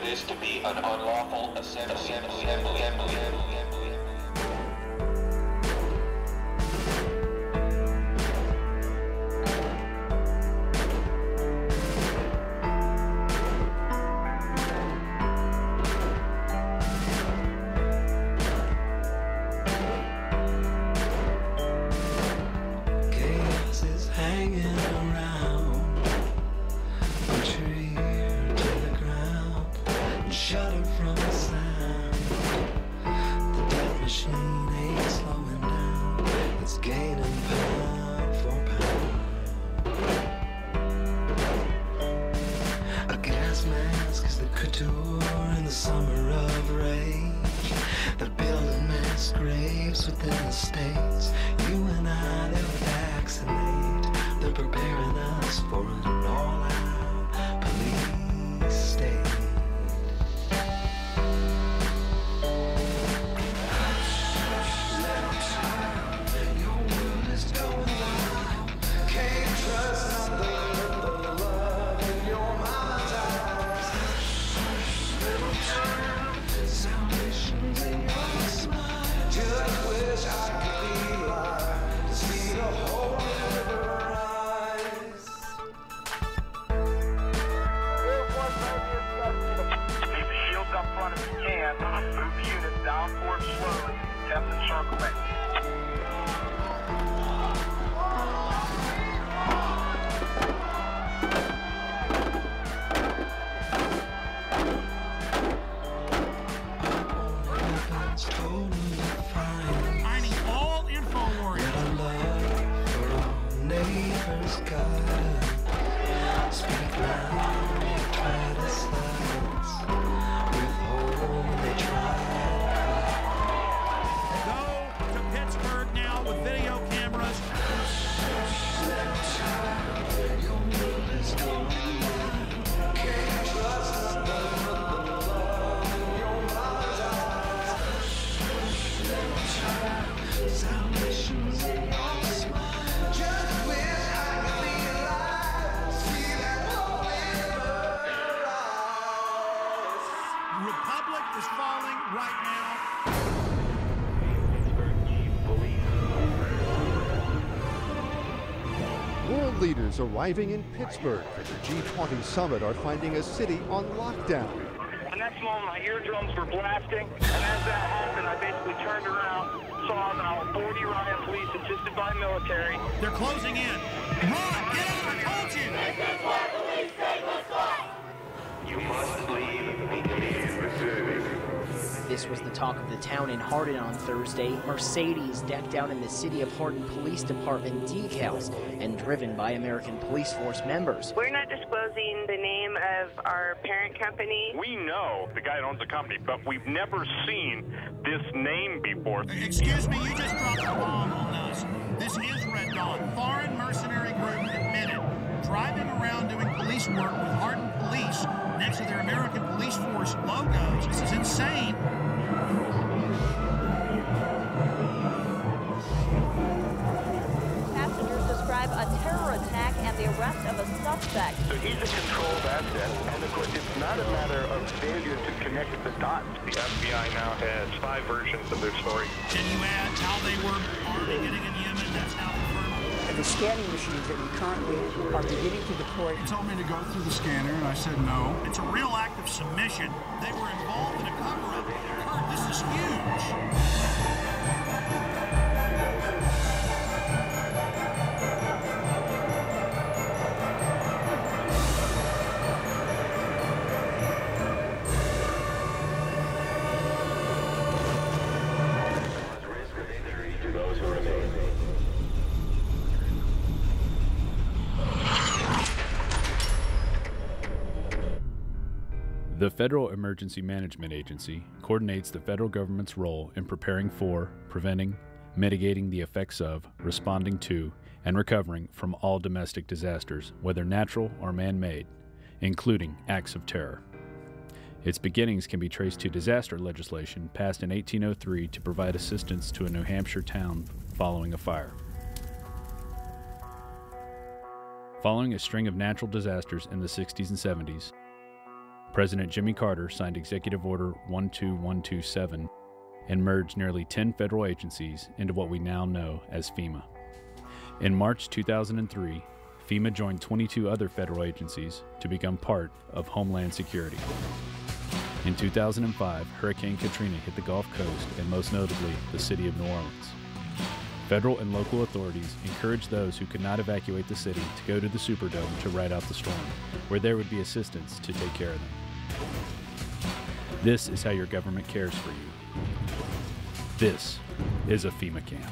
this to be an unlawful assembly. In the summer of rage, they're building mass graves within the states. You and I, they'll vaccinate. They're preparing us for an all-out police state. Your world is going wild. Can't trust nothing but the love in your mind's eye. Salvation's in your smile. Just wish I could be alive to see the whole river rise. Keep the shields up front if you can. Move the units down forward slowly. Test and circle it. Finding all info warriors. Got a love for all neighbors, gotta speak loud, they try to silence. Withhold, they try Go to Pittsburgh now with video cameras. your world is going wild. Can't trust nothing but the love in your mind's eyes. Salvation's in your smile. Just wish I could be alive. See that whole river rise. The Republic is falling right now. World leaders arriving in Pittsburgh for the G20 summit are finding a city on lockdown. The next moment, my eardrums were blasting, and as that happened, I basically turned around, saw now 40 riot police assisted by military. They're closing in. Run! Get out! I told you! You must leave immediately. This was the talk of the town in Hardin on Thursday. Mercedes decked out in the City of Hardin Police Department decals and driven by American Police Force members. We're not disclosing the name of our parent company. We know the guy that owns the company, but we've never seen this name before. Excuse me, you just dropped a bomb on us. This is Red Dawn. Foreign mercenary group admitted driving around doing police work with Hardin Police next to their American Police Force logos. This is insane. Passengers describe a terror attack and the arrest of a suspect. So he's a controlled asset, and of course it's not a matter of failure to connect the dots. The FBI now has 5 versions of their story. Can you add how they were already getting in Yemen? That's now confirmed. The scanning machines that we currently are beginning to deploy. He told me to go through the scanner, and I said no. It's a real act of submission. They were involved in a cover-up. Kurt, this is huge. The Federal Emergency Management Agency coordinates the federal government's role in preparing for, preventing, mitigating the effects of, responding to, and recovering from all domestic disasters, whether natural or man-made, including acts of terror. Its beginnings can be traced to disaster legislation passed in 1803 to provide assistance to a New Hampshire town following a fire. Following a string of natural disasters in the 60s and 70s, President Jimmy Carter signed Executive Order 12127 and merged nearly 10 federal agencies into what we now know as FEMA. In March 2003, FEMA joined 22 other federal agencies to become part of Homeland Security. In 2005, Hurricane Katrina hit the Gulf Coast and most notably the city of New Orleans. Federal and local authorities encouraged those who could not evacuate the city to go to the Superdome to ride out the storm, where there would be assistance to take care of them. This is how your government cares for you. This is a FEMA camp.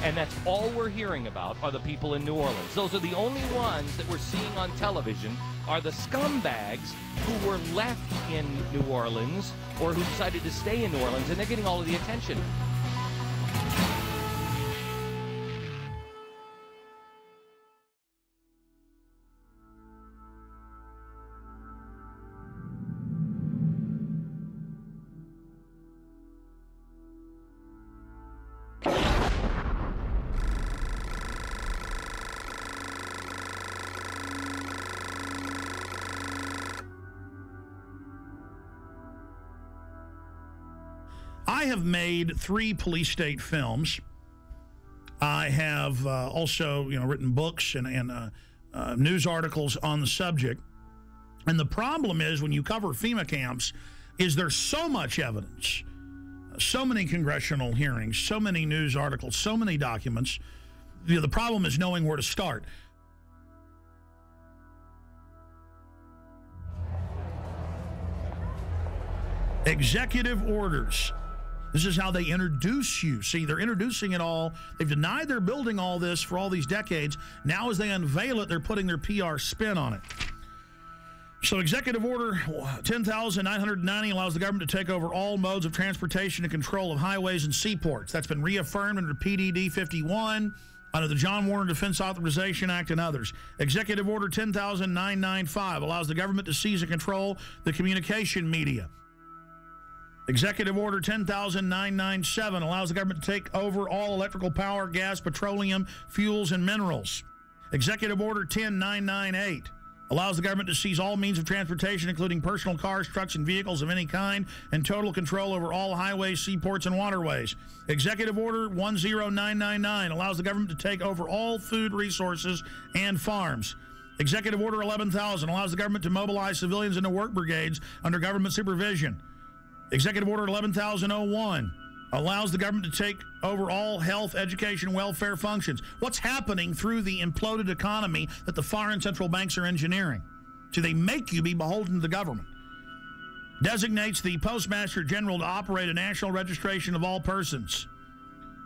And that's all we're hearing about are the people in New Orleans. Those are the only ones that we're seeing on television are the scumbags who were left in New Orleans or who decided to stay in New Orleans, and they're getting all of the attention. I have made 3 police state films. I have also, written books and news articles on the subject. And the problem is when you cover FEMA camps is there's so much evidence, so many congressional hearings, so many news articles, so many documents. The problem is knowing where to start. Executive orders. This is how they introduce you. See, they're introducing it all. They've denied they're building all this for all these decades. Now as they unveil it, they're putting their PR spin on it. So Executive Order 10,990 allows the government to take over all modes of transportation and control of highways and seaports. That's been reaffirmed under PDD 51, under the John Warner Defense Authorization Act and others. Executive Order 10,995 allows the government to seize and control the communication media. Executive Order 10,997 allows the government to take over all electrical power, gas, petroleum, fuels, and minerals. Executive Order 10,998 allows the government to seize all means of transportation, including personal cars, trucks, and vehicles of any kind, and total control over all highways, seaports, and waterways. Executive Order 10999 allows the government to take over all food resources and farms. Executive Order 11,000 allows the government to mobilize civilians into work brigades under government supervision. Executive Order 11,001 allows the government to take over all health, education, welfare functions. What's happening through the imploded economy that the foreign central banks are engineering? So they make you be beholden to the government. Designates the Postmaster General to operate a national registration of all persons.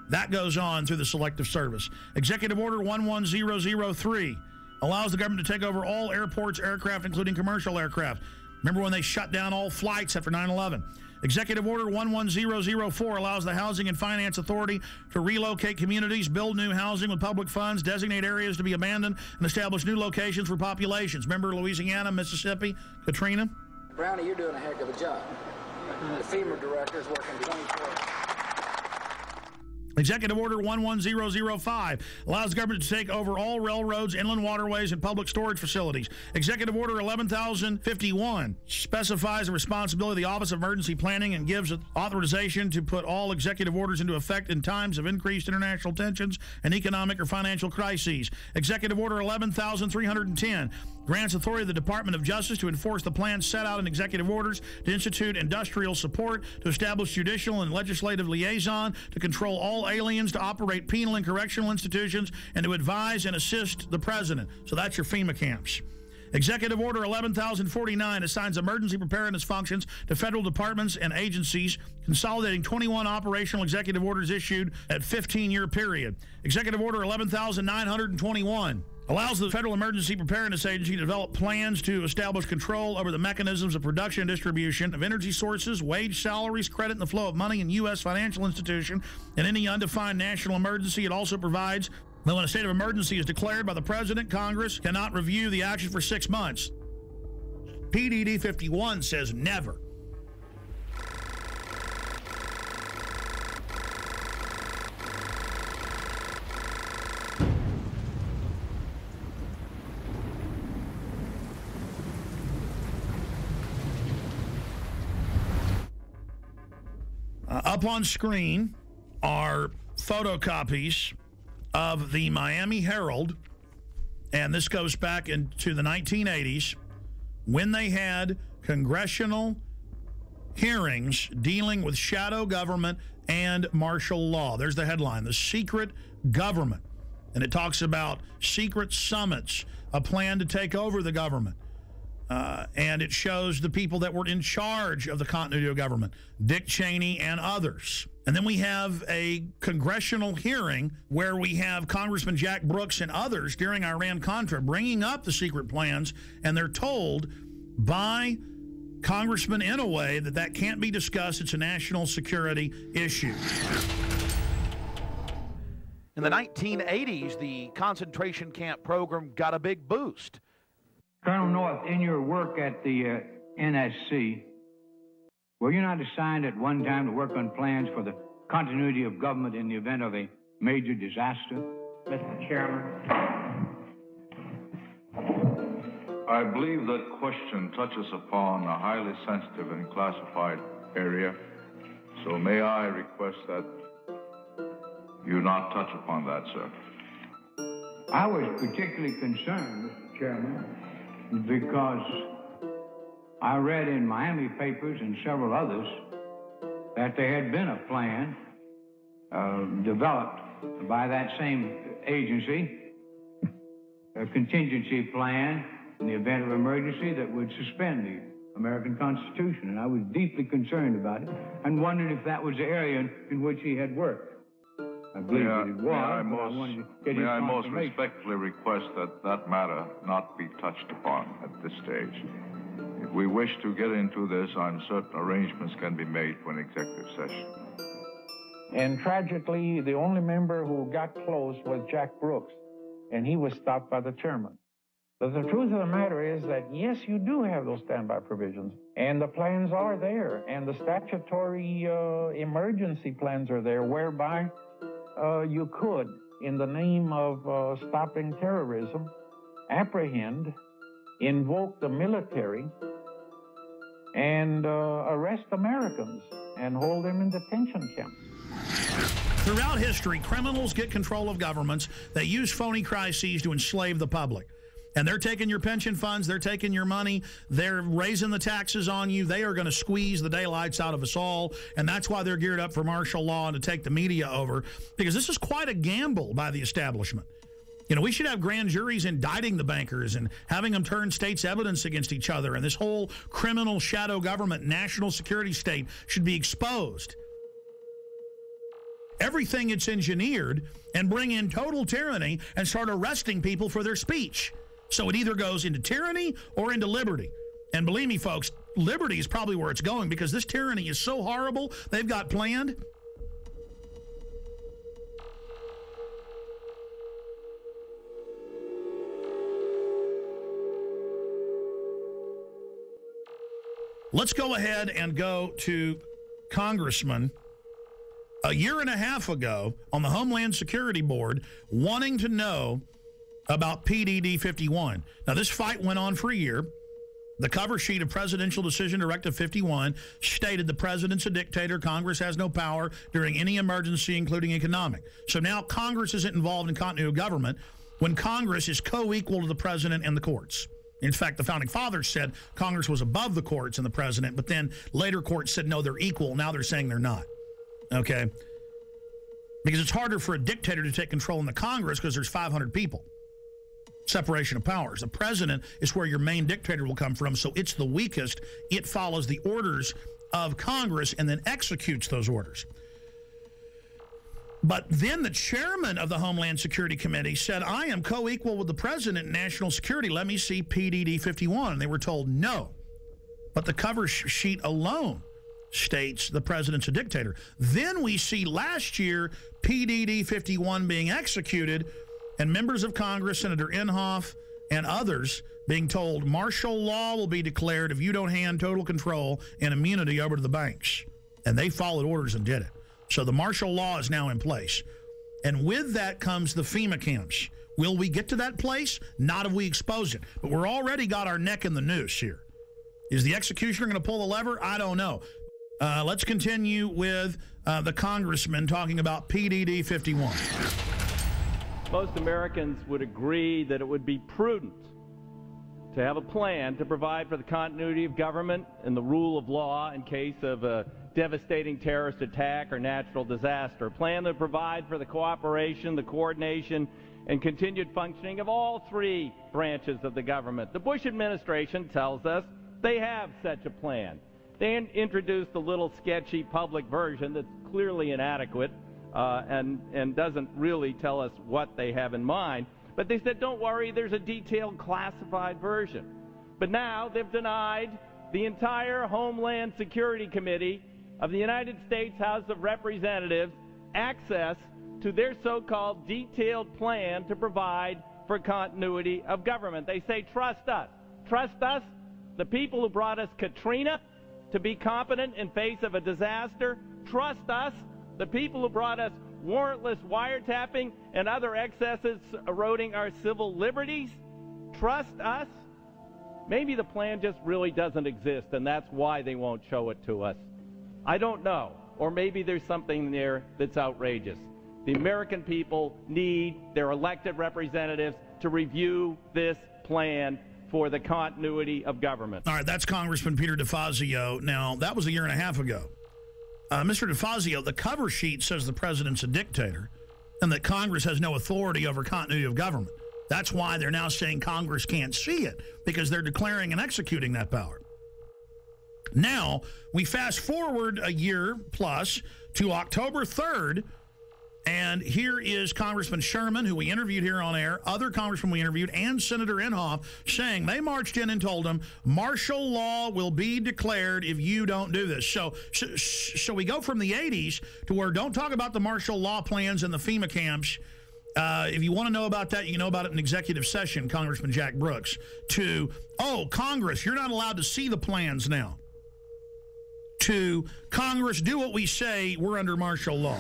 That goes on through the Selective Service. Executive Order 11003 allows the government to take over all airports, aircraft, including commercial aircraft. Remember when they shut down all flights after 9/11? Executive Order 11004 allows the Housing and Finance Authority to relocate communities, build new housing with public funds, designate areas to be abandoned, and establish new locations for populations. Remember Louisiana, Mississippi, Katrina? Brownie, you're doing a heck of a job. The FEMA director is working 24 hours. Executive Order 11005 allows the government to take over all railroads, inland waterways, and public storage facilities. Executive Order 11,051 specifies the responsibility of the Office of Emergency Planning and gives authorization to put all executive orders into effect in times of increased international tensions and economic or financial crises. Executive Order 11,310 grants authority to the Department of Justice to enforce the plans set out in executive orders, to institute industrial support, to establish judicial and legislative liaison, to control all aliens, to operate penal and correctional institutions, and to advise and assist the president. So that's your FEMA camps. Executive Order 11,049 assigns emergency preparedness functions to federal departments and agencies, consolidating 21 operational executive orders issued at 15-year period. Executive Order 11,921 allows the Federal Emergency Preparedness Agency to develop plans to establish control over the mechanisms of production and distribution of energy sources, wage, salaries, credit, and the flow of money in U.S. financial institution in any undefined national emergency. It also provides that when a state of emergency is declared by the President, Congress cannot review the action for 6 months. PDD 51 says never. Up on screen are photocopies of the Miami Herald, and this goes back into the 1980s when they had congressional hearings dealing with shadow government and martial law. There's the headline, The Secret Government. And it talks about secret summits, a plan to take over the government. And it shows the people that were in charge of the continuity of government, Dick Cheney and others. And then we have a congressional hearing where we have Congressman Jack Brooks and others during Iran-Contra bringing up the secret plans, and they're told by Congressman Inouye that can't be discussed. It's a national security issue. In the 1980s, the concentration camp program got a big boost. Colonel North, in your work at the NSC, were you not assigned at one time to work on plans for the continuity of government in the event of a major disaster? Mr. Chairman. I believe that question touches upon a highly sensitive and classified area, so may I request that you not touch upon that, sir. I was particularly concerned, Mr. Chairman, because I read in Miami papers and several others that there had been a plan developed by that same agency, a contingency plan in the event of emergency that would suspend the American Constitution. And I was deeply concerned about it and wondered if that was the area in which he had worked. I believe that it was. May I most respectfully request that matter not be touched upon at this stage. If we wish to get into this, I'm certain arrangements can be made for an executive session. And tragically, the only member who got close was Jack Brooks, and he was stopped by the chairman. But the truth of the matter is that, yes, you do have those standby provisions, and the plans are there, and the statutory emergency plans are there, whereby you could, in the name of stopping terrorism, apprehend, invoke the military, and arrest Americans and hold them in detention camps. Throughout history, criminals get control of governments. They use phony crises to enslave the public. And they're taking your pension funds, they're taking your money, they're raising the taxes on you, they are going to squeeze the daylights out of us all, and that's why they're geared up for martial law and to take the media over, because this is quite a gamble by the establishment. You know, we should have grand juries indicting the bankers and having them turn states' evidence against each other, and this whole criminal shadow government, national security state should be exposed. Everything it's engineered, and bring in total tyranny and start arresting people for their speech. So it either goes into tyranny or into liberty. And believe me, folks, liberty is probably where it's going, because this tyranny is so horrible they've got planned. Let's go ahead and go to Congressman a year and a half ago on the Homeland Security Board wanting to know about PDD 51. Now, this fight went on for a year. The cover sheet of Presidential Decision Directive 51 stated the president's a dictator. Congress has no power during any emergency, including economic. So now Congress isn't involved in continuity of government when Congress is co-equal to the president and the courts. In fact, the Founding Fathers said Congress was above the courts and the president, but then later courts said, no, they're equal. Now they're saying they're not. Okay? Because it's harder for a dictator to take control in the Congress because there's 500 people. Separation of powers. The president is where your main dictator will come from, so it's the weakest. It follows the orders of Congress and then executes those orders. But then the chairman of the Homeland Security Committee said, I am co-equal with the president in national security. Let me see PDD 51. And they were told no. But the cover sheet alone states the president's a dictator. Then we see last year PDD 51 being executed, and members of Congress, Senator Inhofe and others, being told martial law will be declared if you don't hand total control and immunity over to the banks. And they followed orders and did it. So the martial law is now in place. And with that comes the FEMA camps. Will we get to that place? Not if we expose it. But we're already got our neck in the noose here. Is the executioner going to pull the lever? I don't know. Let's continue with the congressman talking about PDD 51. Most Americans would agree that it would be prudent to have a plan to provide for the continuity of government and the rule of law in case of a devastating terrorist attack or natural disaster. A plan to provide for the cooperation, the coordination, and continued functioning of all three branches of the government. The Bush administration tells us they have such a plan. They introduced a little sketchy public version that's clearly inadequate and doesn't really tell us what they have in mind. But they said, don't worry, there's a detailed classified version. But now they've denied the entire Homeland Security Committee of the United States House of Representatives access to their so-called detailed plan to provide for continuity of government. They say, trust us. Trust us, the people who brought us Katrina, to be competent in face of a disaster. Trust us, the people who brought us warrantless wiretapping and other excesses eroding our civil liberties. Trust us. Maybe the plan just really doesn't exist, and that's why they won't show it to us. I don't know. Or maybe there's something there that's outrageous. The American people need their elected representatives to review this plan for the continuity of government. All right, that's Congressman Peter DeFazio. Now, that was a year and a half ago. Mr. DeFazio, the cover sheet says the president's a dictator and that Congress has no authority over continuity of government. That's why they're now saying Congress can't see it, because they're declaring and executing that power. Now, we fast forward a year plus to October 3rd, and here is Congressman Sherman, who we interviewed here on air, other congressmen we interviewed, and Senator Inhofe, saying they marched in and told them martial law will be declared if you don't do this. So we go from the 80s to where don't talk about the martial law plans and the FEMA camps. If you want to know about that, you can know about it in executive session, Congressman Jack Brooks, to, oh, Congress, you're not allowed to see the plans now. To Congress, do what we say, we're under martial law.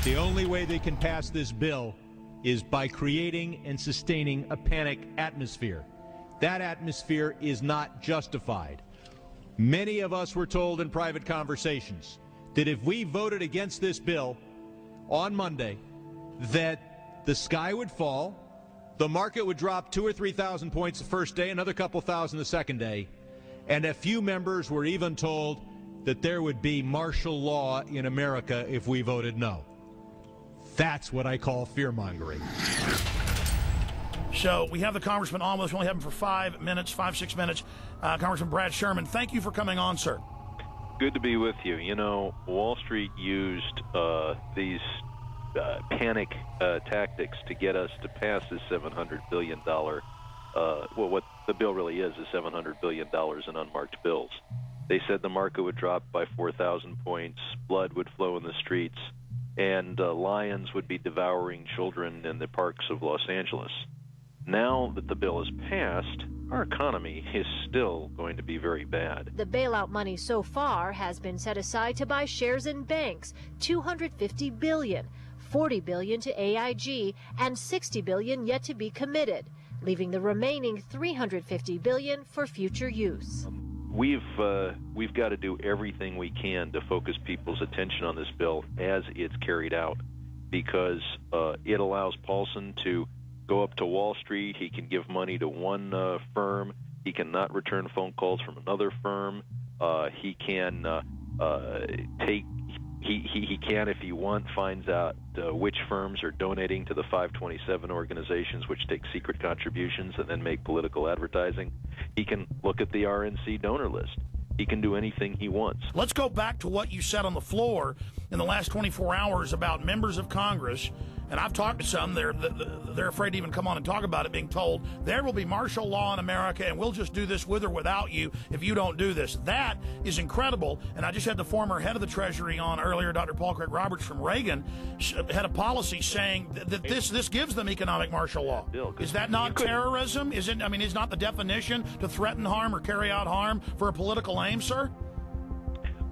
The only way they can pass this bill is by creating and sustaining a panic atmosphere. That atmosphere is not justified. Many of us were told in private conversations that if we voted against this bill on Monday, that the sky would fall, the market would drop 2,000 or 3,000 points the first day, another couple thousand the second day, and a few members were even told that there would be martial law in America if we voted no. That's what I call fear-mongering. So we have the congressman on with us. We only have him for 5 minutes, 6 minutes. Congressman Brad Sherman, thank you for coming on, sir. Good to be with you. You know, Wall Street used these panic tactics to get us to pass this $700 billion, well, what the bill really is $700 billion in unmarked bills. They said the market would drop by 4,000 points, blood would flow in the streets, and lions would be devouring children in the parks of Los Angeles. Now that the bill is passed, our economy is still going to be very bad. The bailout money so far has been set aside to buy shares in banks, $250 billion, $40 billion to AIG, and $60 billion yet to be committed, leaving the remaining $350 billion for future use. We've got to do everything we can to focus people's attention on this bill as it's carried out, because it allows Paulson to go up to Wall Street. He can give money to one firm. He cannot return phone calls from another firm. He can he can, if he wants, finds out which firms are donating to the 527 organizations, which take secret contributions and then make political advertising. He can look at the RNC donor list. He can do anything he wants. Let's go back to what you said on the floor in the last 24 hours about members of Congress, and I've talked to some. They're afraid to even come on and talk about it, being told there will be martial law in America and we'll just do this with or without you if you don't do this. That is incredible. And I just had the former head of the Treasury on earlier, Dr. Paul Craig Roberts from Reagan, had a policy saying that this gives them economic martial law. Is that not terrorism? Is not the definition to threaten harm or carry out harm for a political aim, sir?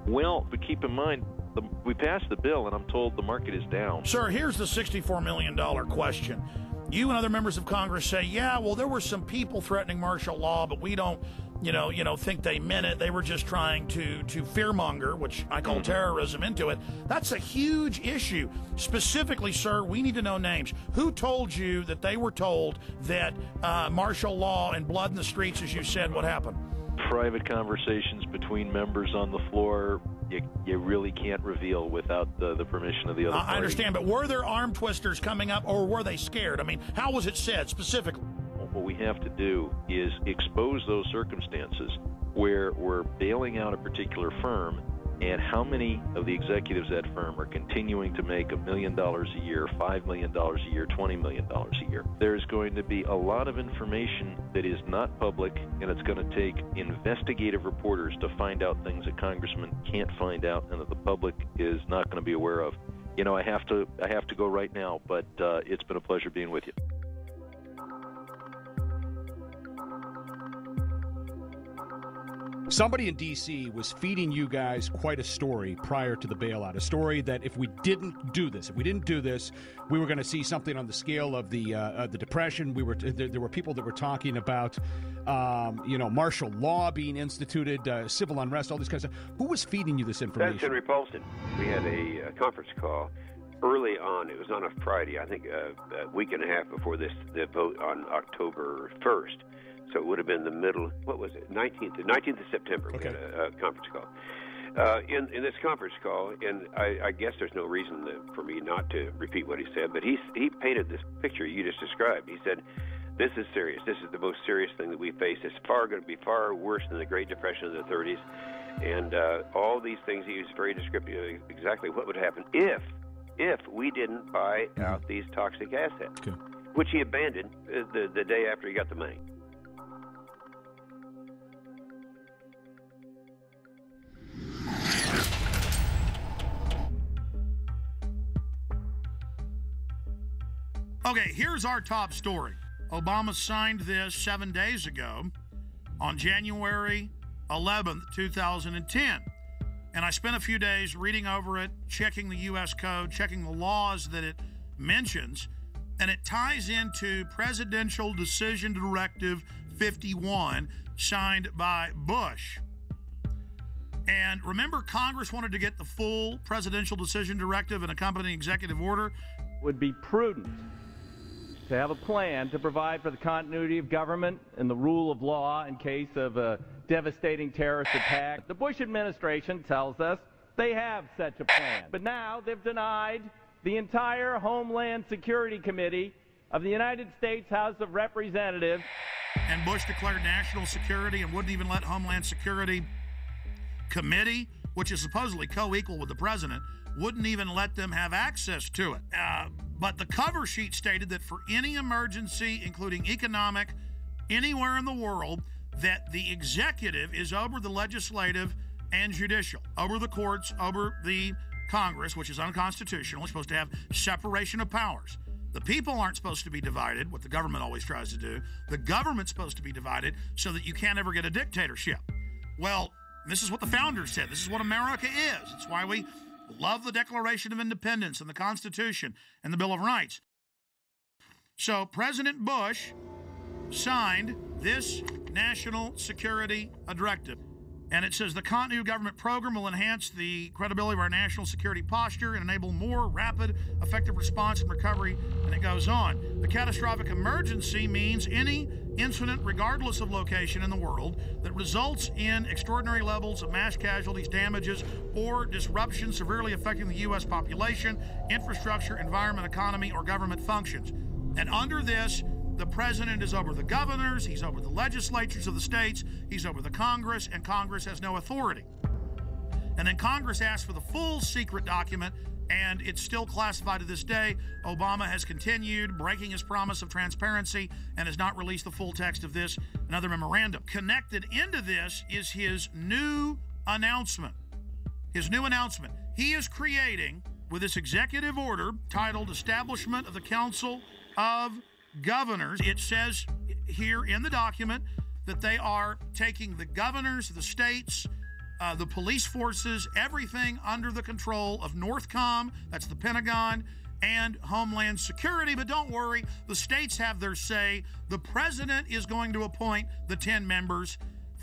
Well, but keep in mind, we passed the bill, and I'm told the market is down. Sir, here's the $64 million question. You and other members of Congress say, yeah, well, there were some people threatening martial law, but we don't think they meant it. They were just trying to fearmonger, which I call terrorism, into it. That's a huge issue. Specifically, sir, we need to know names. Who told you that they were told that martial law and blood in the streets, as you said, would happen? Private conversations between members on the floor, you really can't reveal without the permission of the other party. I understand, but were there arm twisters coming up, or were they scared? I mean, how was it said specifically? What we have to do is expose those circumstances where we're bailing out a particular firm, and how many of the executives at that firm are continuing to make $1 million a year, $5 million a year, $20 million a year. There's going to be a lot of information that is not public, and it's going to take investigative reporters to find out things that congressmen can't find out and that the public is not going to be aware of. I have to go right now, but it's been a pleasure being with you. Somebody in D.C. was feeding you guys quite a story prior to the bailout, a story that if we didn't do this, we were going to see something on the scale of the Depression. There were people that were talking about, martial law being instituted, civil unrest, all this kind of stuff. Who was feeding you this information? That's Henry Paulson. We had a conference call early on. It was on a Friday, I think a week and a half before the vote on October 1st. So it would have been the middle, what was it, 19th of September, okay. We had a conference call. In this conference call, and I guess there's no reason for me not to repeat what he said, but he painted this picture you just described. He said, this is serious. This is the most serious thing that we face. It's going to be far worse than the Great Depression of the 30s. And all these things, he was very descriptive of exactly what would happen if we didn't buy out these toxic assets, okay. Which he abandoned the day after he got the money. Okay, here's our top story. Obama signed this 7 days ago on January 11th, 2010. And I spent a few days reading over it, checking the U.S. Code, checking the laws that it mentions, and it ties into Presidential Decision Directive 51, signed by Bush. And remember, Congress wanted to get the full Presidential Decision Directive and accompanying executive order. Would be prudent to have a plan to provide for the continuity of government and the rule of law in case of a devastating terrorist attack. The Bush administration tells us they have such a plan. But now they've denied the entire Homeland Security Committee of the United States House of Representatives. And Bush declared national security and wouldn't even let Homeland Security Committee, which is supposedly co-equal with the president, wouldn't even let them have access to it. But the cover sheet stated that for any emergency, including economic, anywhere in the world, that the executive is over the legislative and judicial, over the courts, over the Congress, which is unconstitutional. It's supposed to have separation of powers. The people aren't supposed to be divided, what the government always tries to do. The government's supposed to be divided so that you can't ever get a dictatorship. Well, this is what the founders said. This is what America is. It's why we love the Declaration of Independence and the Constitution and the Bill of Rights. So President Bush signed this national security directive. And it says the continuity of government program will enhance the credibility of our national security posture and enable more rapid, effective response and recovery. And it goes on. The catastrophic emergency means any incident, regardless of location in the world, that results in extraordinary levels of mass casualties, damages, or disruption severely affecting the U.S. population, infrastructure, environment, economy, or government functions. And under this, the president is over the governors, he's over the legislatures of the states, he's over the Congress, and Congress has no authority. And then Congress asked for the full secret document, and it's still classified to this day. Obama has continued breaking his promise of transparency and has not released the full text of this and other memorandum. Connected into this is his new announcement. His new announcement. He is creating, with this executive order titled Establishment of the Council of Governors, it says here in the document that they are taking the governors, the states, the police forces, everything under the control of NORTHCOM, that's the Pentagon, and Homeland Security. But don't worry, the states have their say. The president is going to appoint the 10 members.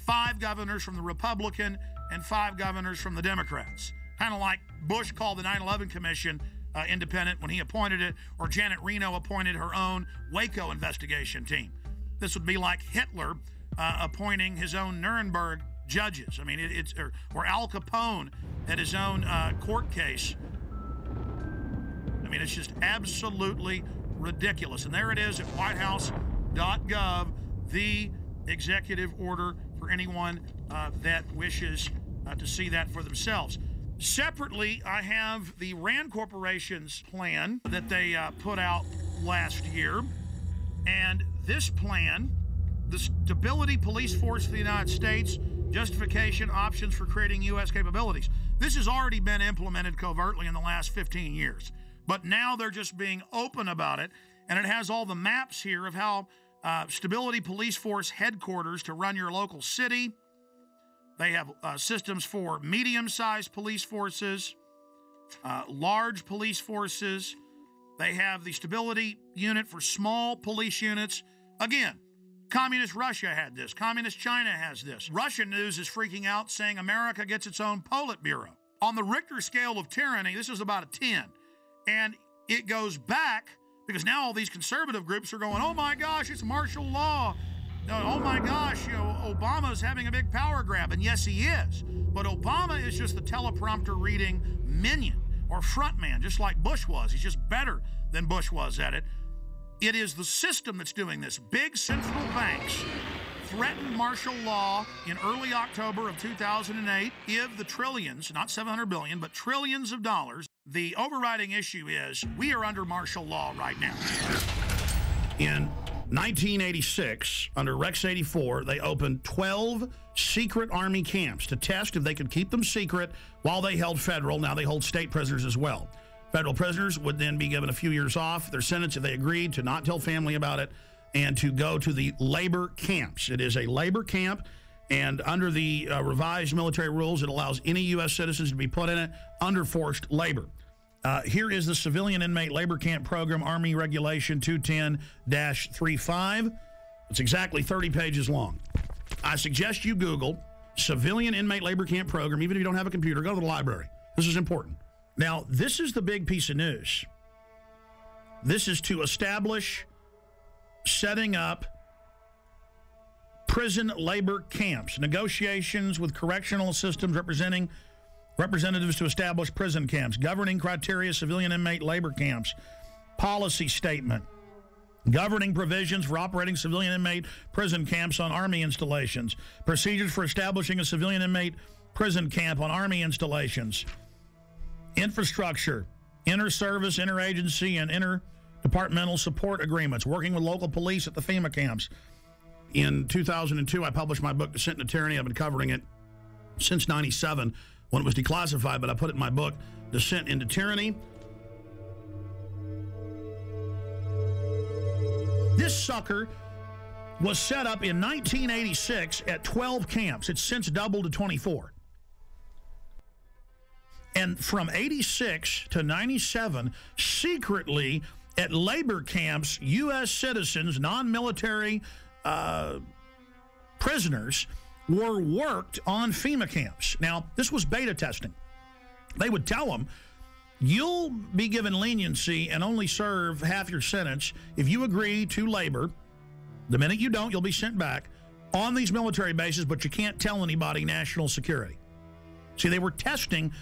5 governors from the Republican and 5 governors from the Democrats. Kind of like Bush called the 9/11 Commission independent when he appointed it, or Janet Reno appointed her own Waco investigation team. This would be like Hitler appointing his own Nuremberg judges. I mean, or Al Capone at his own court case. I mean, it's just absolutely ridiculous. And there it is at whitehouse.gov, the executive order for anyone that wishes to see that for themselves. Separately, I have the Rand Corporation's plan that they put out last year. And this plan, the Stability Police Force of the United States, justification, options for creating U.S. capabilities. This has already been implemented covertly in the last 15 years. But now they're just being open about it. And it has all the maps here of how Stability Police Force headquarters to run your local city. They have systems for medium-sized police forces, large police forces. They have the stability unit for small police units. Again, Communist Russia had this. Communist China has this. Russian news is freaking out, saying America gets its own Politburo. On the Richter scale of tyranny, this is about a 10. And it goes back, because now all these conservative groups are going, oh my gosh, it's martial law. Oh my gosh, Obama's having a big power grab. And yes, he is. But Obama is just the teleprompter reading minion or frontman, just like Bush was. He's just better than Bush was at it. It is the system that's doing this. Big central banks threatened martial law in early October of 2008. Give the trillions, not 700 billion, but trillions of dollars. The overriding issue is we are under martial law right now. In 1986, under Rex 84, they opened 12 secret Army camps to test if they could keep them secret while they held federal. Now they hold state prisoners as well. Federal prisoners would then be given a few years off their sentence if they agreed to not tell family about it and to go to the labor camps. It is a labor camp, and under the revised military rules, it allows any U.S. citizens to be put in it under forced labor. Here is the Civilian Inmate Labor Camp Program, Army Regulation 210-35. It's exactly 30 pages long. I suggest you Google Civilian Inmate Labor Camp Program. Even if you don't have a computer, go to the library. This is important. Now, this is the big piece of news. This is to establish setting up prison labor camps, negotiations with correctional systems representatives to establish prison camps, governing criteria, civilian inmate labor camps, policy statement, governing provisions for operating civilian inmate prison camps on Army installations, procedures for establishing a civilian inmate prison camp on Army installations, infrastructure, inter-service, interagency, and interdepartmental support agreements, working with local police at the FEMA camps. In 2002, I published my book, Descent into Tyranny. I've been covering it since 97 when it was declassified, but I put it in my book, Descent into Tyranny. This sucker was set up in 1986 at 12 camps. It's since doubled to 24. And from 86 to 97, secretly at labor camps, U.S. citizens, non-military prisoners, were worked on FEMA camps. Now, this was beta testing. They would tell them, you'll be given leniency and only serve half your sentence if you agree to labor. The minute you don't, you'll be sent back on these military bases, but you can't tell anybody national security. See, they were testing,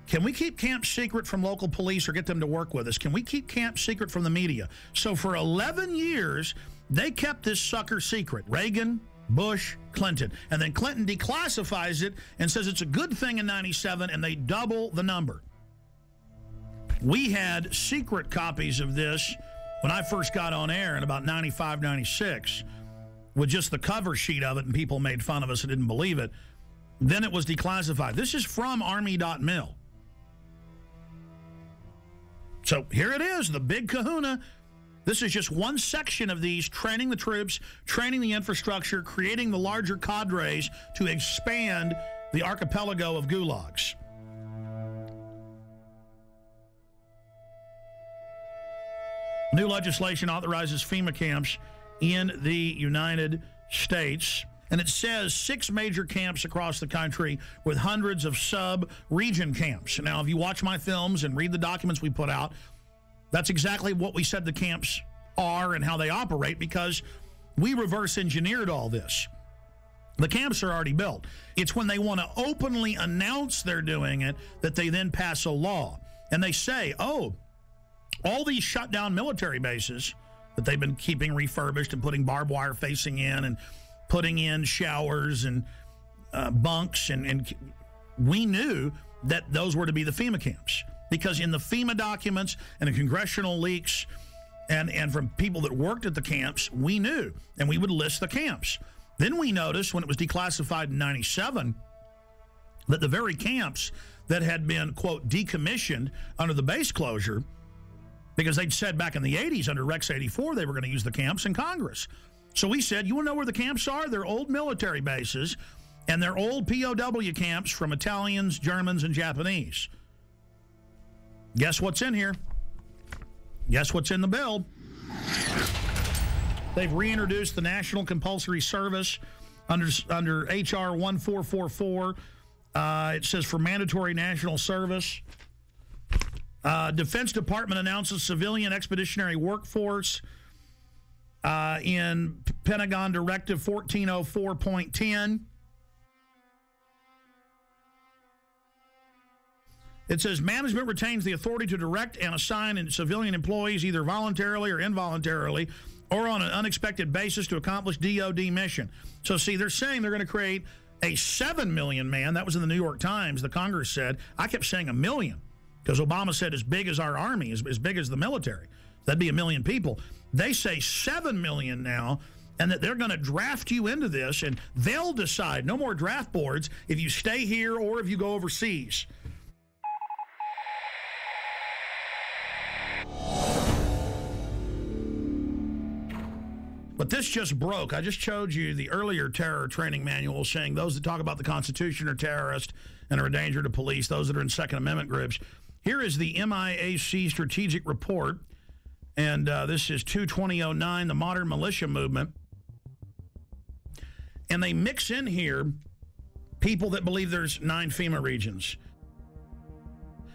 can we keep camps secret from local police or get them to work with us? Can we keep camps secret from the media? So for 11 years, they kept this sucker secret. Reagan, Bush, Clinton. And then Clinton declassifies it and says it's a good thing in 97, and they double the number. We had secret copies of this when I first got on air in about 95, 96, with just the cover sheet of it, and people made fun of us and didn't believe it. Then it was declassified. This is from Army.mil. So here it is, the big kahuna. This is just one section of these, training the troops, training the infrastructure, creating the larger cadres to expand the archipelago of gulags. New legislation authorizes FEMA camps in the United States. and it says 6 major camps across the country with hundreds of sub-region camps. Now, if you watch my films and read the documents we put out, that's exactly what we said the camps are and how they operate, because we reverse engineered all this. The camps are already built. It's when they want to openly announce they're doing it that they then pass a law. And they say, oh, all these shut down military bases that they've been keeping refurbished and putting barbed wire facing in and putting in showers and bunks. And we knew that those were to be the FEMA camps, because in the FEMA documents and the congressional leaks and from people that worked at the camps, we knew, and we would list the camps. Then we noticed when it was declassified in 97 that the very camps that had been, quote, decommissioned under the base closure, because they'd said back in the 80s under Rex 84 they were going to use the camps in Congress. So we said, you want to know where the camps are? They're old military bases, and they're old POW camps from Italians, Germans, and Japanese. Guess what's in here? Guess what's in the bill? They've reintroduced the National Compulsory Service under H.R. 1444. It says for mandatory national service. Defense Department announces civilian expeditionary workforce in Pentagon Directive 1404.10. It says management retains the authority to direct and assign civilian employees either voluntarily or involuntarily or on an unexpected basis to accomplish DOD mission. So, see, they're saying they're going to create a 7 million man. That was in the New York Times. The Congress said. I kept saying 1 million because Obama said as big as our army, as big as the military. That'd be 1 million people. They say 7 million now, and that they're going to draft you into this, and they'll decide, no more draft boards, if you stay here or if you go overseas. But this just broke. I just showed you the earlier terror training manual saying those that talk about the Constitution are terrorists and are a danger to police, those that are in Second Amendment groups. Here is the MIAC strategic report, and this is 2/2009, the modern militia movement. And they mix in here people that believe there's 9 FEMA regions,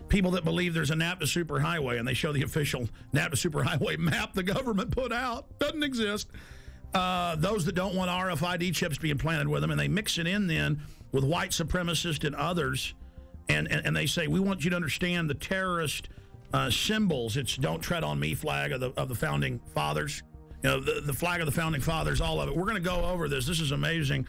people that believe there's a NAPTA superhighway, and they show the official NAPTA superhighway map the government put out. Doesn't exist. Those that don't want RFID chips being planted with them, and they mix it in then with white supremacists and others, and they say, we want you to understand the terrorist symbols. It's don't tread on me flag of the Founding Fathers. You know, the flag of the Founding Fathers, all of it. We're going to go over this. This is amazing.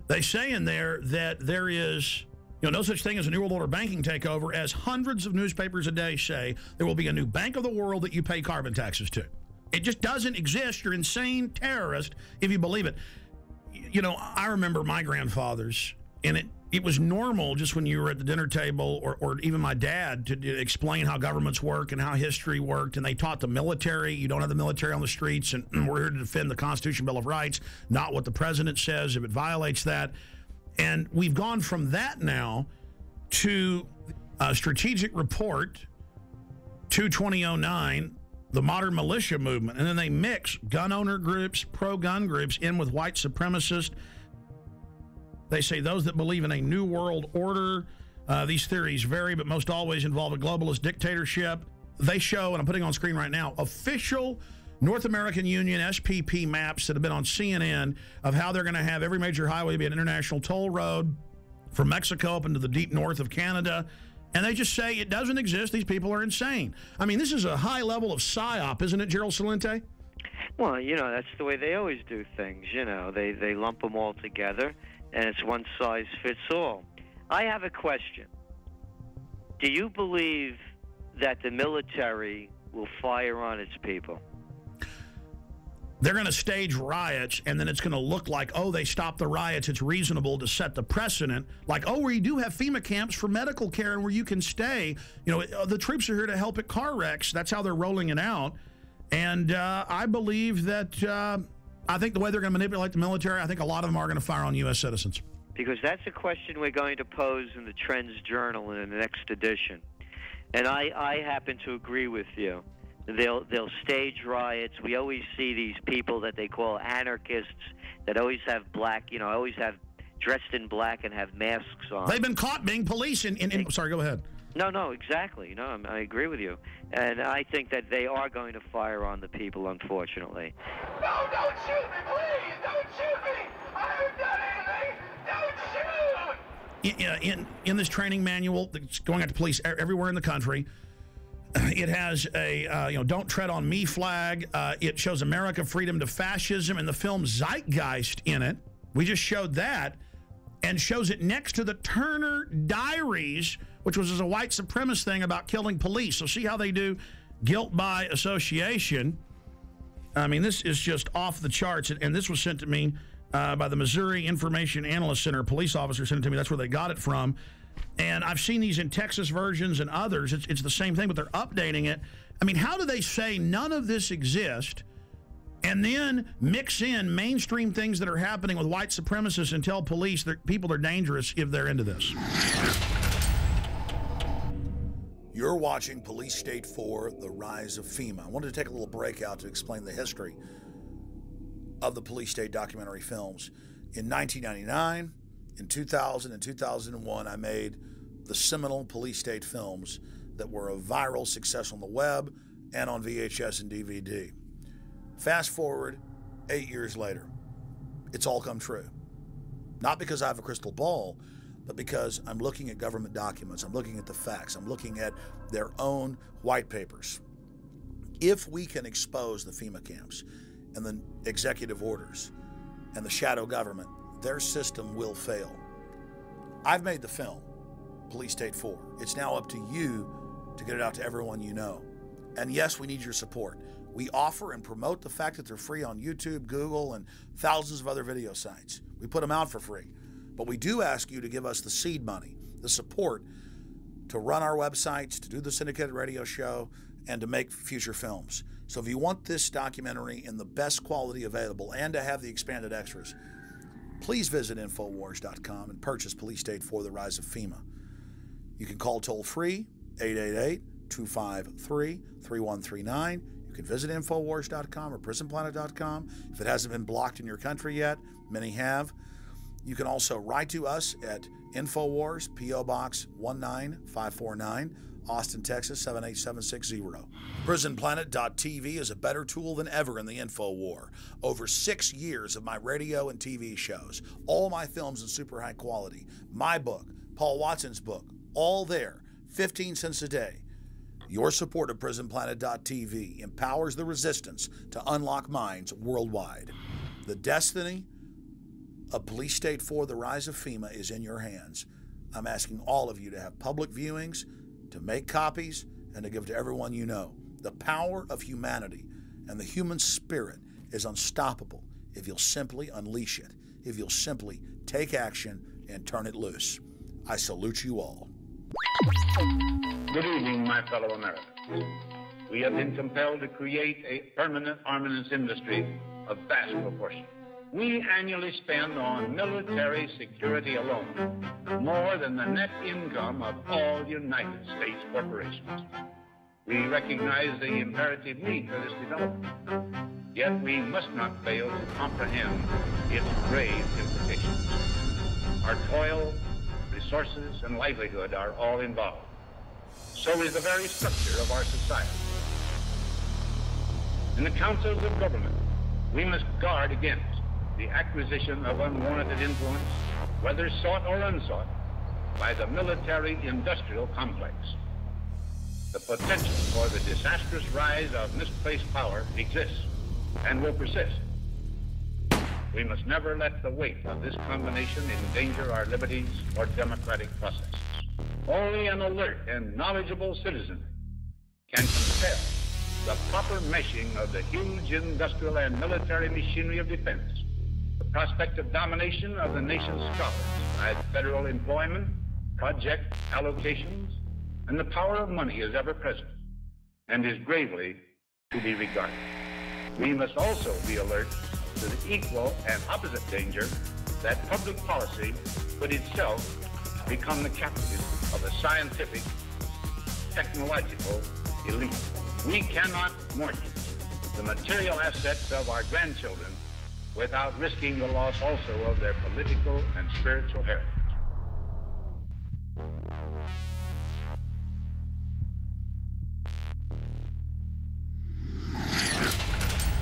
They say in there that there is, no such thing as a New World Order banking takeover, as hundreds of newspapers a day say there will be a new bank of the world that you pay carbon taxes to. It just doesn't exist. You're insane terrorist if you believe it. I remember my grandfathers, and it was normal just when you were at the dinner table, or even my dad, to explain how governments work and how history worked, and they taught the military. You don't have the military on the streets, and we're here to defend the Constitution, Bill of Rights, not what the president says if it violates that. And we've gone from that now to a strategic report, 2/2009, the modern militia movement. And then they mix gun owner groups, pro-gun groups in with white supremacists. They say those that believe in a new world order. These theories vary, but most always involve a globalist dictatorship. They show, and I'm putting on screen right now, official North American Union SPP maps that have been on CNN of how they're going to have every major highway be an international toll road from Mexico up into the deep north of Canada. And they just say it doesn't exist. These people are insane. I mean, this is a high level of psyop, isn't it, Gerald Celente? Well, that's the way they always do things. They lump them all together, and it's one size fits all. I have a question. Do you believe that the military will fire on its people? They're going to stage riots, and then it's going to look like, oh, they stopped the riots. It's reasonable to set the precedent. Like, oh, we do have FEMA camps for medical care and where you can stay. The troops are here to help at car wrecks. That's how they're rolling it out. And I believe that I think the way they're going to manipulate the military, I think a lot of them are going to fire on U.S. citizens. Because that's a question we're going to pose in the Trends Journal in the next edition. And I happen to agree with you. They'll stage riots. We always see these people that they call anarchists that always have black, always have dressed in black and have masks on. They've been caught being police sorry, go ahead. No, exactly. No, I agree with you. And I think that they are going to fire on the people, unfortunately. No, don't shoot me, please! Don't shoot me! I haven't done anything! Don't shoot! In this training manual that's going out to police everywhere in the country, it has a, don't tread on me flag. It shows America, freedom to fascism, and the film Zeitgeist in it. We just showed that, and shows it next to the Turner Diaries, which was a white supremacist thing about killing police. So see how they do guilt by association. I mean, this is just off the charts, and this was sent to me by the Missouri Information Analyst Center. A police officer sent it to me. That's where they got it from. And I've seen these in Texas versions and others. It's the same thing, but they're updating it. I mean, how do they say none of this exists and then mix in mainstream things that are happening with white supremacists and tell police that people are dangerous if they're into this? You're watching Police State 4, The Rise of FEMA. I wanted to take a little break out to explain the history of the Police State documentary films. In 1999, in 2000 and 2001, I made the seminal Police State films that were a viral success on the web and on VHS and DVD. Fast forward 8 years later, it's all come true. Not because I have a crystal ball, but because I'm looking at government documents, I'm looking at the facts, I'm looking at their own white papers. If we can expose the FEMA camps and the executive orders and the shadow government, their system will fail. I've made the film, Police State 4. It's now up to you to get it out to everyone you know. And yes, we need your support. We offer and promote the fact that they're free on YouTube, Google, and thousands of other video sites. We put them out for free. But we do ask you to give us the seed money, the support to run our websites, to do the syndicated radio show, and to make future films. So if you want this documentary in the best quality available and to have the expanded extras, please visit Infowars.com and purchase Police State 4, The Rise of FEMA. You can call toll-free, 888-253-3139. You can visit Infowars.com or PrisonPlanet.com. If it hasn't been blocked in your country yet, many have. You can also write to us at Infowars, P.O. Box 19549, Austin, Texas 78760. PrisonPlanet.tv is a better tool than ever in the info war. Over 6 years of my radio and TV shows, all my films in super high quality, my book, Paul Watson's book, all there, 15 cents a day. Your support of PrisonPlanet.tv empowers the resistance to unlock minds worldwide. The destiny of Police State 4, The Rise of FEMA is in your hands. I'm asking all of you to have public viewings, to make copies, and to give to everyone you know. The power of humanity and the human spirit is unstoppable if you'll simply unleash it, if you'll simply take action and turn it loose. I salute you all. Good evening, my fellow Americans. We have been compelled to create a permanent armaments industry of vast proportion. We annually spend on military security alone more than the net income of all United States corporations. We recognize the imperative need for this development, yet we must not fail to comprehend its grave implications. Our toil, resources, and livelihood are all involved. So is the very structure of our society. In the councils of government, we must guard against the acquisition of unwarranted influence, whether sought or unsought, by the military-industrial complex. The potential for the disastrous rise of misplaced power exists and will persist. We must never let the weight of this combination endanger our liberties or democratic processes. Only an alert and knowledgeable citizen can compel the proper meshing of the huge industrial and military machinery of defense, the prospect of domination of the nation's scholars by federal employment, project allocations, and the power of money is ever present and is gravely to be regarded. We must also be alert to the equal and opposite danger that public policy could itself become the captive of a scientific, technological elite. We cannot mortgage the material assets of our grandchildren without risking the loss also of their political and spiritual heritage.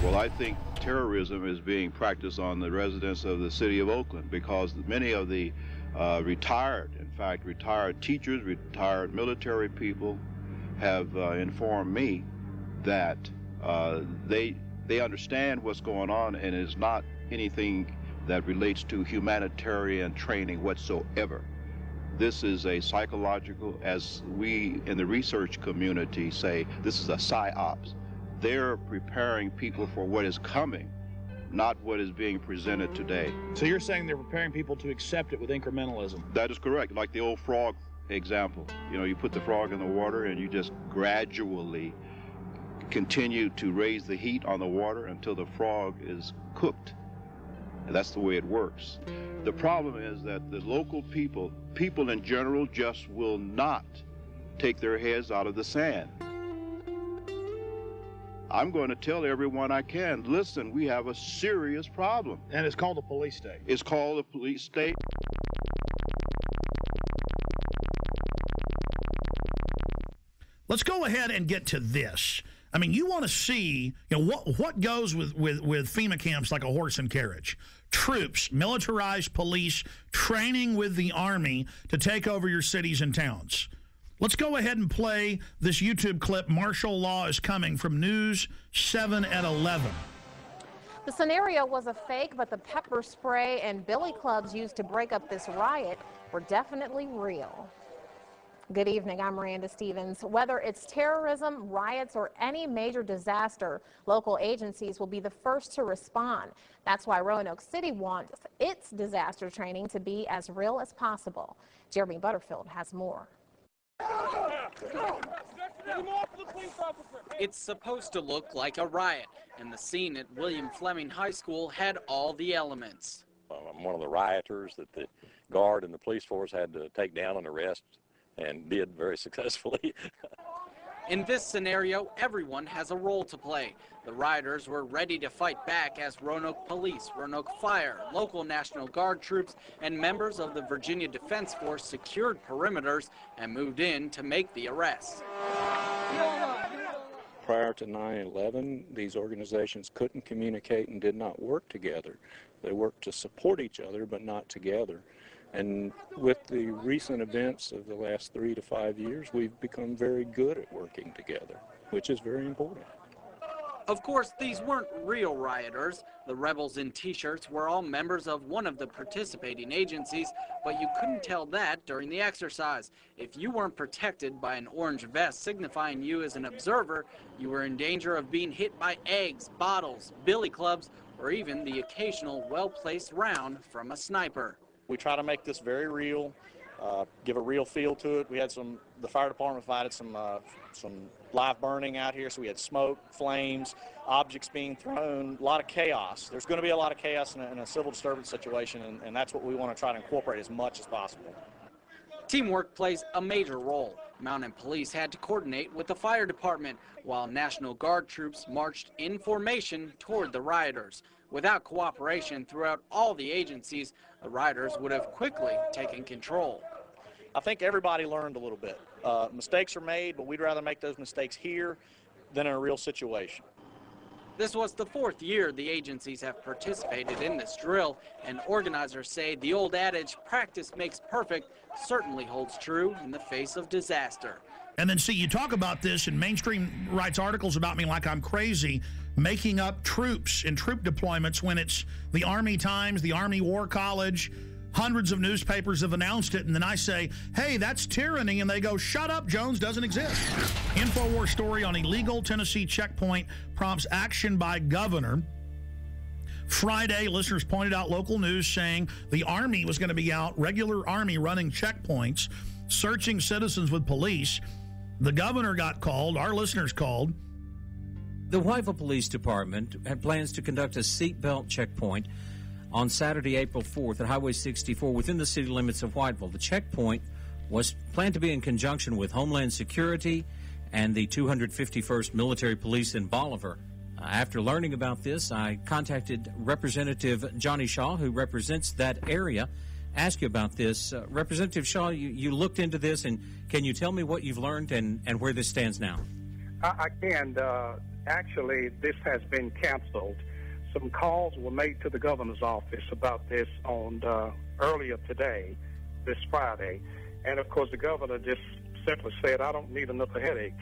Well, I think terrorism is being practiced on the residents of the city of Oakland because many of the retired teachers, retired military people have informed me that they understand what's going on, and it's not anything that relates to humanitarian training whatsoever. This is a psychological, as we in the research community say, this is a psyops. They're preparing people for what is coming, not what is being presented today. So you're saying they're preparing people to accept it with incrementalism? That is correct. Like the old frog example. You know, you put the frog in the water and you just gradually continue to raise the heat on the water until the frog is cooked. And that's the way it works. The problem is that the local people in general, just will not take their heads out of the sand. I'm going to tell everyone I can, listen, we have a serious problem. And it's called a police state. It's called a police state. Let's go ahead and get to this. I mean, you want to see, you know, what goes with FEMA camps like a horse and carriage. Troops, militarized police, training with the Army to take over your cities and towns. Let's go ahead and play this YouTube clip. Martial law is coming from News 7 at 11. The scenario was a fake, but the pepper spray and billy clubs used to break up this riot were definitely real. Good evening, I'm Miranda Stevens. Whether it's terrorism, riots, or any major disaster, local agencies will be the first to respond. That's why Roanoke City wants its disaster training to be as real as possible. Jeremy Butterfield has more. It's supposed to look like a riot, and the scene at William Fleming High School had all the elements. I'm one of the rioters that the guard and the police force had to take down and arrest, and did very successfully. In this scenario, everyone has a role to play. The rioters were ready to fight back as Roanoke Police, Roanoke Fire, local National Guard troops, and members of the Virginia Defense Force secured perimeters and moved in to make the arrests. Prior to 9/11, these organizations couldn't communicate and did not work together. They worked to support each other, but not together. And with the recent events of the last 3 to 5 years, we've become very good at working together, which is very important. Of course, these weren't real rioters. The rebels in T-shirts were all members of one of the participating agencies, but you couldn't tell that during the exercise. If you weren't protected by an orange vest signifying you as an observer, you were in danger of being hit by eggs, bottles, billy clubs, or even the occasional well-placed round from a sniper. We try to make this very real, give a real feel to it. We had the fire department provided some live burning out here, so we had smoke, flames, objects being thrown, a lot of chaos. There's going to be a lot of chaos in a civil disturbance situation, and that's what we want to try to incorporate as much as possible. Teamwork plays a major role. Mountain Police had to coordinate with the fire department, while National Guard troops marched in formation toward the rioters. Without cooperation throughout all the agencies, the rioters would have quickly taken control. I think everybody learned a little bit. Mistakes are made, but we'd rather make those mistakes here than in a real situation. This was the 4th year the agencies have participated in this drill, and organizers say the old adage, practice makes perfect, certainly holds true in the face of disaster. And then, see, you talk about this, and mainstream writes articles about me like I'm crazy, making up troops and troop deployments when it's the Army Times, the Army War College. Hundreds of newspapers have announced it, and then I say, hey, that's tyranny, and they go, shut up, Jones, doesn't exist. InfoWars story on illegal Tennessee checkpoint prompts action by governor. Friday, listeners pointed out local news saying the Army was going to be out, regular Army running checkpoints, searching citizens with police. The governor got called, our listeners called. The Whiteville Police Department had plans to conduct a seatbelt checkpoint on Saturday, April 4th at Highway 64 within the city limits of Whiteville. The checkpoint was planned to be in conjunction with Homeland Security and the 251st Military Police in Bolivar. After learning about this, I contacted Representative Johnny Shaw, who represents that area, ask you about this. Representative Shaw, you looked into this, and can you tell me what you've learned and where this stands now? I can. Actually, this has been canceled. Some calls were made to the governor's office about this on earlier today, this Friday, and of course the governor just simply said, I don't need another headache.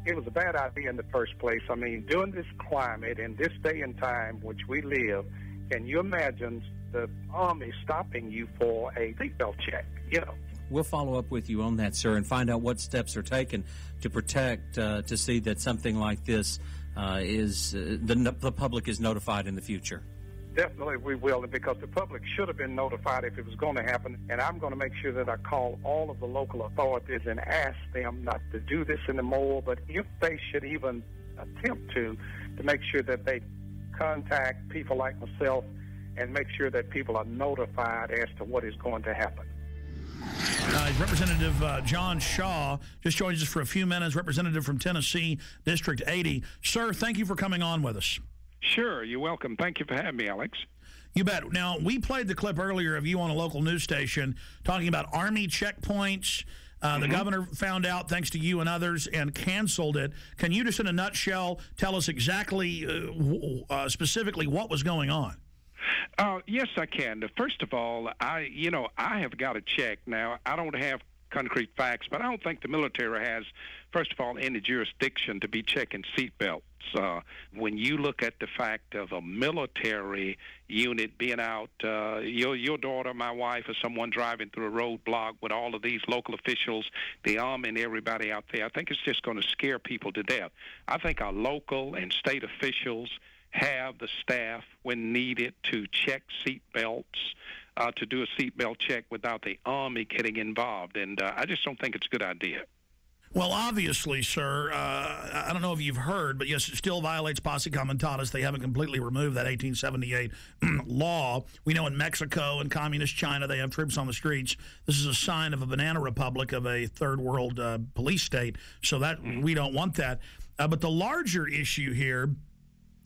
It was a bad idea in the first place. I mean, during this climate, in this day and time which we live, can you imagine the Army stopping you for a seatbelt check? You know. We'll follow up with you on that, sir, and find out what steps are taken to protect, to see that something like this the public is notified in the future. Definitely we will, because the public should have been notified if it was going to happen, and I'm going to make sure that I call all of the local authorities and ask them not to do this anymore, but if they should even attempt to make sure that they contact people like myself and make sure that people are notified as to what is going to happen. Representative John Shaw just joins us for a few minutes, representative from Tennessee, District 80. Sir, thank you for coming on with us. Sure, you're welcome. Thank you for having me, Alex. You bet. Now, we played the clip earlier of you on a local news station talking about Army checkpoints. The governor found out, thanks to you and others, and canceled it. Can you just in a nutshell tell us exactly, specifically what was going on? Yes, I can. First of all, I have got to check. Now, I don't have concrete facts, but I don't think the military has, first of all, any jurisdiction to be checking seatbelts. When you look at the fact of a military unit being out, your daughter, my wife, or someone driving through a roadblock with all of these local officials, the Army and everybody out there, I think it's just going to scare people to death. I think our local and state officials have the staff when needed to check seatbelts, to do a seatbelt check without the Army getting involved. And I just don't think it's a good idea. Well, obviously, sir, I don't know if you've heard, but yes, it still violates posse comitatus. They haven't completely removed that 1878 law. We know in Mexico and communist China they have troops on the streets. This is a sign of a banana republic, of a third world police state, so that we don't want that. But the larger issue here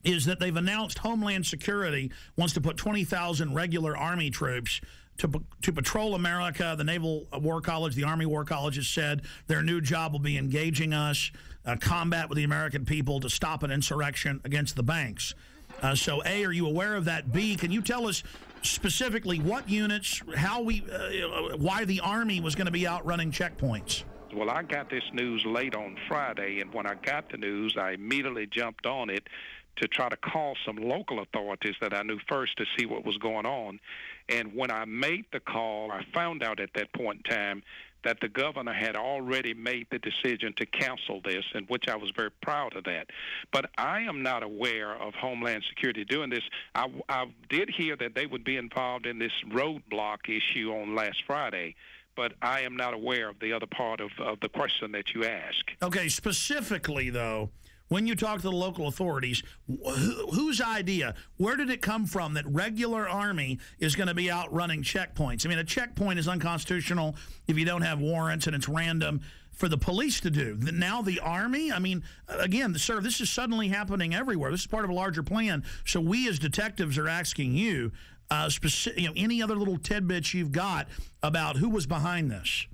is that they've announced Homeland Security wants to put 20,000 regular Army troops to patrol America. The Naval War College, the Army War College has said their new job will be engaging us, combat with the American people to stop an insurrection against the banks. So, A, are you aware of that? B, can you tell us specifically what units, why the Army was going to be out running checkpoints? Well, I got this news late on Friday, and when I got the news, I immediately jumped on it to try to call some local authorities that I knew first to see what was going on. And when I made the call, I found out at that point in time that the governor had already made the decision to cancel this, and which I was very proud of that. But I am not aware of Homeland Security doing this. I did hear that they would be involved in this roadblock issue on last Friday, but I am not aware of the other part of the question that you asked. Okay, specifically, though, when you talk to the local authorities, whose idea, where did it come from that regular Army is going to be out running checkpoints? I mean, a checkpoint is unconstitutional if you don't have warrants and it's random for the police to do. Now the Army? I mean, again, sir, this is suddenly happening everywhere. This is part of a larger plan. So we as detectives are asking you, any other little tidbits you've got about who was behind this?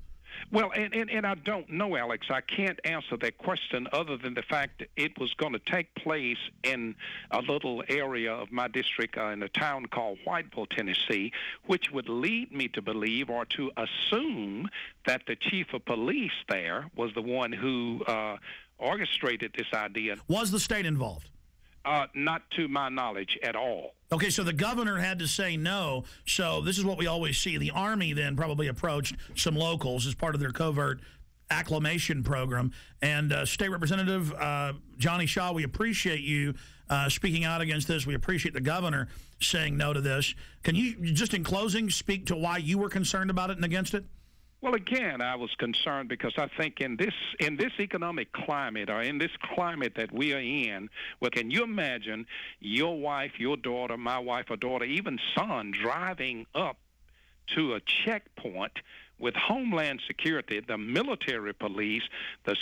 Well, and I don't know, Alex. I can't answer that question other than the fact that it was going to take place in a little area of my district in a town called Whiteville, Tennessee, which would lead me to believe or to assume that the chief of police there was the one who orchestrated this idea. Was the state involved? Not to my knowledge at all. Okay, so the governor had to say no. So this is what we always see. The Army then probably approached some locals as part of their covert acclimation program. And State Representative Johnny Shaw, we appreciate you speaking out against this. We appreciate the governor saying no to this. Can you, just in closing, speak to why you were concerned about it and against it? Well, again, I was concerned because I think in this economic climate, or in this climate that we are in, well, can you imagine your wife, your daughter, my wife or daughter, even son driving up to a checkpoint with Homeland Security, the military police, the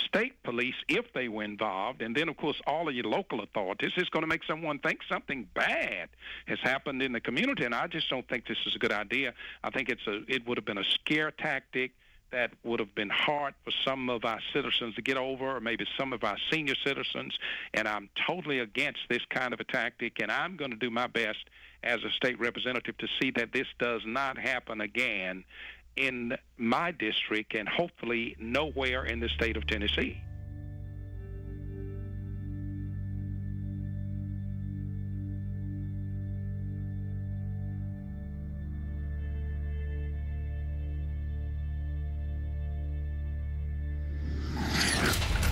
state police, if they were involved, and then, of course, all of your local authorities, it's going to make someone think something bad has happened in the community, and I just don't think this is a good idea. I think it would have been a scare tactic that would have been hard for some of our citizens to get over, or maybe some of our senior citizens, and I'm totally against this kind of a tactic, and I'm going to do my best as a state representative to see that this does not happen again in my district and hopefully nowhere in the state of Tennessee.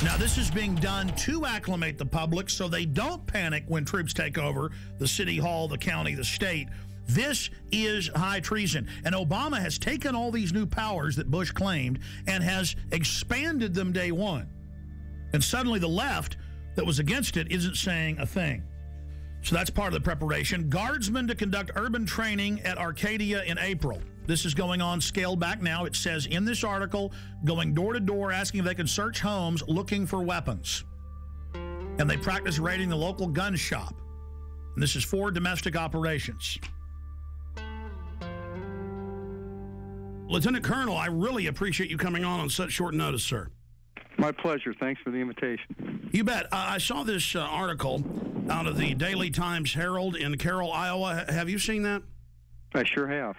Now, this is being done to acclimate the public so they don't panic when troops take over the city hall, the county, the state. This is high treason. And Obama has taken all these new powers that Bush claimed and has expanded them day one. And suddenly the left that was against it isn't saying a thing. So that's part of the preparation. Guardsmen to conduct urban training at Arcadia in April. This is going on scaled back now. It says in this article, going door to door, asking if they can search homes looking for weapons. And they practice raiding the local gun shop. And this is for domestic operations. Lieutenant Colonel, I really appreciate you coming on such short notice, sir. My pleasure. Thanks for the invitation. You bet. I saw this article out of the Daily Times Herald in Carroll, Iowa. Have you seen that? I sure have.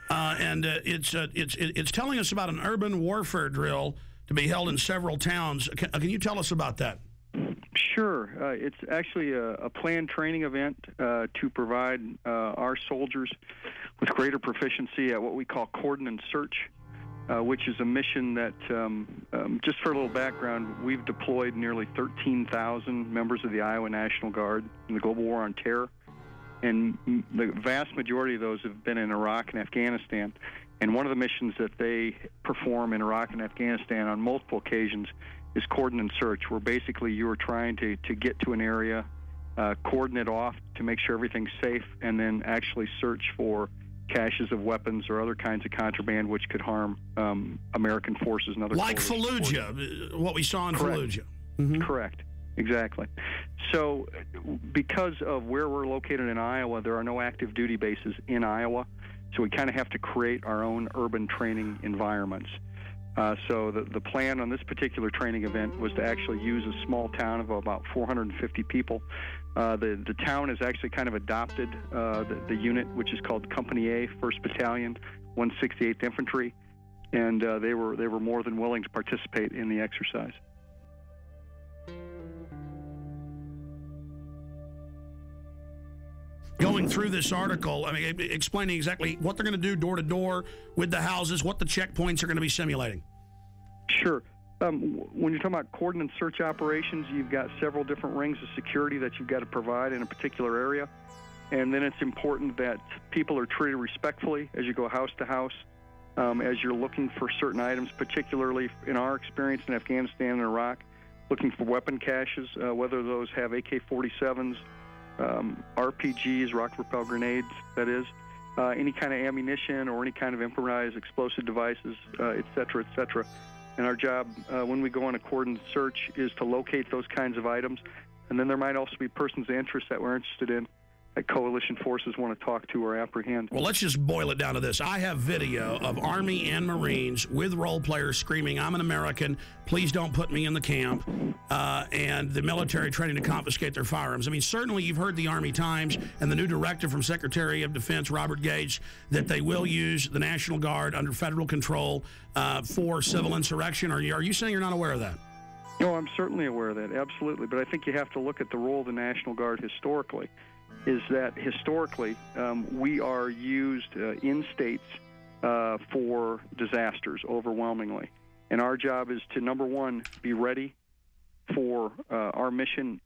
And it's telling us about an urban warfare drill to be held in several towns. Can you tell us about that? Sure. It's actually a planned training event to provide our soldiers with greater proficiency at what we call cordon and search, which is a mission that, just for a little background, we've deployed nearly 13,000 members of the Iowa National Guard in the global war on terror. And the vast majority of those have been in Iraq and Afghanistan. And one of the missions that they perform in Iraq and Afghanistan on multiple occasions is cordon and search, where basically you are trying to get to an area, cordon it off to make sure everything's safe, and then actually search for caches of weapons or other kinds of contraband which could harm American forces and other like Fallujah, what we saw in Correct. Fallujah. Mm-hmm. Correct. Exactly. So because of where we're located in Iowa, there are no active duty bases in Iowa, so we kind of have to create our own urban training environments. So the plan on this particular training event was to actually use a small town of about 450 people. The town has actually kind of adopted the unit, which is called Company A, 1st Battalion, 168th Infantry, and they were more than willing to participate in the exercise. Going through this article, I mean, explaining exactly what they're going to do door to door with the houses, what the checkpoints are going to be simulating. Sure. When you're talking about cordon and search operations, you've got several different rings of security that you've got to provide in a particular area. And then it's important that people are treated respectfully as you go house to house, as you're looking for certain items, particularly in our experience in Afghanistan and Iraq, looking for weapon caches, whether those have AK-47s, RPGs, rocket-propelled grenades, that is, any kind of ammunition or any kind of improvised explosive devices, et cetera, et cetera. And our job when we go on a cordon search is to locate those kinds of items. And then there might also be persons of interest that we're interested in that coalition forces want to talk to or apprehend. Well, let's just boil it down to this. I have video of Army and Marines with role players screaming, "I'm an American, please don't put me in the camp," and the military training to confiscate their firearms. I mean, certainly you've heard the Army Times and the new directive from Secretary of Defense Robert Gates that they will use the National Guard under federal control for civil insurrection. Are you saying you're not aware of that? No, I'm certainly aware of that, absolutely. But I think you have to look at the role of the National Guard historically. Is that historically we are used in states for disasters overwhelmingly. And our job is to, number one, be ready for our mission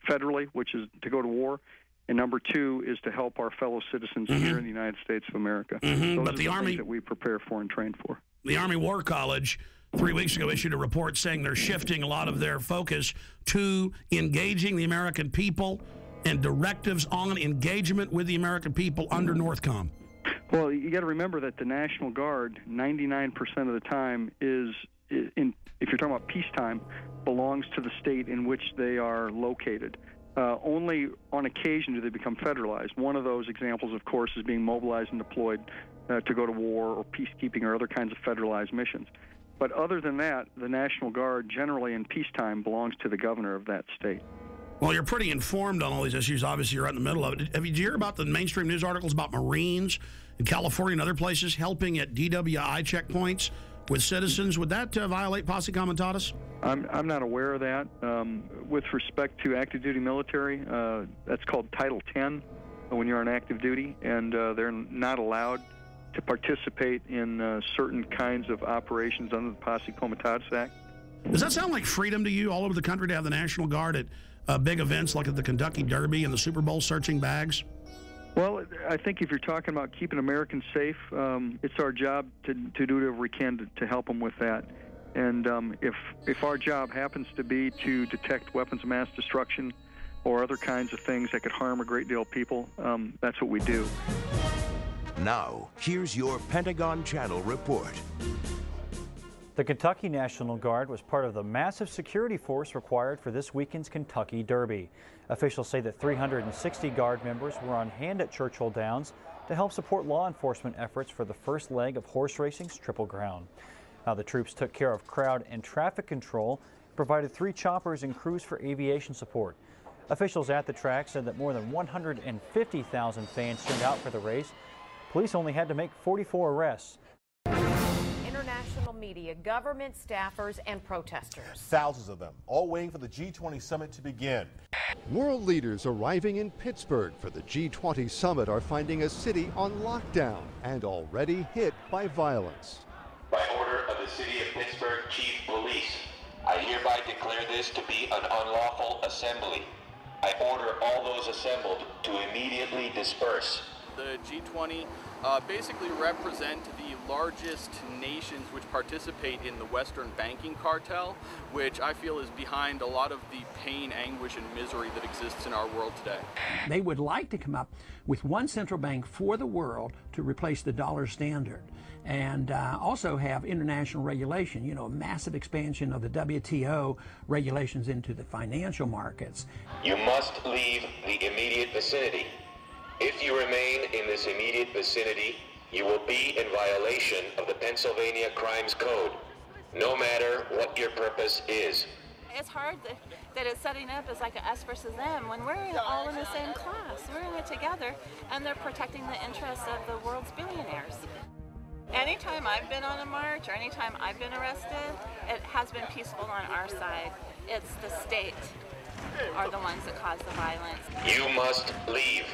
federally, which is to go to war. And number two is to help our fellow citizens here in the United States of America. Those But are the Army things that we prepare for and train for. The Army War College 3 weeks ago issued a report saying they're shifting a lot of their focus to engaging the American people and directives on engagement with the American people under NORTHCOM. Well, you got to remember that the National Guard, 99% of the time, if you're talking about peacetime, belongs to the state in which they are located. Only on occasion do they become federalized. One of those examples, of course, is being mobilized and deployed to go to war or peacekeeping or other kinds of federalized missions. But other than that, the National Guard generally in peacetime belongs to the governor of that state. Well, you're pretty informed on all these issues. Obviously, you're right in the middle of it. Did you hear about the mainstream news articles about Marines in California and other places helping at DWI checkpoints with citizens? Would that violate posse comitatus? I'm not aware of that. With respect to active duty military, that's called Title 10 when you're on active duty, and they're not allowed to participate in certain kinds of operations under the Posse Comitatus Act. Does that sound like freedom to you all over the country to have the National Guard at big events like at the Kentucky Derby and the Super Bowl searching bags? Well, I think if you're talking about keeping Americans safe, it's our job to do whatever we can to help them with that. And if our job happens to be to detect weapons of mass destruction or other kinds of things that could harm a great deal of people, that's what we do. Now, here's your Pentagon Channel report. The Kentucky National Guard was part of the massive security force required for this weekend's Kentucky Derby. Officials say that 360 Guard members were on hand at Churchill Downs to help support law enforcement efforts for the first leg of horse racing's Triple Crown. Now, the troops took care of crowd and traffic control, provided 3 choppers and crews for aviation support. Officials at the track said that more than 150,000 fans turned out for the race. Police only had to make 44 arrests. International media, government staffers, and protesters. Thousands of them, all waiting for the G20 summit to begin. World leaders arriving in Pittsburgh for the G20 summit are finding a city on lockdown and already hit by violence. By order of the City of Pittsburgh Chief Police, I hereby declare this to be an unlawful assembly. I order all those assembled to immediately disperse. The G20 basically represent the largest nations which participate in the Western banking cartel, which I feel is behind a lot of the pain, anguish, and misery that exists in our world today. They would like to come up with one central bank for the world to replace the dollar standard, and also have international regulation, a massive expansion of the WTO regulations into the financial markets. You must leave the immediate vicinity. If you remain in this immediate vicinity, you will be in violation of the Pennsylvania Crimes Code, no matter what your purpose is. It's hard that it's setting up as like a us versus them when we're all in the same class. We're in it together, and they're protecting the interests of the world's billionaires. Anytime I've been on a march or anytime I've been arrested, it has been peaceful on our side. It's the state are the ones that cause the violence. You must leave.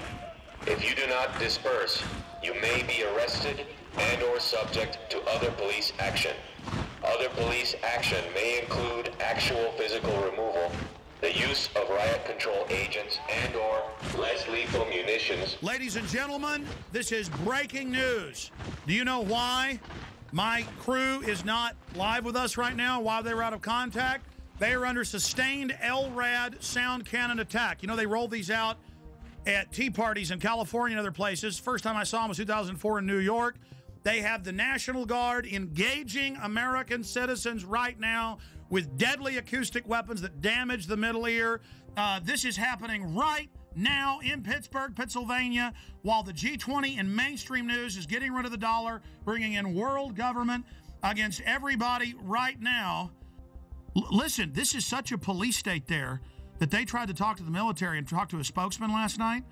If you do not disperse, you may be arrested and or subject to other police action. Other police action may include actual physical removal, the use of riot control agents and or less lethal munitions. Ladies and gentlemen, this is breaking news. Do you know why my crew is not live with us right now, why they were out of contact? They are under sustained LRAD sound cannon attack. They roll these out at tea parties in California and other places. First time I saw them was 2004 in New York. They have the National Guard engaging American citizens right now with deadly acoustic weapons that damage the middle ear. This is happening right now in Pittsburgh, Pennsylvania, while the G20 in mainstream news is getting rid of the dollar, bringing in world government against everybody right now. Listen, this is such a police state there that they tried to talk to the military and talk to a spokesman last night.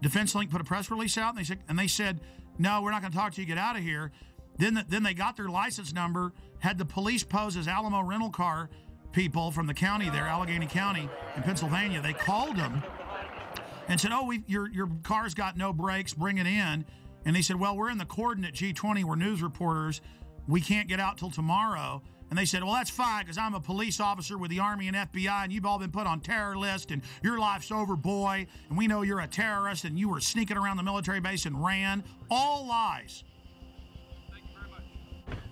Defense Link put a press release out, and they said, no, we're not going to talk to you, get out of here. Then they got their license number, had the police pose as Alamo rental car people from the county there, Allegheny County in Pennsylvania. They called them and said, your car's got no brakes, bring it in. And they said, well, we're in the cordon at G20, we're news reporters, we can't get out till tomorrow. And they said, well, that's fine, because I'm a police officer with the Army and FBI, and you've all been put on terror list, and your life's over, boy, and we know you're a terrorist, and you were sneaking around the military base and ran. All lies. Thank you very much.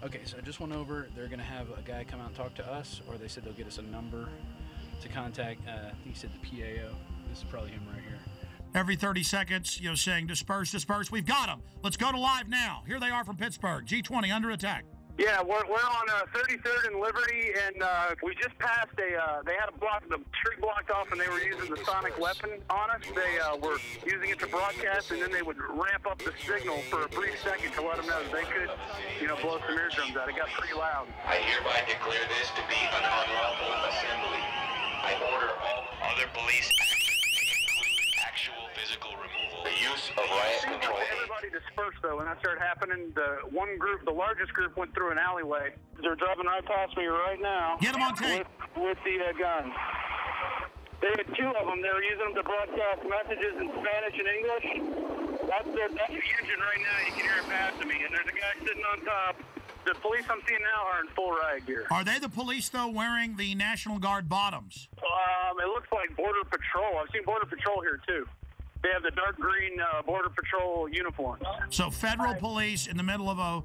Okay, so I just went over. They're going to have a guy come out and talk to us, or they said they'll get us a number to contact. I think he said the PAO. This is probably him right here. every 30 seconds, saying disperse, disperse. We've got them. Let's go to live now. Here they are from Pittsburgh. G20 under attack. Yeah, we're on 33rd and Liberty, and we just passed they had the street blocked off, and they were using the sonic weapon on us. They were using it to broadcast, and then they would ramp up the signal for a brief second to let them know that they could, blow some eardrums out. It got pretty loud. I hereby declare this to be an unlawful assembly. I order all other police actual physical removal, the use of riot control. Everybody dispersed, though, when that started happening. The largest group went through an alleyway. They're driving right past me right now. Get them on tape. With the guns. They had two of them. They were using them to broadcast messages in Spanish and English. That's the engine right now. You can hear it passing me. And there's a guy sitting on top. The police I'm seeing now are in full riot gear. Are they the police, though, wearing the National Guard bottoms? It looks like Border Patrol. I've seen Border Patrol here, too. They have the dark green Border Patrol uniforms. So federal police in the middle of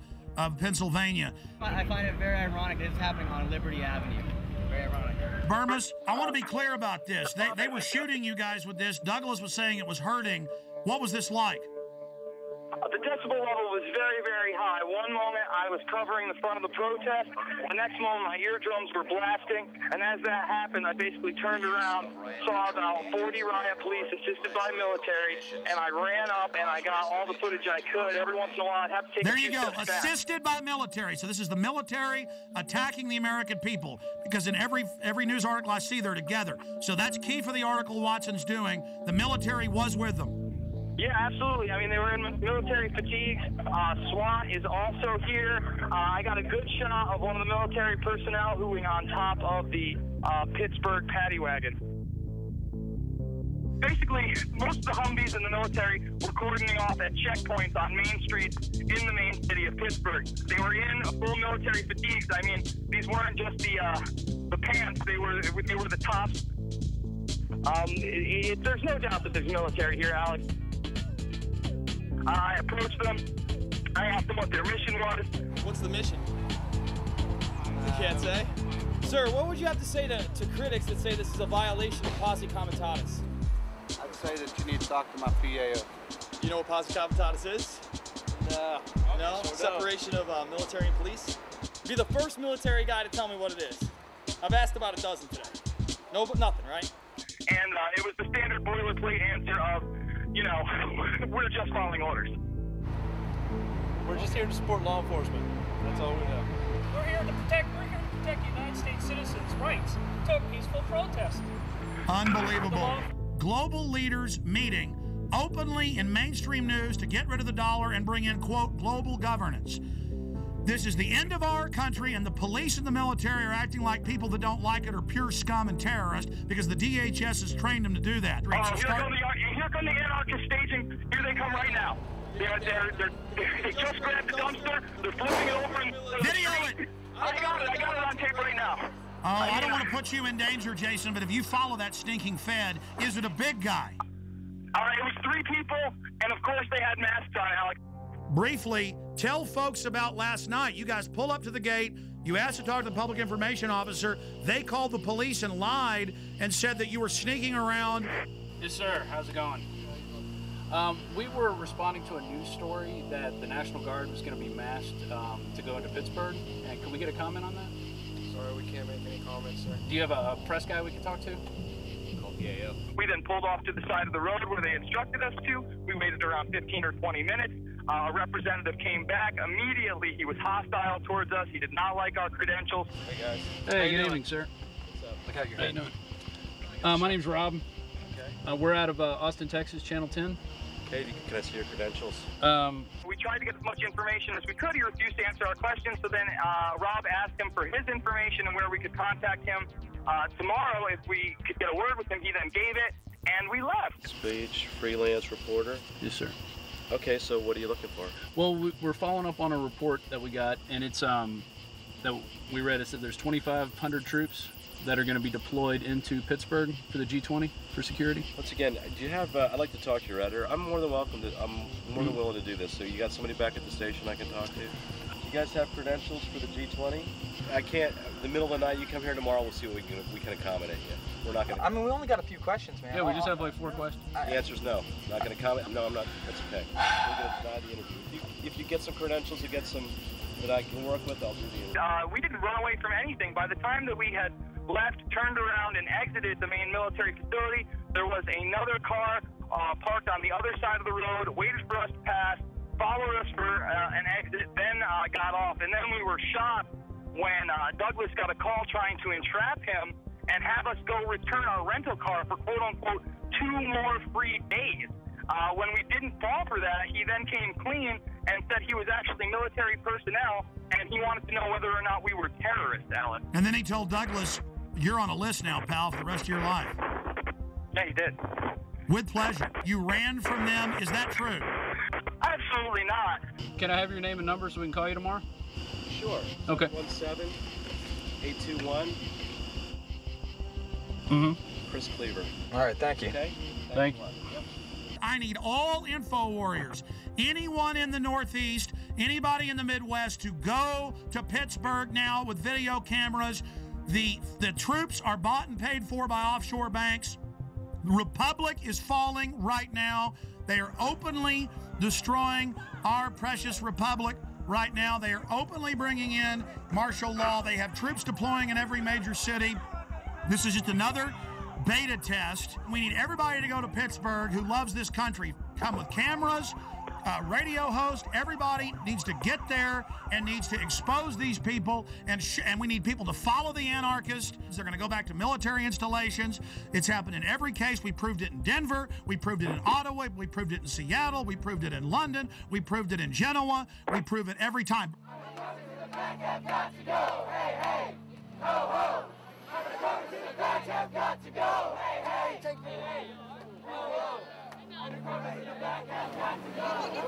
Pennsylvania. I find it very ironic that it's happening on Liberty Avenue. Very ironic. Burmis, I want to be clear about this. They were shooting you guys with this. Douglas was saying it was hurting. What was this like? The decibel level was very, very high. One moment I was covering the front of the protest. The next moment my eardrums were blasting. And as that happened, I basically turned around, saw about 40 riot police assisted by military, and I ran up and I got all the footage I could. Every once in a while I'd have to take There you go, assisted by military. So this is the military attacking the American people, because in every news article I see, they're together. So that's key for the article Watson's doing. The military was with them. Yeah, absolutely. I mean, they were in military fatigues. SWAT is also here. I got a good shot of one of the military personnel who was on top of the Pittsburgh paddy wagon. Basically, most of the Humvees in the military were cordoning off at checkpoints on main streets in the main city of Pittsburgh. They were in full military fatigues. I mean, these weren't just the pants. They were the tops. There's no doubt that there's military here, Alex. I approached them. I asked them what their mission was. What's the mission? You can't say. Sir, what would you have to say to critics that say this is a violation of posse comitatus? I'd say that you need to talk to my PAO. You know what posse comitatus is? No. No? Separation of military and police? Be the first military guy to tell me what it is. I've asked about a dozen today. No, but nothing, right? And it was the standard boilerplate answer of, we're just following orders. We're just here to support law enforcement. That's all we know. We're here to protect United States citizens' rights to a peaceful protest. Unbelievable. Global leaders meeting openly in mainstream news to get rid of the dollar and bring in, quote, global governance. This is the end of our country, and the police and the military are acting like people that don't like it are pure scum and terrorists because the DHS has trained them to do that. Here come the anarchist staging. Here they come right now. They just grabbed the dumpster. They're flipping it over. Video it. I got it on tape right now. Oh, I don't want to put you in danger, Jason, but if you follow that stinking Fed, is it a big guy? It was 3 people, and of course they had masks on, Alex. Briefly, tell folks about last night. You guys pull up to the gate. You asked to talk to the public information officer. They called the police and lied and said that you were sneaking around. Yes, sir. How's it going? We were responding to a news story that the National Guard was going to be massed to go into Pittsburgh. And can we get a comment on that? Sorry, we can't make any comments, sir. Do you have a press guy we can talk to? Yeah. We then pulled off to the side of the road where they instructed us to. We waited around 15 or 20 minutes. A representative came back. Immediately, he was hostile towards us. He did not like our credentials. Hey, guys. Hey, good evening, sir. What's up? Look out your head. How you doing? My name's Rob. Okay. We're out of Austin, Texas, Channel 10. Okay, can I see your credentials? We tried to get as much information as we could. He refused to answer our questions, so then Rob asked him for his information and where we could contact him. Tomorrow, if we could get a word with him, he then gave it, and we left. Speech, freelance reporter? Yes, sir. Okay, so what are you looking for? Well, we're following up on a report that we got, and it's that we read. It said there's 2,500 troops that are going to be deployed into Pittsburgh for the G20 for security. Once again, do you have? I'd like to talk to your editor. I'm more than willing to do this. So you got somebody back at the station I can talk to? guys have credentials for the G20? I can't. The middle of the night, you come here tomorrow. We'll see what we can accommodate you. We're not going to. I mean, we only got a few questions, man. Yeah, we just have like 4 questions. The answer's no. Not going to comment. No, I'm not. That's okay. We're going to deny the interview. If you get some credentials or get some that I can work with, I'll do the interview. We didn't run away from anything. By the time that we had left, turned around, and exited the main military facility, there was another car parked on the other side of the road, waited for us to pass, followed us for an exit, then got off. And then we were shocked when Douglas got a call trying to entrap him and have us go return our rental car for quote-unquote 2 more free days. When we didn't fall for that, he then came clean and said he was actually military personnel, and he wanted to know whether or not we were terrorists, Alex. And then he told Douglas, you're on a list now, pal, for the rest of your life. Yeah, he did. With pleasure. You ran from them. Is that true? Absolutely not. Can I have your name and number so we can call you tomorrow? Sure. Okay. 17821. Chris Cleaver. All right, thank you. Okay. Thank you. I need all info warriors, anyone in the Northeast, anybody in the Midwest, to go to Pittsburgh now with video cameras. The troops are bought and paid for by offshore banks. The Republic is falling right now. They are openly destroying our precious Republic right now. They are openly bringing in martial law. They have troops deploying in every major city. This is just another beta test. We need everybody to go to Pittsburgh who loves this country. Come with cameras, radio host. Everybody needs to get there and needs to expose these people. And we need people to follow the anarchists. They're going to go back to military installations. It's happened in every case. We proved it in Denver. We proved it in Ottawa. We proved it in Seattle. We proved it in London. We proved it in Genoa. We prove it every time. It's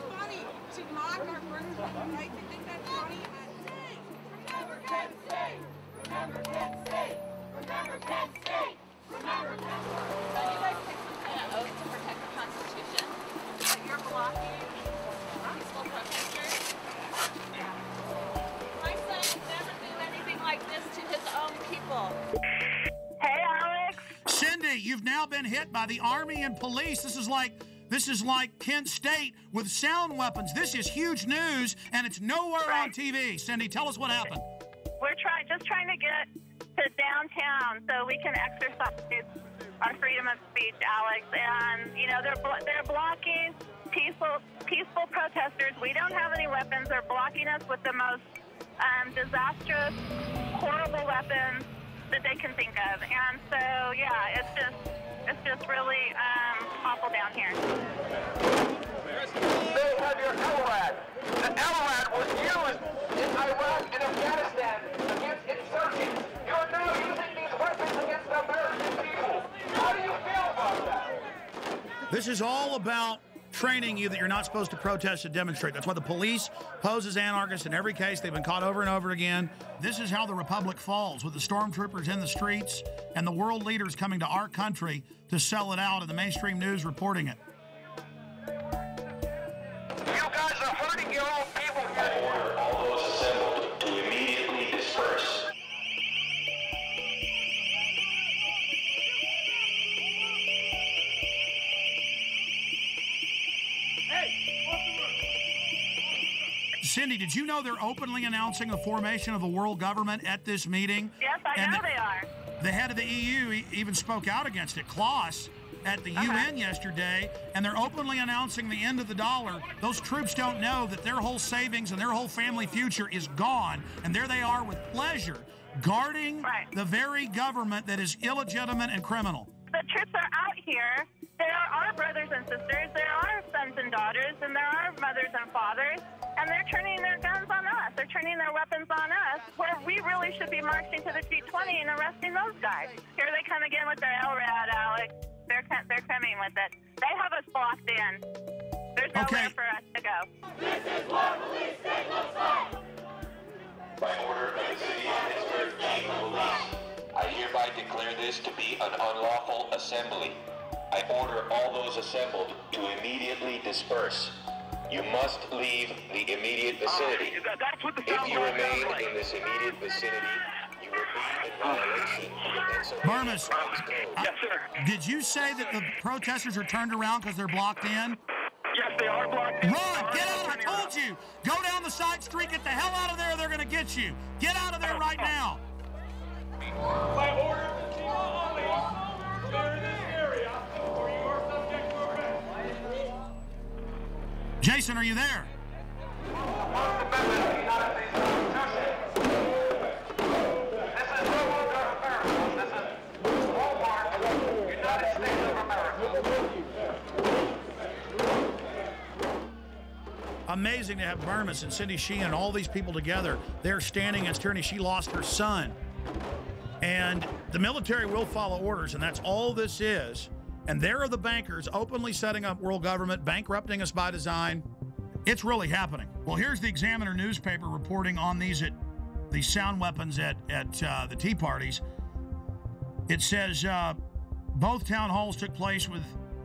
funny to mock our first right? To think that's funny. Remember Penn State! Remember Penn State! Remember Penn State! Remember Penn State! So you guys take an oath to protect the Constitution, that you're blocking peaceful protesters. My son would never do anything like this to his own people. Hey, Alex. Cindy, you've now been hit by the Army and police. This is like Kent State with sound weapons. This is huge news, and it's nowhere on TV. Cindy, tell us what happened. We're just trying to get to downtown so we can exercise our freedom of speech, Alex. And they're blocking peaceful protesters. We don't have any weapons. They're blocking us with the most disastrous, horrible weapons that they can think of. And so, yeah, it's just really awful down here. They have your LRAD. The LRAD was used in Iraq and Afghanistan against insurgents. You're now using these weapons against the American people. How do you feel about that? This is all about training you that you're not supposed to protest and demonstrate. That's why the police pose as anarchists in every case. They've been caught over and over again. This is how the Republic falls, with the stormtroopers in the streets and the world leaders coming to our country to sell it out and the mainstream news reporting it. You guys are hurting your own people. I order all those assembled to immediately disperse. Cindy, did you know they're openly announcing the formation of a world government at this meeting? Yes, I know they are. The head of the EU even spoke out against it, Klaus, at the UN yesterday, and they're openly announcing the end of the dollar. Those troops don't know that their whole savings and their whole family future is gone, and there they are with pleasure, guarding the very government that is illegitimate and criminal. The troops are out here. There are brothers and sisters, there are sons and daughters, and there are mothers and fathers, and they're turning their guns on us. They're turning their weapons on us, where we really should be marching to the G20 and arresting those guys. Here they come again with their LRAD, Alex. They're coming with it. They have us blocked in. There's nowhere for us to go. This is what police state looks like! By order of the City of Pittsburgh Chief of Police, I hereby declare this to be an unlawful assembly. I order all those assembled to immediately disperse. You must leave the immediate vicinity. If you remain in this immediate vicinity, you will be in violation of Burmis, yes, sir. Did you say that the protesters are turned around because they're blocked in? Yes, they are blocked in. Run! Get out! I told you! Go down the side street, get the hell out of there, they're going to get you. Get out of there right now. By order of the FEMA only, clear this area, or you are subject to arrest. Jason, are you there? Amazing to have Burmis and Cindy Sheehan and all these people together. They're standing against tyranny. She lost her son. And the military will follow orders, and that's all this is. And there are the bankers openly setting up world government, bankrupting us by design. It's really happening. Well, here's the Examiner newspaper reporting on these sound weapons at the Tea Parties. It says both town halls took place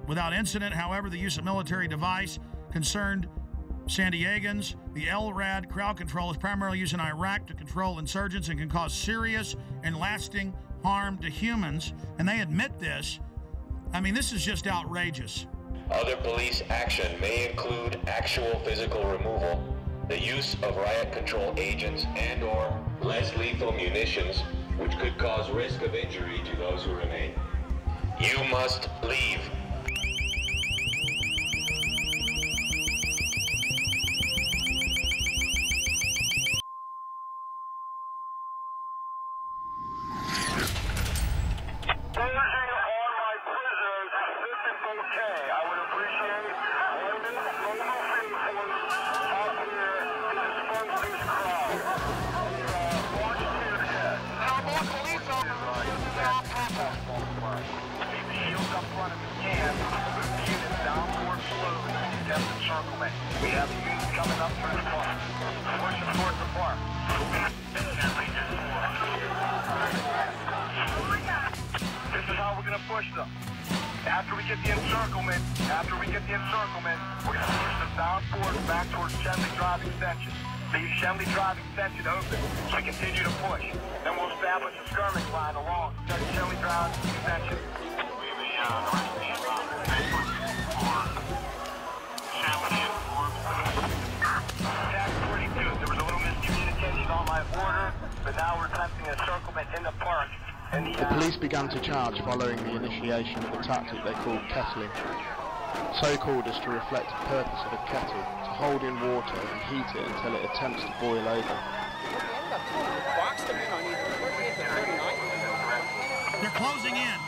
without incident. However, the use of military device concerned San Diegans. The LRAD crowd control is primarily used in Iraq to control insurgents and can cause serious and lasting harm to humans. And they admit this. I mean, this is just outrageous. Other police action may include actual physical removal, the use of riot control agents and/or less lethal munitions, which could cause risk of injury to those who remain. You must leave. We have units coming up through the park. Pushing towards the park. This is how we're going to push them. After we get the encirclement, we're going to push them down forward back towards Chemley Drive Extension. Leave Chemley Drive Extension open so we continue to push. Then we'll establish a skirmish line along Chemley Drive Extension. On my order, but now we're attempting a encirclement in the park. The police began to charge following the initiation of a tactic they called kettling. So called as to reflect the purpose of a kettle, to hold in water and heat it until it attempts to boil over. They're closing in.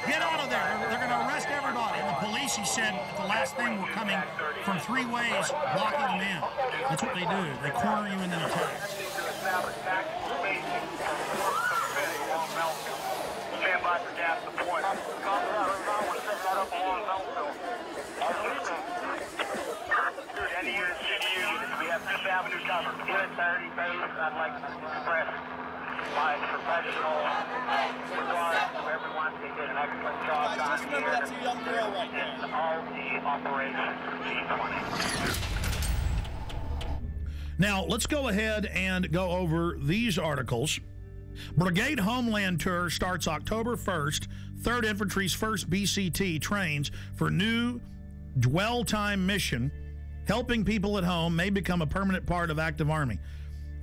Get out of there. They're going to arrest everybody. And the police, he said, at the last thing, were coming from 3 ways, blocking them in. That's what they do. They corner you and then attack. Stand by for gas deployment. Any unit, CDU, we have 5th Avenue covered. Unit 30, I'd like to express my professional regard to everyone. They did an excellent job down here. That's a young girl right there. And all the operations G20. Now, let's go ahead and go over these articles. Brigade Homeland Tour starts October 1st. 3rd Infantry's 1st BCT trains for new dwell time mission. Helping people at home may become a permanent part of active Army.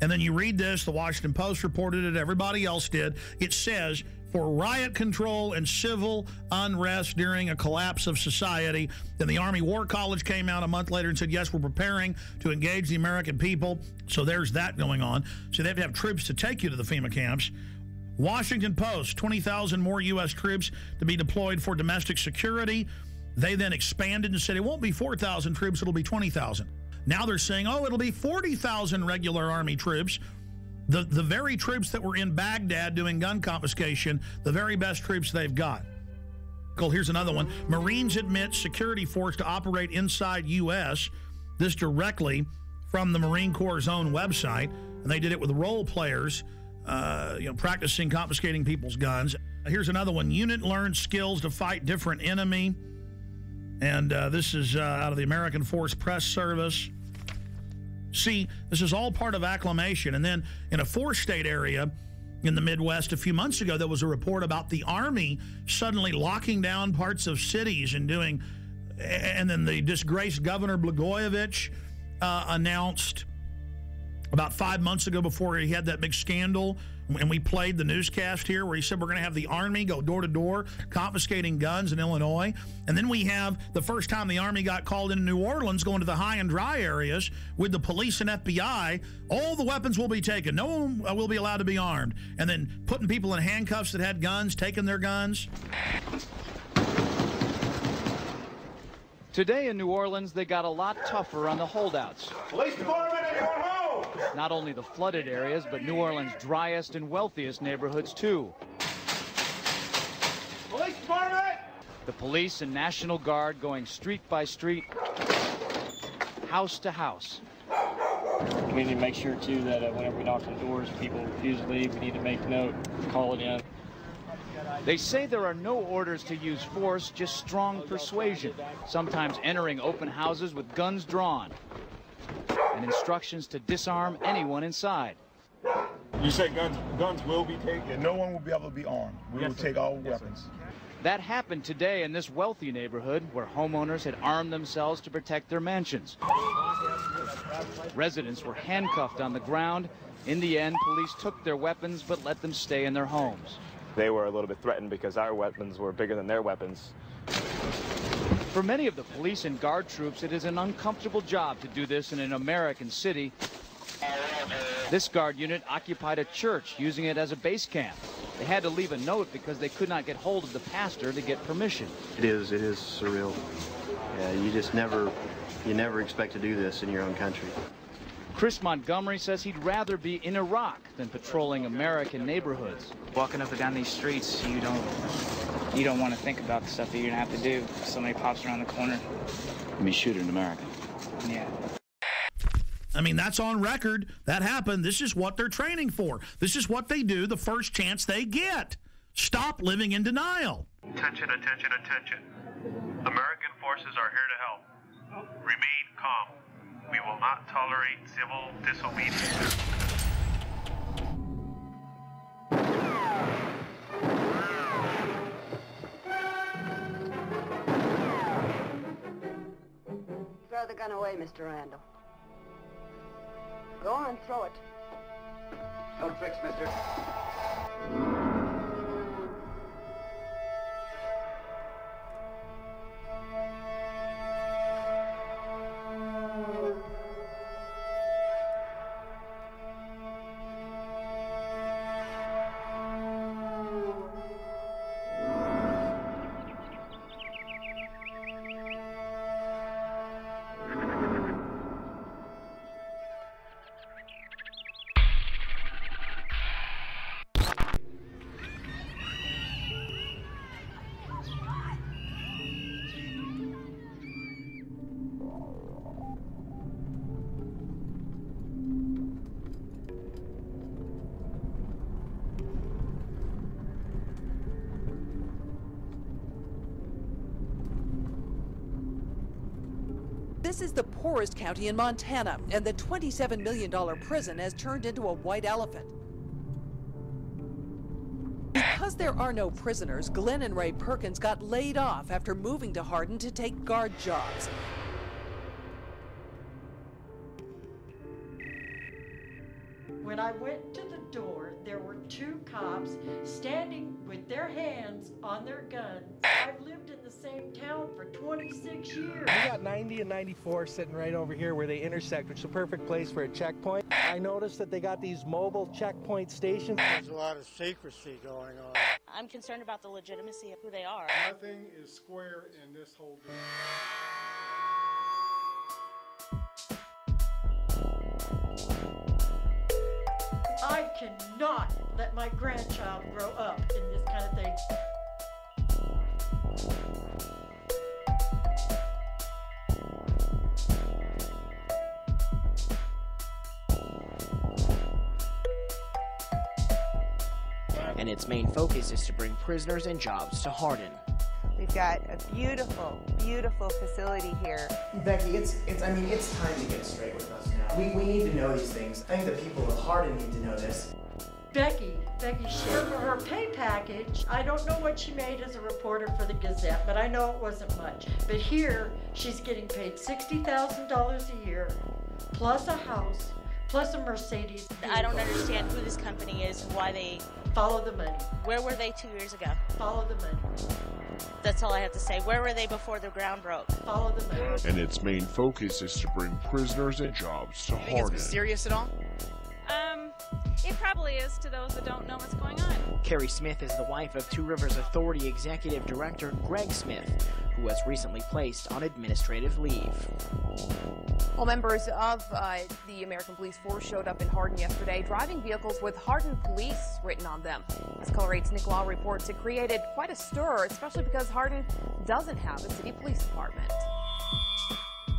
And then you read this, the Washington Post reported it, everybody else did. It says, for riot control and civil unrest during a collapse of society. Then the Army War College came out a month later and said, yes, we're preparing to engage the American people. So there's that going on. So they have to have troops to take you to the FEMA camps. Washington Post, 20,000 more U.S. troops to be deployed for domestic security. They then expanded and said it won't be 4,000 troops, it'll be 20,000. Now they're saying, oh, it'll be 40,000 regular Army troops. The very troops that were in Baghdad doing gun confiscation, the very best troops they've got. Here's another one. Marines admit security force to operate inside U.S. This directly from the Marine Corps' own website. And they did it with role players, practicing confiscating people's guns. Here's another one. Unit learns skills to fight different enemy. And this is out of the American Force Press Service. See, this is all part of acclimation. And then in a four-state area in the Midwest a few months ago, there was a report about the Army suddenly locking down parts of cities and doing, and then the disgraced Governor Blagojevich announced about 5 months ago, before he had that big scandal, and we played the newscast here where he said we're going to have the Army go door to door confiscating guns in Illinois. And then we have the first time the Army got called into New Orleans, going to the high and dry areas with the police and FBI. All the weapons will be taken. No one will be allowed to be armed. And then putting people in handcuffs that had guns, taking their guns. Today in New Orleans, they got a lot tougher on the holdouts. Police department, anyone home? Not only the flooded areas, but New Orleans' driest and wealthiest neighborhoods, too. Police department! The police and National Guard going street by street, house to house. We need to make sure, too, that whenever we knock on the doors, people refuse to leave. We need to make note, call it in. They say there are no orders to use force, just strong persuasion, sometimes entering open houses with guns drawn, and instructions to disarm anyone inside. You said guns will be taken? Yeah, no one will be able to be armed. We will take all weapons. That happened today in this wealthy neighborhood where homeowners had armed themselves to protect their mansions. Residents were handcuffed on the ground. In the end, police took their weapons but let them stay in their homes. They were a little bit threatened because our weapons were bigger than their weapons. For many of the police and guard troops, it is an uncomfortable job to do this in an American city. This guard unit occupied a church, using it as a base camp. They had to leave a note because they could not get hold of the pastor to get permission. It is surreal. Yeah, you never expect to do this in your own country. Chris Montgomery says he'd rather be in Iraq than patrolling American neighborhoods. Walking up and down these streets, you don't want to think about the stuff that you're gonna have to do. Somebody pops around the corner. I mean, shoot an American. Yeah. I mean, that's on record. That happened. This is what they're training for. This is what they do the first chance they get. Stop living in denial. Attention, attention, attention. American forces are here to help. Remain calm. We will not tolerate civil disobedience. Throw the gun away, Mr. Randall. Go on, throw it. No tricks, mister. This is the poorest county in Montana, and the $27 million prison has turned into a white elephant. Because there are no prisoners, Glenn and Ray Perkins got laid off after moving to Hardin to take guard jobs. When I went to the door, there were two cops standing with their hands on their guns. I've lived in the same town for 26 years. We got 90 and 94 sitting right over here where they intersect, which is a perfect place for a checkpoint. I noticed that they got these mobile checkpoint stations. There's a lot of secrecy going on. I'm concerned about the legitimacy of who they are. Nothing is square in this whole deal. I cannot let my grandchild grow up in this kind of thing. And its main focus is to bring prisoners and jobs to Hardin. We've got a beautiful, beautiful facility here. Becky, it's time to get straight with us now. We need to know these things. I think the people of Hardin need to know this. Becky shared for her pay package. I don't know what she made as a reporter for the Gazette, but I know it wasn't much. But here, she's getting paid $60,000 a year, plus a house, plus a Mercedes. I don't understand who this company is and why they... Follow the money. Where were they 2 years ago? Follow the money. That's all I have to say. Where were they before the ground broke? Follow the money. And its main focus is to bring prisoners and jobs to Hardin. You think it's mysterious at all? It probably is to those that don't know what's going on. Carrie Smith is the wife of Two Rivers Authority Executive Director Greg Smith, who was recently placed on administrative leave. Well, members of the American Police Force showed up in Hardin yesterday, driving vehicles with Hardin Police written on them. As Color 8's Nick Law reports, it created quite a stir, especially because Hardin doesn't have a city police department.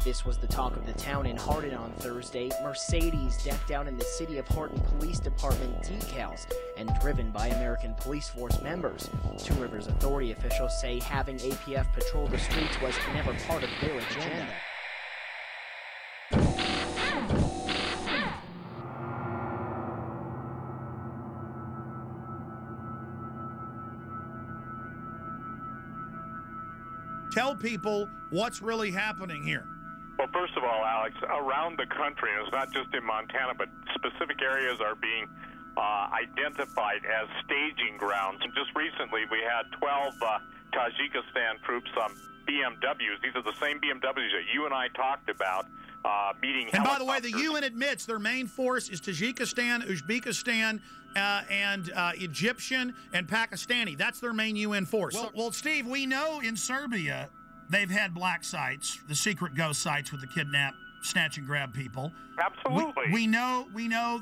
This was the talk of the town in Hardin on Thursday. Mercedes decked out in the City of Hardin Police Department decals and driven by American Police Force members. Two Rivers Authority officials say having APF patrol the streets was never part of their agenda. Tell people what's really happening here. Well, first of all, Alex, around the country, and it's not just in Montana, but specific areas are being identified as staging grounds. And just recently, we had 12 Tajikistan troops on BMWs. These are the same BMWs that you and I talked about meeting. And by the way, the UN admits their main force is Tajikistan, Uzbekistan, and Egyptian and Pakistani. That's their main UN force. Well, Steve, we know in Serbia they've had black sites, the secret ghost sites with the kidnap, snatch and grab people. Absolutely. We know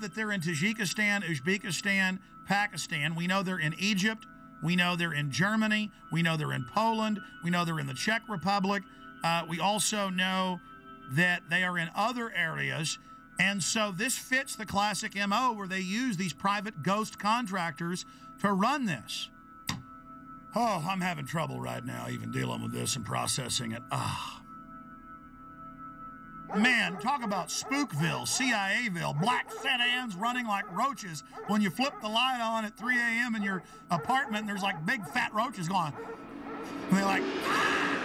that they're in Tajikistan, Uzbekistan, Pakistan. We know they're in Egypt. We know they're in Germany. We know they're in Poland. We know they're in the Czech Republic. We also know that they are in other areas. And so this fits the classic MO where they use these private ghost contractors to run this. Oh, I'm having trouble right now even dealing with this and processing it. Man, talk about Spookville, CIAville, black sedans running like roaches when you flip the light on at 3 a.m. in your apartment and there's like big fat roaches going. And they're like, ah!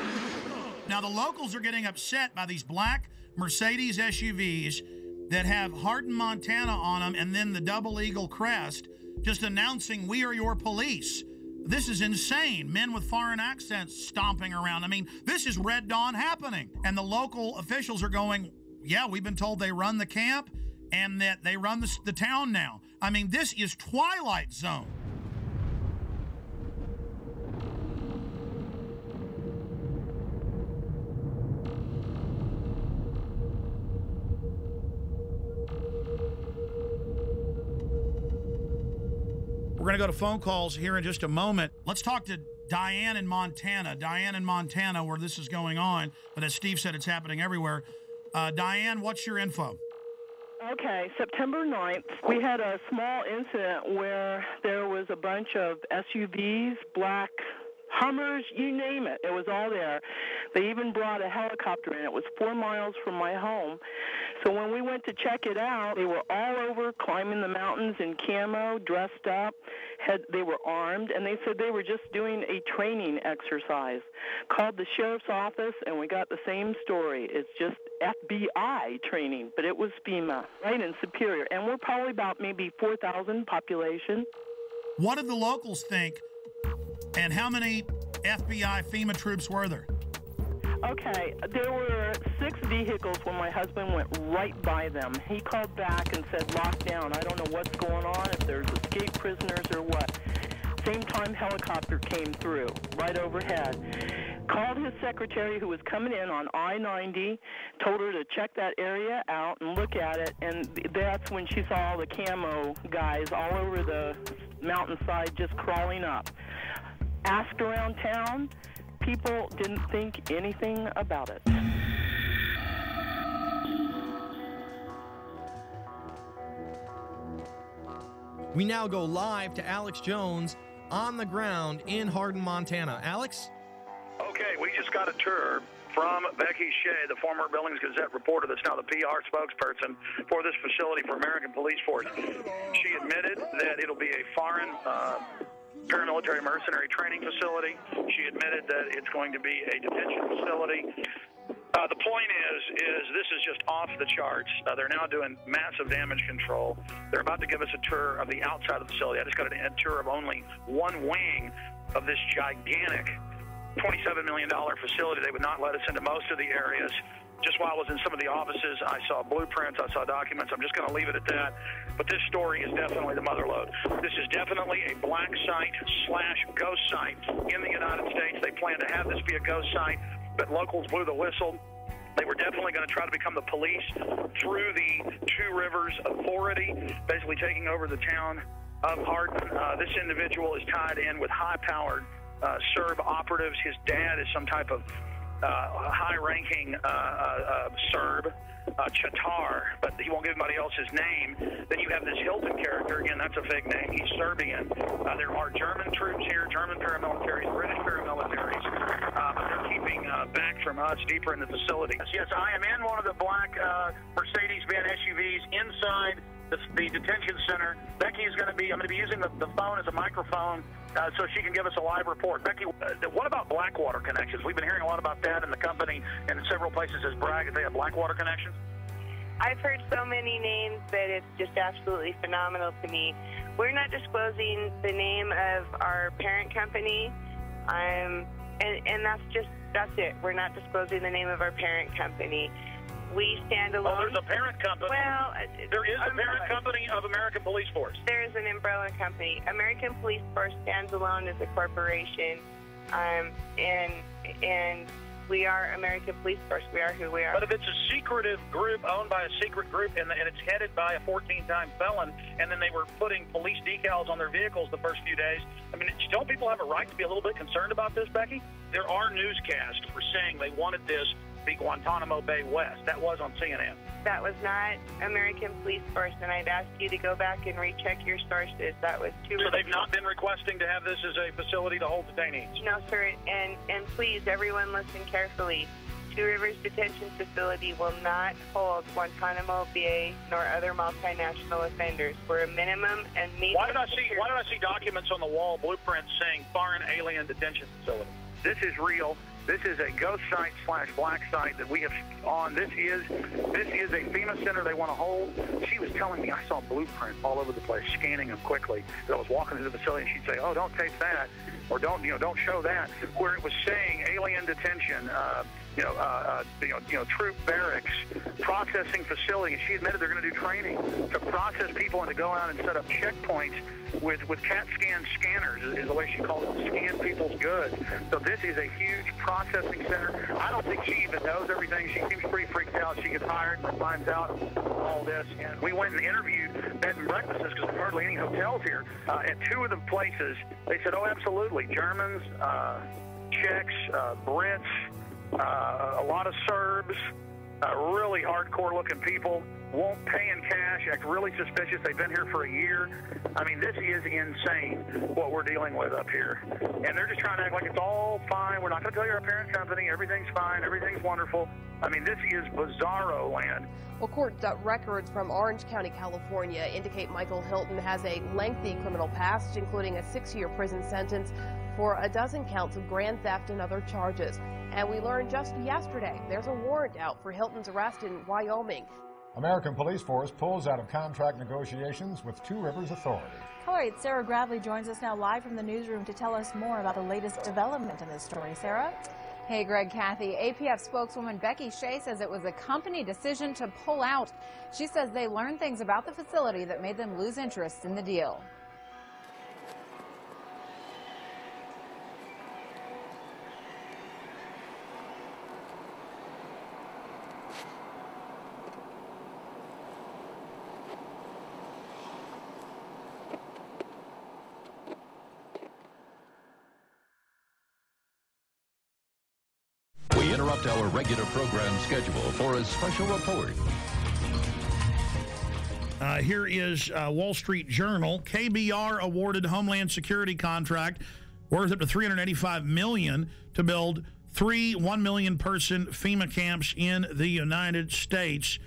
Now the locals are getting upset by these black Mercedes SUVs that have Hardin, Montana on them and then the double eagle crest just announcing we are your police. This is insane. Men with foreign accents stomping around. I mean, this is Red Dawn happening. And the local officials are going, yeah, we've been told they run the camp and that they run the town now. I mean, this is Twilight Zone. We're going to go to phone calls here in just a moment. Let's talk to Diane in Montana. Diane in Montana, where this is going on. But as Steve said, it's happening everywhere. Diane, what's your info? Okay, September 9th, we had a small incident where there was a bunch of SUVs, black Hummers, you name it. It was all there. They even brought a helicopter in. It was 4 miles from my home. So when we went to check it out, they were all over climbing the mountains in camo, dressed up. They were armed, and they said they were just doing a training exercise. Called the sheriff's office, and we got the same story. It's just FBI training, but it was FEMA, right in Superior. And we're probably about maybe 4,000 population. What did the locals think, and how many FBI FEMA troops were there? Okay, there were 6 vehicles when my husband went right by them. He called back and said, lock down. I don't know what's going on, if there's escaped prisoners or what. Same time, helicopter came through, right overhead. Called his secretary who was coming in on I-90, told her to check that area out and look at it, and that's when she saw all the camo guys all over the mountainside just crawling up. Asked around town, people didn't think anything about it. We now go live to Alex Jones on the ground in Hardin, Montana. Alex? Okay, we just got a tour from Becky Shea, the former Billings Gazette reporter that's now the PR spokesperson for this facility for American Police Force. She admitted that it'll be a foreign paramilitary mercenary training facility. She admitted that it's going to be a detention facility. The point is this is just off the charts. They're now doing massive damage control. They're about to give us a tour of the outside of the facility. I just got a tour of only one wing of this gigantic $27 million facility. They would not let us into most of the areas. Just while I was in some of the offices, I saw blueprints, I saw documents. I'm just going to leave it at that. But this story is definitely the mother lode. This is definitely a black site / ghost site in the United States. They plan to have this be a ghost site, but locals blew the whistle. They were definitely going to try to become the police through the Two Rivers Authority, basically taking over the town of Hardin. This individual is tied in with high-powered Serb operatives. His dad is some type of high-ranking Serb, Chatar, but he won't give anybody else his name. Then you have this Hilton character. Again, that's a fake name. He's Serbian. There are German troops here, German paramilitaries, British paramilitaries, but they're keeping back from us deeper in the facility. Yes, I am in one of the black Mercedes-Benz SUVs inside the detention center. Becky is going to be, I'm going to be using the phone as a microphone so she can give us a live report. Becky, what about Blackwater connections? We've been hearing a lot about that, and the company and in several places has bragged that they have Blackwater connections. I've heard so many names that it's just absolutely phenomenal to me. We're not disclosing the name of our parent company, and that's it. We're not disclosing the name of our parent company. We stand alone. Oh, there's a parent company. Well, there is a parent company of American Police Force. There is an umbrella company. American Police Force stands alone as a corporation, and we are American Police Force. We are who we are. But if it's a secretive group owned by a secret group and it's headed by a 14-time felon, and then they were putting police decals on their vehicles the first few days, I mean, don't people have a right to be a little bit concerned about this, Becky? There are newscasts for saying they wanted this to be Guantanamo Bay West. That was on CNN. That was not American Police Force, and I'd ask you to go back and recheck your sources. That was too. So they've not been requesting to have this as a facility to hold detainees? No, sir. And please, everyone, listen carefully. Two Rivers Detention Facility will not hold Guantanamo Bay nor other multinational offenders. We're a minimum and medium. Why did I see documents on the wall, blueprints saying foreign alien detention facility? This is real. This is a ghost site / black site that we have on. This is a FEMA center they want to hold. She was telling me I saw blueprints all over the place, scanning them quickly. I was walking into the facility, and she'd say, "Oh, don't tape that," or "Don't show that." Where it was saying alien detention, troop barracks, processing facility. And she admitted they're going to do training to process people and to go out and set up checkpoints with CAT scan scanners, is the way she called it, scan people's goods. So this is a huge processing center. I don't think she even knows everything. She seems pretty freaked out. She gets hired and finds out all this. And we went and interviewed bed and breakfasts, because there's hardly any hotels here. At two of the places, they said, "Oh, absolutely. Germans, Czechs, Brits, a lot of Serbs, really hardcore-looking people, won't pay in cash, act really suspicious. They've been here for a year. I mean, this is insane what we're dealing with up here. And they're just trying to act like it's all fine. We're not going to tell you our parent company. Everything's fine. Everything's wonderful. I mean, this is bizarro land. Well, court records from Orange County, California indicate Michael Hilton has a lengthy criminal past, including a 6-year prison sentence for a dozen counts of grand theft and other charges. And we learned just yesterday there's a warrant out for Hilton's arrest in Wyoming. American Police Force pulls out of contract negotiations with Two Rivers Authority. Color 8's Sarah Bradley joins us now live from the newsroom to tell us more about the latest development in this story. Sarah? Hey, Greg, Kathy. APF spokeswoman Becky Shea says it was a company decision to pull out. She says they learned things about the facility that made them lose interest in the deal. We interrupt our regular program schedule for a special report. Here is Wall Street Journal. KBR awarded Homeland Security contract worth up to $385 million to build 3 1 million person FEMA camps in the United States.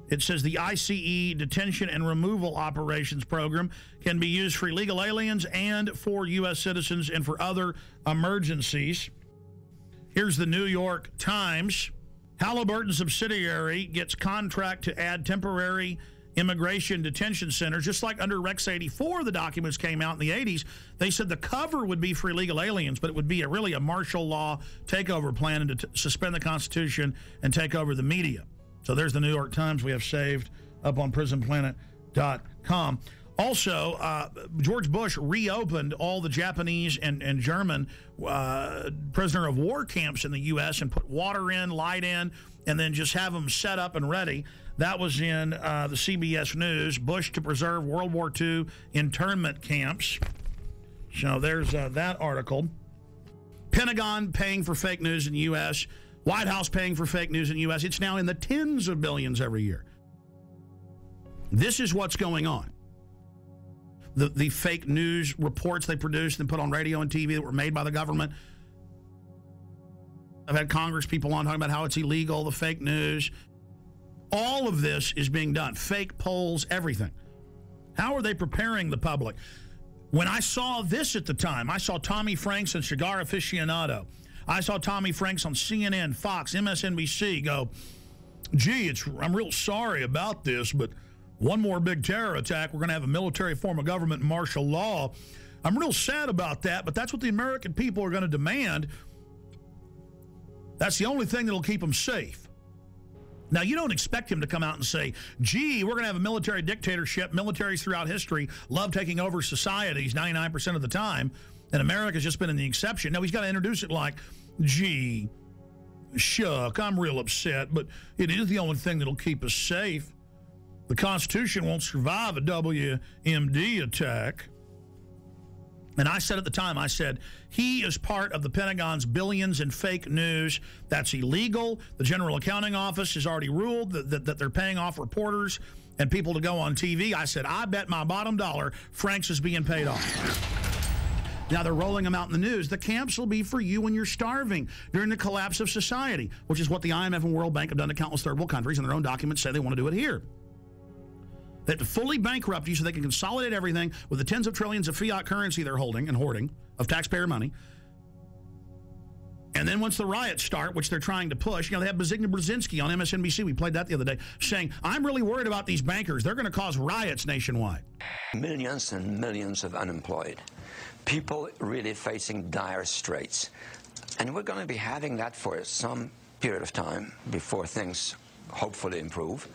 It says the ICE detention and removal operations program can be used for illegal aliens and for U.S. citizens and for other emergencies. Here's the New York Times. Halliburton subsidiary gets contract to add temporary immigration detention centers. Just like under Rex 84, the documents came out in the 80s. They said the cover would be for illegal aliens, but it would be really a martial law takeover plan to suspend the Constitution and take over the media. So there's the New York Times we have saved up on prisonplanet.com. Also, George Bush reopened all the Japanese and German prisoner of war camps in the U.S. and put water in, light in, and then just have them set up and ready. That was in the CBS News. Bush to preserve World War II internment camps. So there's that article. Pentagon paying for fake news in the U.S. White House paying for fake news in the U.S. It's now in the tens of billions every year. This is what's going on. The fake news reports they produced and put on radio and TV that were made by the government. I've had Congress people on talking about how it's illegal, the fake news. All of this is being done. Fake polls, everything. How are they preparing the public? When I saw this at the time, I saw Tommy Franks and Cigar Aficionado. I saw Tommy Franks on CNN, Fox, MSNBC go, gee, I'm real sorry about this, but one more big terror attack, we're going to have a military form of government and martial law. I'm real sad about that, but that's what the American people are going to demand. That's the only thing that'll keep them safe. Now, you don't expect him to come out and say, gee, we're going to have a military dictatorship. Militaries throughout history love taking over societies 99% of the time, and America's just been in the exception. No, he's got to introduce it like, gee, shuck, I'm real upset, but it is the only thing that'll keep us safe. The Constitution won't survive a WMD attack. And I said at the time, I said, he is part of the Pentagon's billions in fake news. That's illegal. The General Accounting Office has already ruled that they're paying off reporters and people to go on TV. I said, I bet my bottom dollar Franks is being paid off. Now they're rolling them out in the news. The camps will be for you when you're starving during the collapse of society, which is what the IMF and World Bank have done to countless third world countries, and their own documents say they want to do it here. They have to fully bankrupt you so they can consolidate everything with the tens of trillions of fiat currency they're holding and hoarding of taxpayer money. And then once the riots start, which they're trying to push, they have Zbigniew Brzezinski on MSNBC, we played that the other day, saying, I'm really worried about these bankers. They're going to cause riots nationwide. Millions and millions of unemployed. People really facing dire straits. And we're going to be having that for some period of time before things hopefully improve.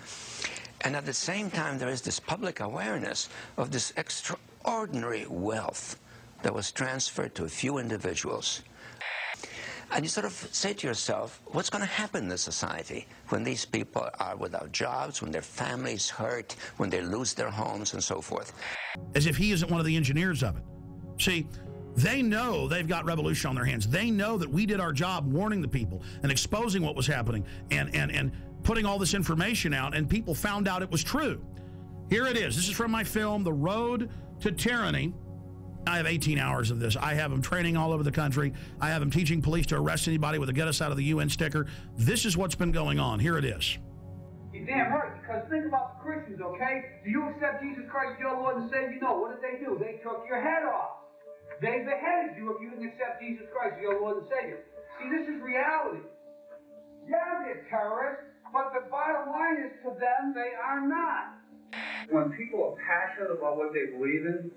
And at the same time, there is this public awareness of this extraordinary wealth that was transferred to a few individuals. And you sort of say to yourself, what's going to happen in this society when these people are without jobs, when their families hurt, when they lose their homes and so forth? As if he isn't one of the engineers of it. See, they know they've got revolution on their hands. They know that we did our job warning the people and exposing what was happening and putting all this information out, and people found out it was true. Here it is. This is from my film, The Road to Tyranny. I have 18 hours of this. I have them training all over the country. I have them teaching police to arrest anybody with a get us out of the UN sticker. This is what's been going on. Here it is. You're damn right, because think about the Christians, okay? Do you accept Jesus Christ, your Lord and Savior? No. What did they do? They took your head off. They beheaded you if you didn't accept Jesus Christ, your Lord and Savior. See, this is reality. Yeah, they're terrorists, but the bottom line is to them, they are not. When people are passionate about what they believe in,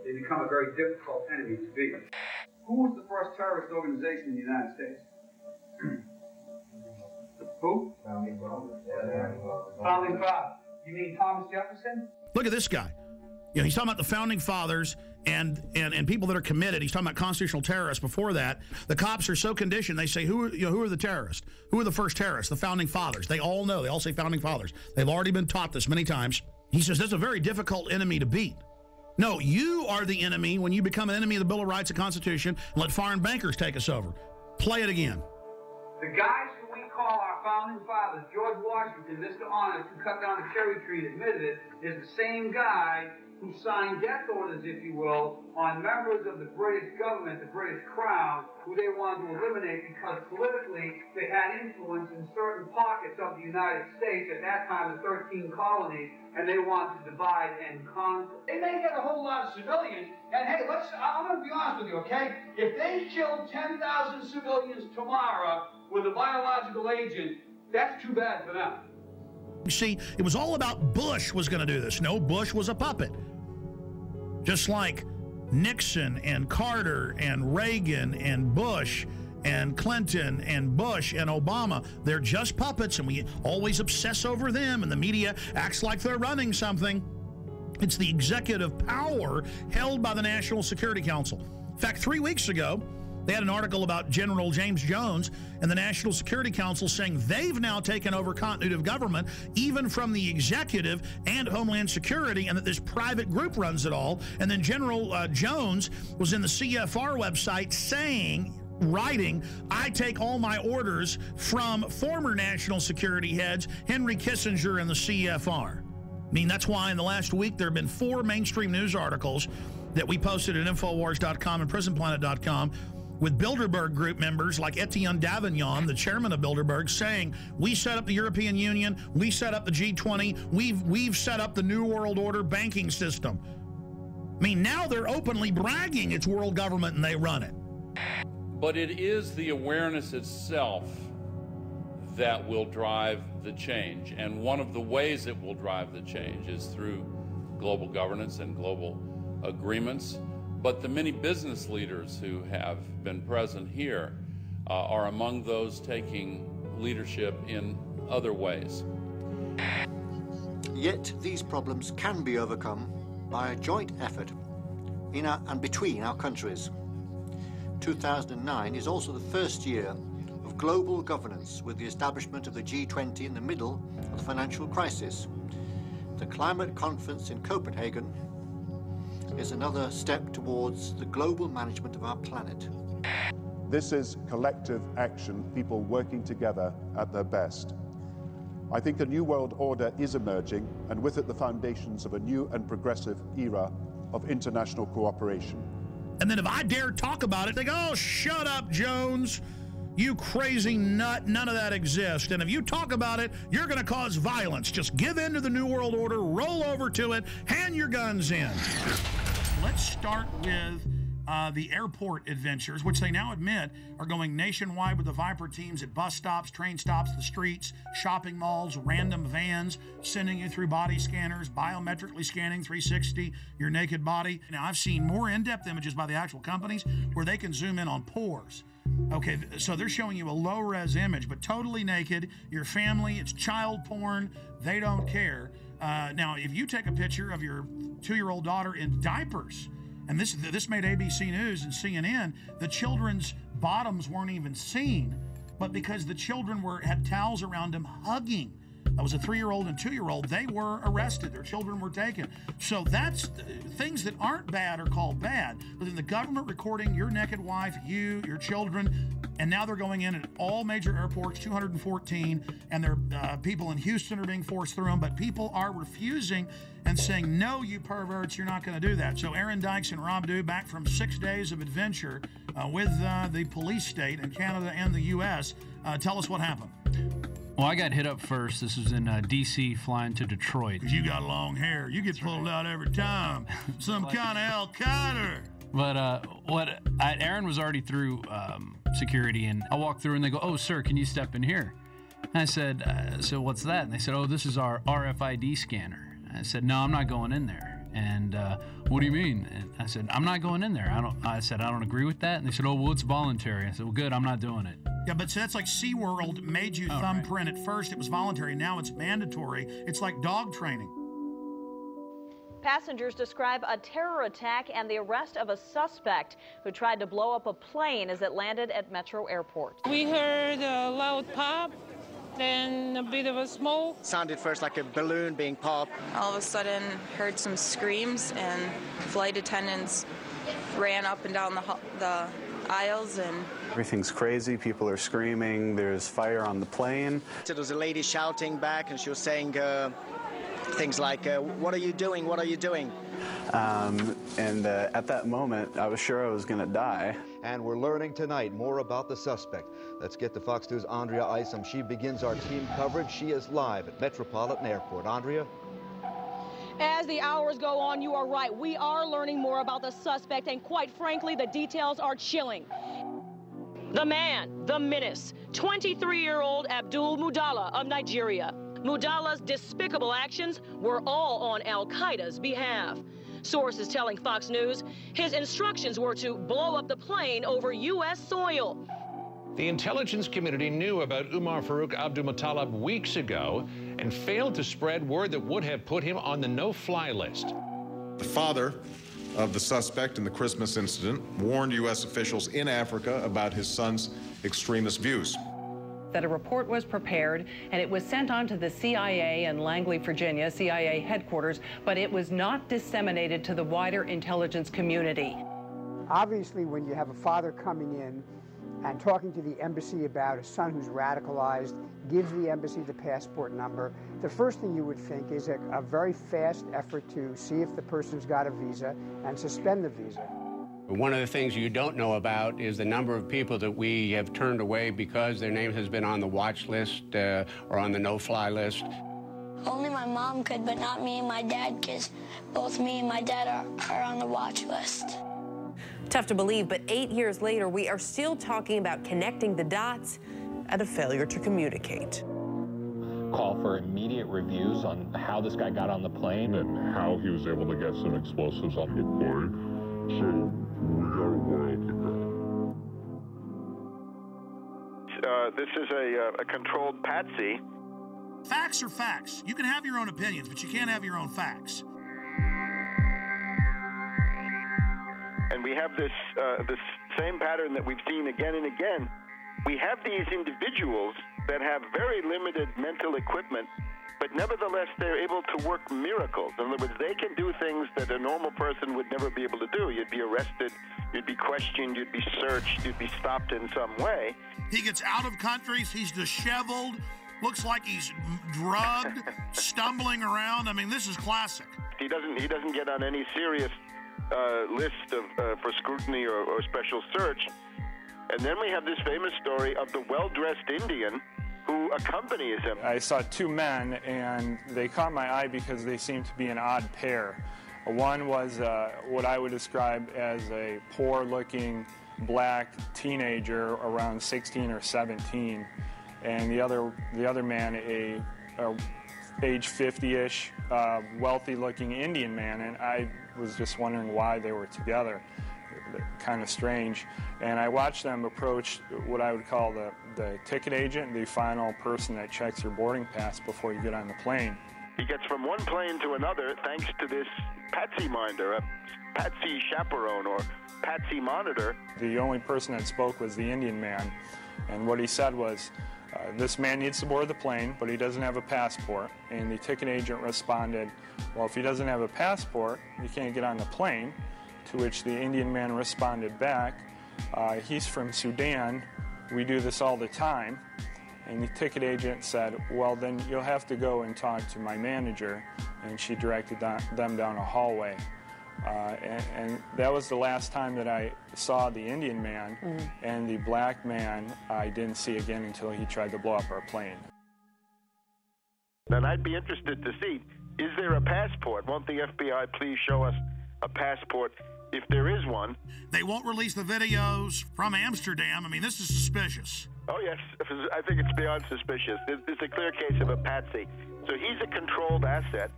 they become a very difficult enemy to beat. Who was the first terrorist organization in the United States? Who? Founding Fathers. You mean Thomas Jefferson? Look at this guy. He's talking about the founding fathers and people that are committed. He's talking about constitutional terrorists. Before that, the cops are so conditioned. They say, who are the terrorists? Who are the first terrorists? The founding fathers. They all know. They all say founding fathers. They've already been taught this many times. He says that's a very difficult enemy to beat. No, you are the enemy when you become an enemy of the Bill of Rights and Constitution and let foreign bankers take us over. Play it again. The guys who we call our founding fathers, George Washington, Mr. Honest, who cut down the cherry tree and admitted it, is the same guy who signed death orders, if you will, on members of the British government, the British Crown, who they wanted to eliminate because politically they had influence in certain pockets of the United States, at that time the 13 colonies, and they wanted to divide and conquer. They may get a whole lot of civilians, and hey, I'm going to be honest with you, okay? If they killed 10,000 civilians tomorrow with a biological agent, that's too bad for them. You see, it was all about Bush was going to do this. No, Bush was a puppet. Just like Nixon and Carter and Reagan and Bush and Clinton and Bush and Obama, they're just puppets, and we always obsess over them, and the media acts like they're running something. It's the executive power held by the National Security Council. In fact, 3 weeks ago, they had an article about General James Jones and the National Security Council saying they've now taken over continuity of government, even from the executive and Homeland Security, and that this private group runs it all. And then General Jones was in the CFR website writing, I take all my orders from former national security heads, Henry Kissinger and the CFR. I mean, that's why in the last week there have been 4 mainstream news articles that we posted at Infowars.com and PrisonPlanet.com with Bilderberg group members like Etienne Davignon, the chairman of Bilderberg, saying, we set up the European Union, we set up the G20, we've set up the New World Order banking system. I mean, now they're openly bragging it's world government and they run it. But it is the awareness itself that will drive the change. And one of the ways it will drive the change is through global governance and global agreements. But the many business leaders who have been present here are among those taking leadership in other ways. Yet these problems can be overcome by a joint effort in and between our countries. 2009 is also the first year of global governance, with the establishment of the G20 in the middle of the financial crisis. The climate conference in Copenhagen is another step towards the global management of our planet. This is collective action, people working together at their best. I think a new world order is emerging, and with it the foundations of a new and progressive era of international cooperation. And then if I dare talk about it, they go, oh, shut up, Jones. You crazy nut, none of that exists. And if you talk about it, you're going to cause violence. Just give in to the New World Order, roll over to it, hand your guns in. Let's start with the airport adventures, which they now admit are going nationwide with the Viper teams at bus stops, train stops, the streets, shopping malls, random vans, sending you through body scanners, biometrically scanning 360 your naked body. Now, I've seen more in-depth images by the actual companies where they can zoom in on pores. Okay, so they're showing you a low-res image, but totally naked, your family, it's child porn, they don't care. Now, if you take a picture of your 2-year-old daughter in diapers, and this made ABC News and CNN, the children's bottoms weren't even seen, but because the children had towels around them hugging. That was a 3-year-old and 2-year-old. They were arrested. Their children were taken. So that's things that aren't bad are called bad. But then the government recording your naked wife, you, your children, and now they're going in at all major airports, 214, and there people in Houston are being forced through them, but people are refusing and saying, no, you perverts, you're not going to do that. So Aaron Dykes and Rob Dew, back from 6 days of adventure with the police state in Canada and the U.S. Tell us what happened. Well, I got hit up first. This was in D.C. flying to Detroit. Because you got long hair. You get pulled out every time. Some kind of Al Qaeda. But Aaron was already through security, and I walked through, and they go, oh, sir, can you step in here? And I said, so what's that? And they said, oh, this is our RFID scanner. And I said, no, I'm not going in there. And what do you mean? And I said, I'm not going in there. I said, I don't agree with that. And they said, oh, well, it's voluntary. I said, well, good, I'm not doing it. Yeah, but so that's like SeaWorld made you thumbprint at first. It was voluntary. Now it's mandatory. It's like dog training. Passengers describe a terror attack and the arrest of a suspect who tried to blow up a plane as it landed at Metro Airport. We heard a loud pop, then a bit of a smoke. Sounded first like a balloon being popped. All of a sudden, heard some screams, and flight attendants ran up and down the aisles, and everything's crazy. People are screaming. There's fire on the plane. There was a lady shouting back, and she was saying things like, what are you doing? What are you doing? And at that moment, I was sure I was going to die. And we're learning tonight more about the suspect. Let's get to Fox News' Andrea Isom. She begins our team coverage. She is live at Metropolitan Airport. Andrea? As the hours go on, you are right. We are learning more about the suspect, and quite frankly, the details are chilling. The man, the menace, 23-year-old Abdul Mudala of Nigeria. Mudala's despicable actions were all on al-Qaeda's behalf. Sources telling Fox News his instructions were to blow up the plane over U.S. soil. The intelligence community knew about Umar Farouk Abdulmutallab weeks ago and failed to spread word that would have put him on the no-fly list. The father of the suspect in the Christmas incident warned U.S. officials in Africa about his son's extremist views. That a report was prepared and it was sent on to the CIA in Langley, Virginia, CIA headquarters, but it was not disseminated to the wider intelligence community. Obviously, when you have a father coming in and talking to the embassy about a son who's radicalized, gives the embassy the passport number, the first thing you would think is a very fast effort to see if the person's got a visa and suspend the visa. One of the things you don't know about is the number of people that we have turned away because their name has been on the watch list or on the no-fly list. Only my mom could, but not me and my dad, because both me and my dad are on the watch list. Tough to believe, but 8 years later, we are still talking about connecting the dots and a failure to communicate. Call for immediate reviews on how this guy got on the plane and how he was able to get some explosives on the plane. So we got a while to go. This is a controlled patsy. Facts are facts. You can have your own opinions, but you can't have your own facts. And we have this same pattern that we've seen again and again. We have these individuals that have very limited mental equipment, but nevertheless they're able to work miracles. In other words, they can do things that a normal person would never be able to do. You'd be arrested, you'd be questioned, you'd be searched, you'd be stopped in some way. He gets out of countries, he's disheveled, looks like he's drugged, stumbling around. I mean, this is classic. He doesn't get on any serious list for scrutiny or special search. And then we have this famous story of the well-dressed Indian who accompanies him. I saw two men, and they caught my eye because they seemed to be an odd pair. One was what I would describe as a poor-looking black teenager around 16 or 17, and the other man, a age 50-ish, wealthy-looking Indian man, and I was just wondering why they were together. Kind of strange. And I watched them approach what I would call the ticket agent, the final person that checks your boarding pass before you get on the plane. He gets from one plane to another thanks to this patsy minder, a patsy chaperone or patsy monitor. The only person that spoke was the Indian man, and what he said was, this man needs to board the plane, but he doesn't have a passport. And the ticket agent responded, well, if he doesn't have a passport, he can't get on the plane. To which the Indian man responded back, he's from Sudan, we do this all the time. And the ticket agent said, well, then you'll have to go and talk to my manager. And she directed them down a hallway. And that was the last time that I saw the Indian man, and the black man I didn't see again until he tried to blow up our plane. Then I'd be interested to see, is there a passport? Won't the FBI please show us a passport if there is one? They won't release the videos from Amsterdam. I mean, this is suspicious. Oh, yes. I think it's beyond suspicious. It's a clear case of a patsy. So he's a controlled asset.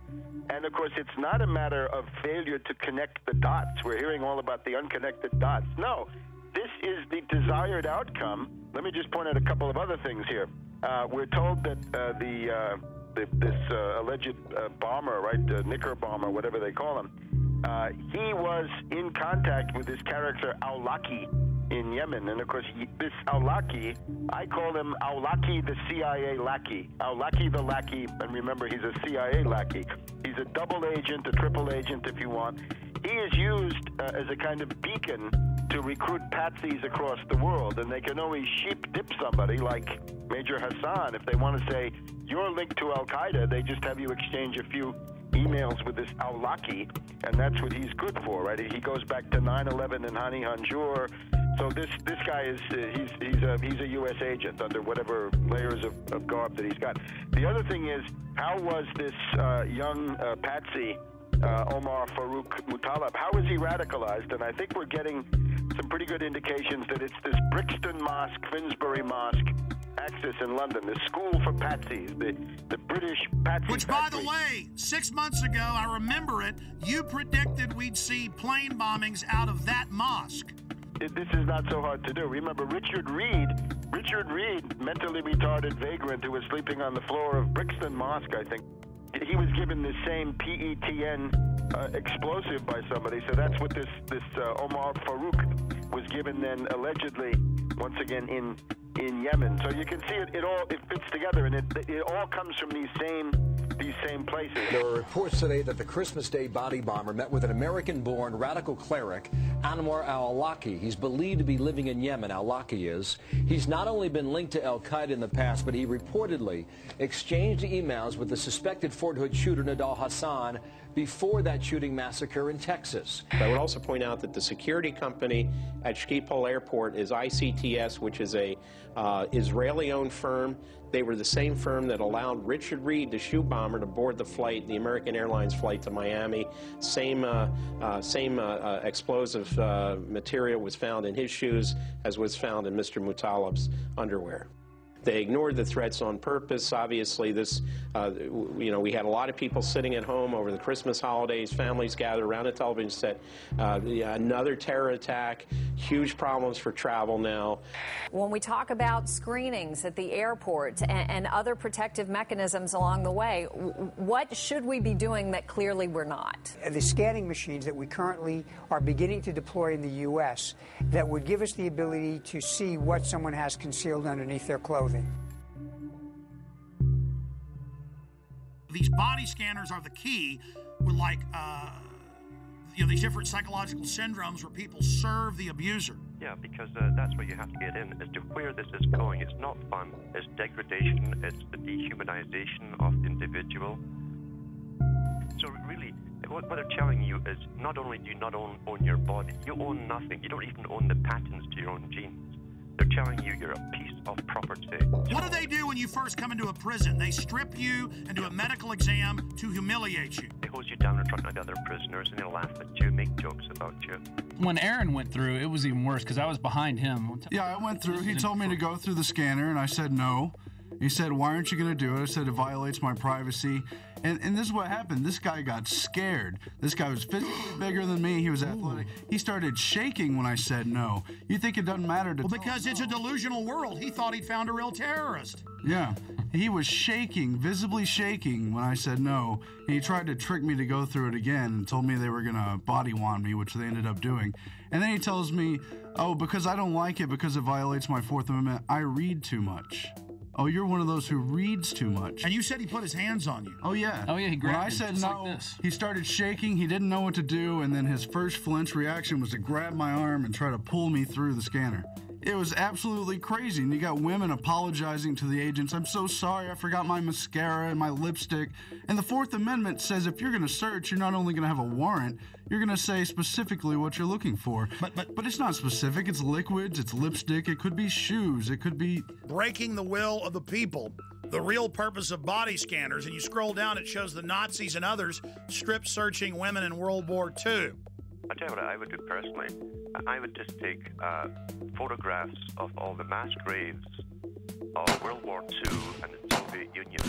And, of course, it's not a matter of failure to connect the dots. We're hearing all about the unconnected dots. No, this is the desired outcome. Let me just point out a couple of other things here. We're told that this alleged bomber, right, Knicker bomber, whatever they call him, he was in contact with this character Awlaki in Yemen. And, of course, this Awlaki, I call him Awlaki the CIA lackey. Awlaki the lackey, and remember, he's a CIA lackey. He's a double agent, a triple agent, if you want. He is used as a kind of beacon to recruit patsies across the world, and they can only sheep dip somebody like Major Hassan. If they want to say, you're linked to Al-Qaeda, they just have you exchange a few emails with this Al-Awlaki, and that's what he's good for, right? He goes back to 9/11 and Hani Hanjour. So this guy is he's a U.S. agent under whatever layers of garb that he's got. The other thing is, how was this young patsy Omar Farouk Muttalib? How is he radicalized? And I think we're getting some pretty good indications that it's this Brixton Mosque, Finsbury Mosque axis in London, the school for patsies, the British patsy. Which, by the way, 6 months ago, I remember it, you predicted we'd see plane bombings out of that mosque. This is not so hard to do. Remember Richard Reed, mentally retarded vagrant who was sleeping on the floor of Brixton Mosque, I think. He was given the same PETN explosive by somebody, so that's what this Omar Farouk was given then, allegedly, once again in Yemen. So you can see it fits together, and it all comes from these same places. There are reports today that the Christmas Day body bomber met with an American-born radical cleric, Anwar al-Awlaki. He's believed to be living in Yemen, al-Awlaki is. He's not only been linked to al-Qaeda in the past, but he reportedly exchanged emails with the suspected Fort Hood shooter, Nidal Hassan, before that shooting massacre in Texas. I would also point out that the security company at Schiphol Airport is ICTS, which is a Israeli-owned firm. They were the same firm that allowed Richard Reed, the shoe bomber, to board the flight, the American Airlines flight to Miami. Same explosive material was found in his shoes as was found in Mr. Muttalib's underwear. They ignored the threats on purpose. Obviously, this, we had a lot of people sitting at home over the Christmas holidays, families gathered around a television set. Another terror attack, huge problems for travel now. When we talk about screenings at the airport and other protective mechanisms along the way, what should we be doing that clearly we're not? The scanning machines that we currently are beginning to deploy in the U.S. that would give us the ability to see what someone has concealed underneath their clothing. These body scanners are the key with, like, these different psychological syndromes where people serve the abuser. Yeah, because that's what you have to get in, as to where this is going. It's not fun. It's degradation. It's the dehumanization of the individual. So really, what they're telling you is not only do you not own your body, you own nothing. You don't even own the patents to your own genes. They're telling you you're a piece of property. What do they do when you first come into a prison? They strip you and do a medical exam to humiliate you. They hose you down in front of the other prisoners, and they laugh at you, make jokes about you. When Aaron went through, it was even worse because I was behind him. Yeah, I went through. He told me to go through the scanner, and I said no. He said, "Why aren't you going to do it?" I said, "It violates my privacy." And this is what happened. This guy got scared. This guy was physically bigger than me. He was athletic. He started shaking when I said no. You think it doesn't matter to because it's a delusional world. He thought he'd found a real terrorist. Yeah. He was shaking, visibly shaking when I said no. And he tried to trick me to go through it again and told me they were going to body wand me, which they ended up doing. And then he tells me, "Oh, because I don't like it because it violates my Fourth Amendment, I read too much." Oh, you're one of those who reads too much. And you said he put his hands on you. Oh, yeah. Oh, yeah, he grabbed When I said no, like this. He started shaking. He didn't know what to do, and then his first flinch reaction was to grab my arm and try to pull me through the scanner. It was absolutely crazy, and you got women apologizing to the agents. "I'm so sorry, I forgot my mascara and my lipstick." And the Fourth Amendment says if you're going to search, you're not only going to have a warrant, you're going to say specifically what you're looking for. But it's not specific. It's liquids, it's lipstick, it could be shoes, it could be... Breaking the will of the people. The real purpose of body scanners, and you scroll down, it shows the Nazis and others strip searching women in World War II. I'll tell you what I would do personally. I would just take photographs of all the mass graves of World War II and the Soviet Union,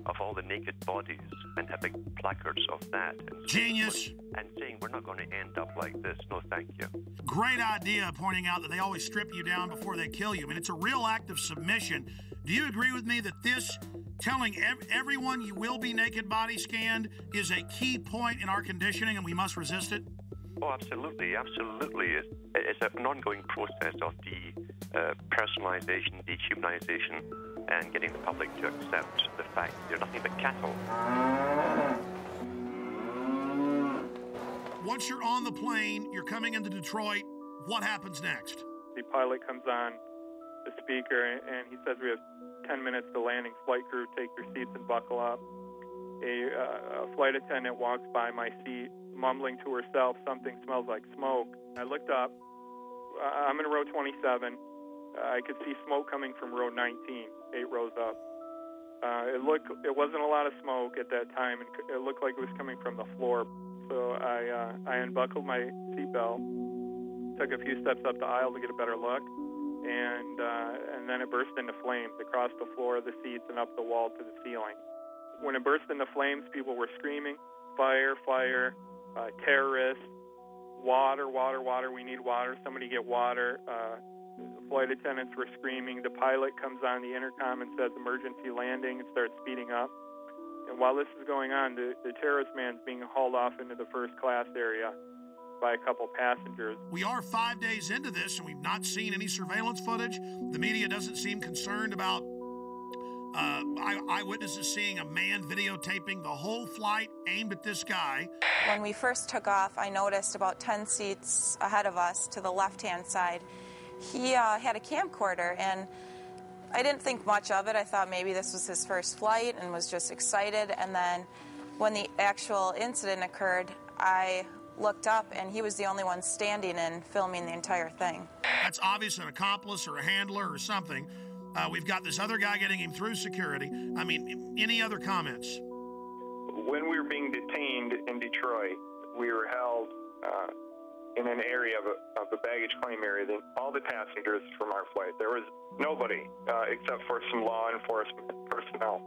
of all the naked bodies, and have big placards of that. And Genius! And saying, we're not going to end up like this. No, thank you. Great idea, pointing out that they always strip you down before they kill you. I mean, it's a real act of submission. Do you agree with me that this, telling everyone you will be naked body scanned, is a key point in our conditioning and we must resist it? Oh, absolutely, absolutely. It's an ongoing process of personalization, dehumanization, and getting the public to accept the fact that they're nothing but cattle. Once you're on the plane, you're coming into Detroit, what happens next? The pilot comes on the speaker and he says we have 10 minutes to landing. Flight crew, take your seats and buckle up. a flight attendant walks by my seat, mumbling to herself, "Something smells like smoke." I looked up. I'm in row 27. I could see smoke coming from row 19, 8 rows up. It wasn't a lot of smoke at that time, and it looked like it was coming from the floor. So I unbuckled my seatbelt, took a few steps up the aisle to get a better look, and then it burst into flames across the floor, the seats, and up the wall to the ceiling. When it burst into flames, people were screaming, "Fire, fire, terrorists, water, water, water, we need water, somebody get water." Flight attendants were screaming. The pilot comes on the intercom and says, "Emergency landing," and starts speeding up. And while this is going on, the terrorist man's being hauled off into the first class area by a couple passengers. We are 5 days into this, and we've not seen any surveillance footage. The media doesn't seem concerned about eyewitnesses seeing a man videotaping the whole flight aimed at this guy. When we first took off, I noticed about 10 seats ahead of us to the left-hand side, he had a camcorder, and I didn't think much of it. I thought maybe this was his first flight and was just excited. And then when the actual incident occurred, I looked up, and he was the only one standing and filming the entire thing. That's obviously an accomplice or a handler or something. We've got this other guy getting him through security. I mean, any other comments? When we were being detained in Detroit, we were held in an area of the baggage claim area. All the passengers from our flight, there was nobody except for some law enforcement personnel.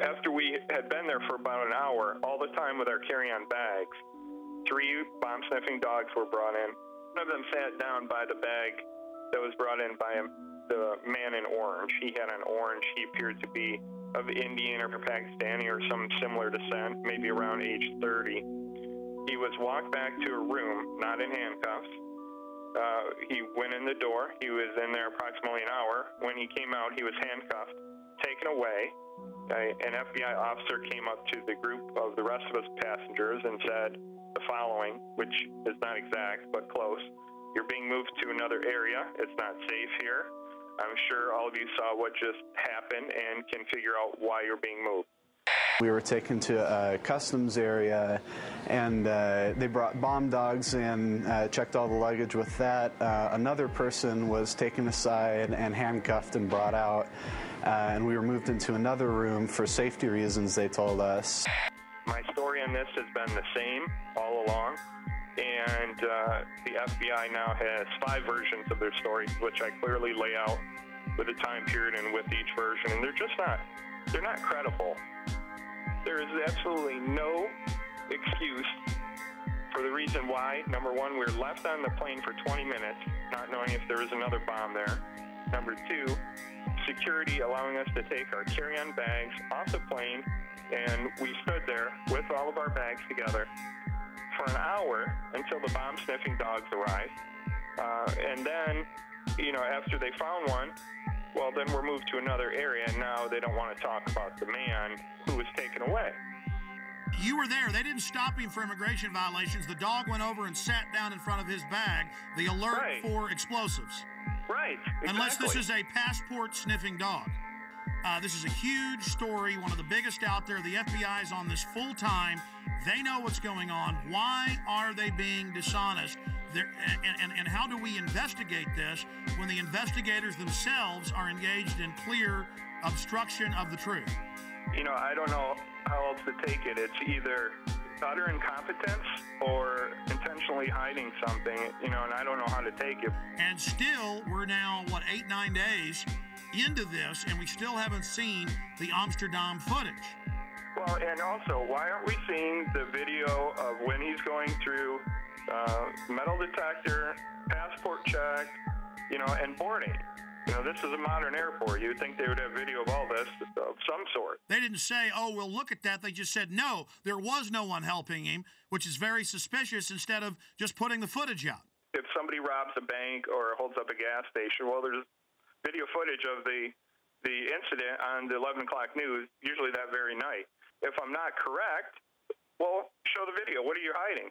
After we had been there for about an hour, all the time with our carry-on bags, 3 bomb-sniffing dogs were brought in. One of them sat down by the bag that was brought in by the man in orange. He had an orange. He appeared to be of Indian or Pakistani or some similar descent, maybe around age 30. He was walked back to a room, not in handcuffs. He went in the door. He was in there approximately an hour. When he came out, he was handcuffed, taken away. An FBI officer came up to the group of the rest of us passengers and said the following, which is not exact but close: "You're being moved to another area. It's not safe here. I'm sure all of you saw what just happened and can figure out why you're being moved." We were taken to a customs area, and they brought bomb dogs in, checked all the luggage with that. Another person was taken aside and handcuffed and brought out, and we were moved into another room for safety reasons, they told us. My story on this has been the same all along, and the FBI now has 5 versions of their story, which I clearly lay out with a time period and with each version, and they're not credible. There is absolutely no excuse for the reason why. Number one, we were left on the plane for 20 minutes, not knowing if there was another bomb there. Number 2, security allowing us to take our carry-on bags off the plane, and we stood there with all of our bags together for an hour until the bomb-sniffing dogs arrived. And then, after they found one, well, then we're moved to another area, and now they don't want to talk about the man who was taken away. You were there. They didn't stop him for immigration violations. The dog went over and sat down in front of his bag, the alert for explosives. Right, exactly. Unless this is a passport-sniffing dog. This is a huge story, one of the biggest out there. The FBI is on this full time. They know what's going on. Why are they being dishonest? And how do we investigate this when the investigators themselves are engaged in clear obstruction of the truth? I don't know how else to take it. It's either utter incompetence or intentionally hiding something, and I don't know how to take it. And still, we're now, 8, 9 days into this, and we still haven't seen the Amsterdam footage. Well, and also, why aren't we seeing the video of when he's going through metal detector, passport check, and boarding? This is a modern airport. You would think they would have video of all this of some sort. They didn't say, "Oh, we'll look at that." They just said, "No, there was no one helping him," which is very suspicious, instead of just putting the footage out. If somebody robs a bank or holds up a gas station, well, there's video footage of the incident on the 11 o'clock news, usually that very night. If I'm not correct, well, show the video. What are you hiding?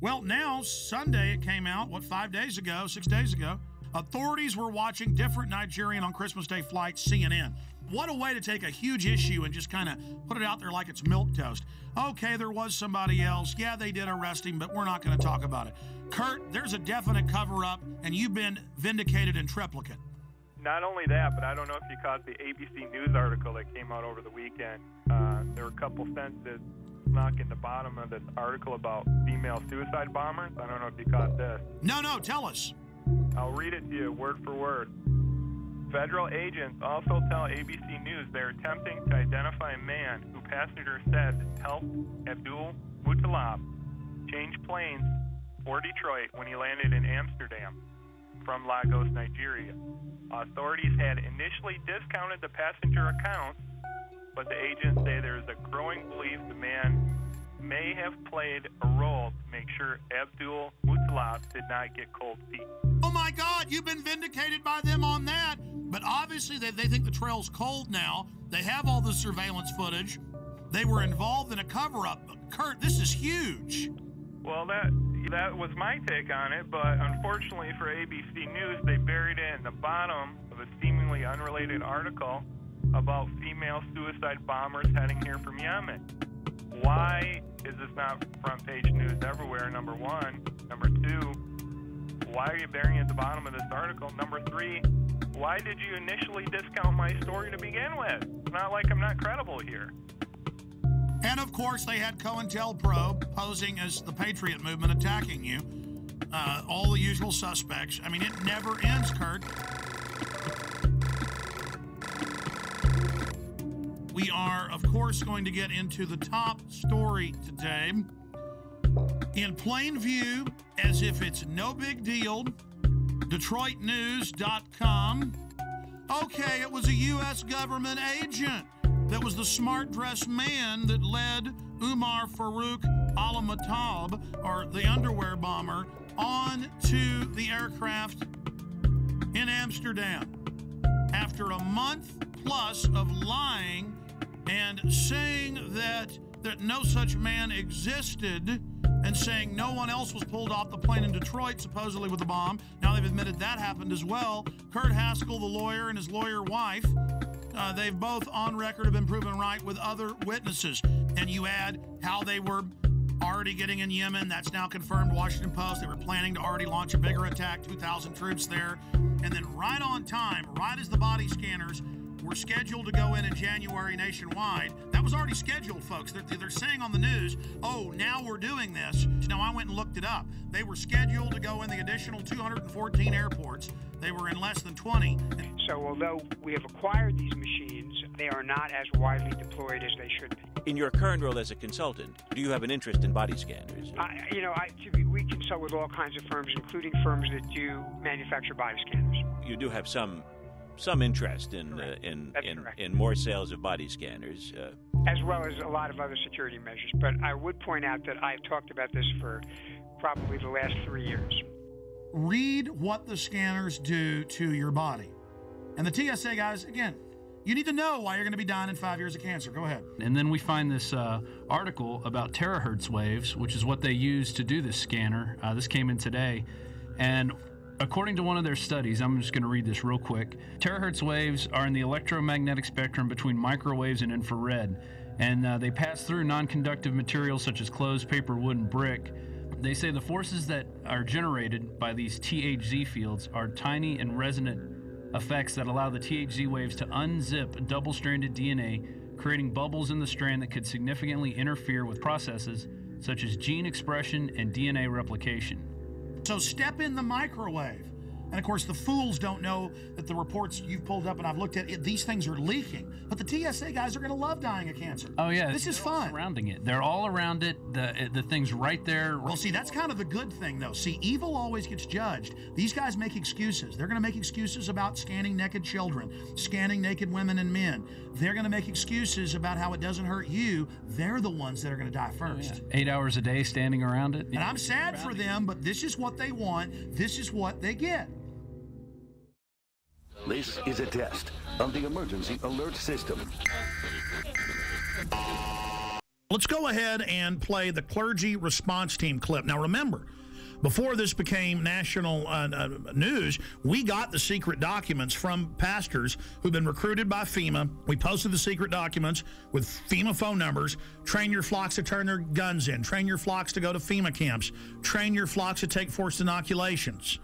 Well, now, Sunday it came out, 6 days ago, authorities were watching different Nigerian on Christmas Day flights, CNN. What a way to take a huge issue and just kind of put it out there like it's milquetoast. Okay, there was somebody else. Yeah, they did arrest him, but we're not going to talk about it. Kurt, there's a definite cover-up, and you've been vindicated in triplicate. Not only that, but I don't know if you caught the ABC News article that came out over the weekend. There were a couple sentences snuck in the bottom of this article about female suicide bombers. I don't know if you caught this. No, tell us. I'll read it to you word for word. Federal agents also tell ABC News they're attempting to identify a man who passengers said helped Abdul Muttalab change planes for Detroit when he landed in Amsterdam from Lagos, Nigeria. Authorities had initially discounted the passenger accounts, but the agents say there is a growing belief the man may have played a role to make sure Abdul Muttalab did not get cold feet. Oh my God, you've been vindicated by them on that. But obviously they think the trail's cold now. They have all the surveillance footage. They were involved in a cover-up. Kurt, this is huge. Well, that was my take on it, but unfortunately for ABC News, they buried it in the bottom of a seemingly unrelated article about female suicide bombers heading here from Yemen. Why is this not front page news everywhere, number one? Number two, why are you burying it at the bottom of this article? Number three, why did you initially discount my story to begin with? It's not like I'm not credible here. And of course, they had COINTELPRO posing as the Patriot movement attacking you. All the usual suspects. I mean, it never ends, Kurt. We are, of course, going to get into the top story today. In plain view, as if it's no big deal, DetroitNews.com. Okay, it was a U.S. government agent that was the smart-dressed man that led Umar Farouk al-Matab, or the underwear bomber, on to the aircraft in Amsterdam. After a month plus of lying and saying that no such man existed, and saying no one else was pulled off the plane in Detroit, supposedly with a bomb. Now they've admitted that happened as well. Kurt Haskell, the lawyer, and his lawyer wife, they've both on record have been proven right with other witnesses. And you add how they were already getting in Yemen. That's now confirmed, Washington Post. They were planning to already launch a bigger attack, 2,000 troops there. And then right on time, right as the body scanners were scheduled to go in January nationwide. That was already scheduled, folks. They're saying on the news, oh, now we're doing this. Now, I went and looked it up. They were scheduled to go in the additional 214 airports. They were in less than 20. So although we have acquired these machines, they are not as widely deployed as they should be. In your current role as a consultant, do you have an interest in body scanners? We consult with all kinds of firms, including firms that do manufacture body scanners. You do have some interest in more sales of body scanners. As well as a lot of other security measures. But I would point out that I've talked about this for probably the last 3 years. Read what the scanners do to your body. And the TSA guys, again, you need to know why you're going to be dying in 5 years of cancer. Go ahead. And then we find this article about terahertz waves, which is what they use to do this scanner. This came in today. And according to one of their studies, I'm just going to read this real quick. Terahertz waves are in the electromagnetic spectrum between microwaves and infrared, and they pass through non-conductive materials such as clothes, paper, wood, and brick. They say the forces that are generated by these THZ fields are tiny and resonant effects that allow the THZ waves to unzip double-stranded DNA, creating bubbles in the strand that could significantly interfere with processes such as gene expression and DNA replication. So step in the microwave. And of course, the fools don't know that the reports you've pulled up and I've looked at, these things are leaking. But the TSA guys are going to love dying of cancer. Oh, yeah. This is fun. Surrounding it. They're all around it. The thing's right there. Well, see, that's kind of the good thing, though. See, evil always gets judged. These guys make excuses. They're going to make excuses about scanning naked children, scanning naked women and men. They're going to make excuses about how it doesn't hurt you. They're the ones that are going to die first. Oh, yeah. 8 hours a day standing around it. And I'm sad for them, but this is what they want. This is what they get. This is a test of the emergency alert system. Let's go ahead and play the clergy response team clip. Now, remember, before this became national news, we got the secret documents from pastors who've been recruited by FEMA. We posted the secret documents with FEMA phone numbers. Train your flocks to turn their guns in. Train your flocks to go to FEMA camps. Train your flocks to take forced inoculations.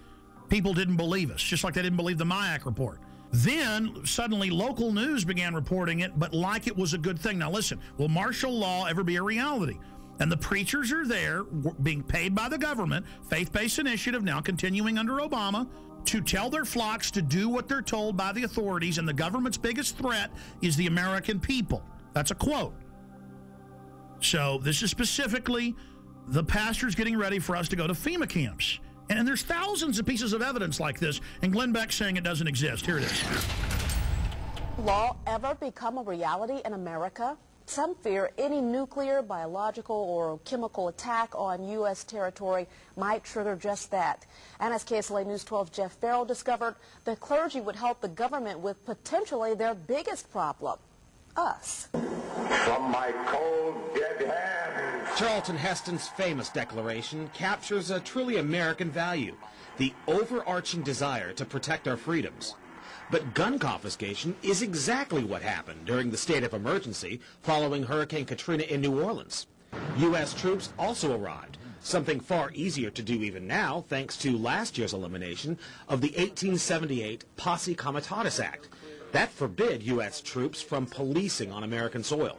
People didn't believe us, just like they didn't believe the MIAC report. Then, suddenly, local news began reporting it, but like it was a good thing. Now, listen, will martial law ever be a reality? And the preachers are there being paid by the government, faith-based initiative now continuing under Obama, to tell their flocks to do what they're told by the authorities, and the government's biggest threat is the American people. That's a quote. So this is specifically the pastors getting ready for us to go to FEMA camps. And there's thousands of pieces of evidence like this, and Glenn Beck's saying it doesn't exist. Here it is. Law ever become a reality in America? Some fear any nuclear, biological, or chemical attack on U.S. territory might trigger just that. And as KSLA News 12's Jeff Farrell discovered, the clergy would help the government with potentially their biggest problem, us. From my cold, dead hands. Charlton Heston's famous declaration captures a truly American value, the overarching desire to protect our freedoms. But gun confiscation is exactly what happened during the state of emergency following Hurricane Katrina in New Orleans. U.S. troops also arrived, something far easier to do even now thanks to last year's elimination of the 1878 Posse Comitatus Act. That forbid U.S. troops from policing on American soil.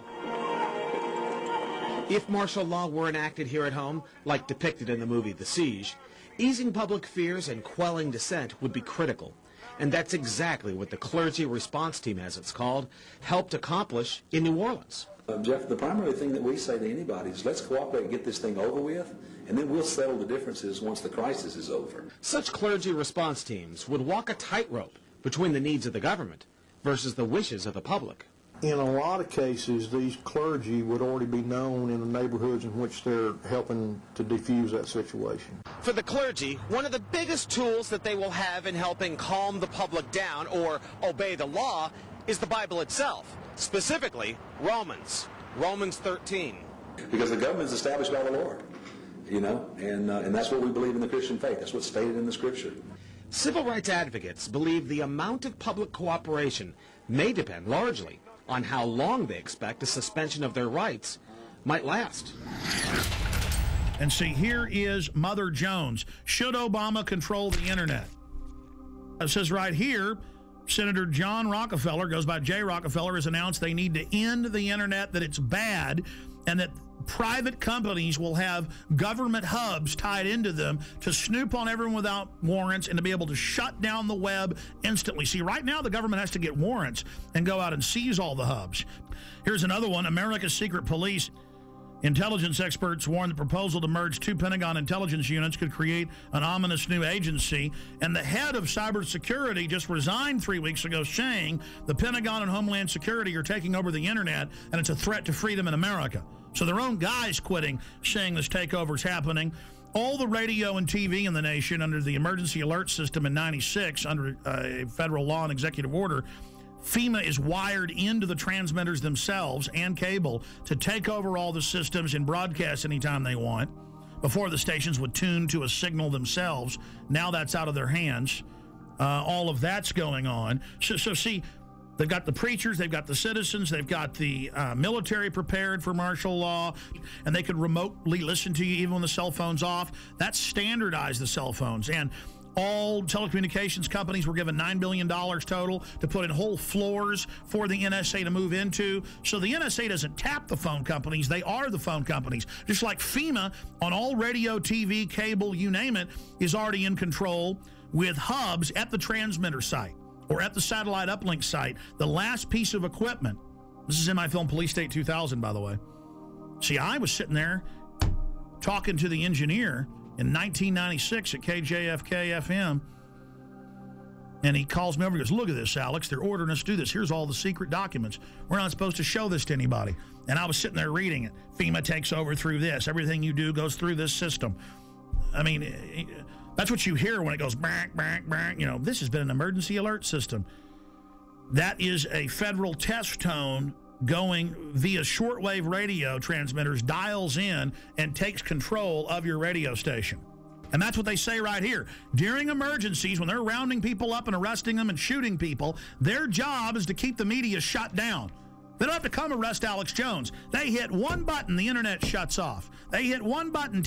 If martial law were enacted here at home, like depicted in the movie The Siege, easing public fears and quelling dissent would be critical. And that's exactly what the clergy response team, as it's called, helped accomplish in New Orleans. Jeff, the primary thing that we say to anybody is let's cooperate and get this thing over with, and then we'll settle the differences once the crisis is over. Such clergy response teams would walk a tightrope between the needs of the government versus the wishes of the public. In a lot of cases, these clergy would already be known in the neighborhoods in which they're helping to defuse that situation. For the clergy, one of the biggest tools that they will have in helping calm the public down or obey the law is the Bible itself, specifically Romans 13. Because the government is established by the Lord, you know, and that's what we believe in the Christian faith. That's what's stated in the Scripture. Civil rights advocates believe the amount of public cooperation may depend largely on how long they expect a suspension of their rights might last. And see, here is Mother Jones. Should Obama control the internet? It says right here, Senator John Rockefeller, goes by Jay Rockefeller, has announced they need to end the internet, that it's bad, and that private companies will have government hubs tied into them to snoop on everyone without warrants and to be able to shut down the web instantly. See, right now the government has to get warrants and go out and seize all the hubs. Here's another one. America's secret police. Intelligence experts warn the proposal to merge two Pentagon intelligence units could create an ominous new agency. And the head of cybersecurity just resigned 3 weeks ago, saying the Pentagon and Homeland Security are taking over the internet and it's a threat to freedom in America. So their own guys quitting, saying this takeover is happening. All the radio and TV in the nation under the emergency alert system in '96, under a federal law and executive order, FEMA is wired into the transmitters themselves and cable to take over all the systems and broadcast anytime they want. Before, the stations would tune to a signal themselves. Now that's out of their hands. All of that's going on. So see, they've got the preachers, they've got the citizens, they've got the military prepared for martial law, and they could remotely listen to you even when the cell phone's off. That's standardized the cell phones. And all telecommunications companies were given $9 billion total to put in whole floors for the NSA to move into. So the NSA doesn't tap the phone companies, they are the phone companies. Just like FEMA on all radio, TV, cable, you name it, is already in control with hubs at the transmitter site or at the satellite uplink site. The last piece of equipment, this is in my film Police State 2000, by the way. See, I was sitting there talking to the engineer in 1996 at KJFK FM, and he calls me over and goes, look at this, Alex, they're ordering us to do this. Here's all the secret documents. We're not supposed to show this to anybody. And I was sitting there reading it. FEMA takes over through this. Everything you do goes through this system. I mean, that's what you hear when it goes, bang, bang, bang. You know, this has been an emergency alert system. That is a federal test tone going via shortwave radio transmitters, dials in, and takes control of your radio station. And that's what they say right here. During emergencies, when they're rounding people up and arresting them and shooting people, their job is to keep the media shut down. They don't have to come arrest Alex Jones. They hit one button, the internet shuts off. They hit one button,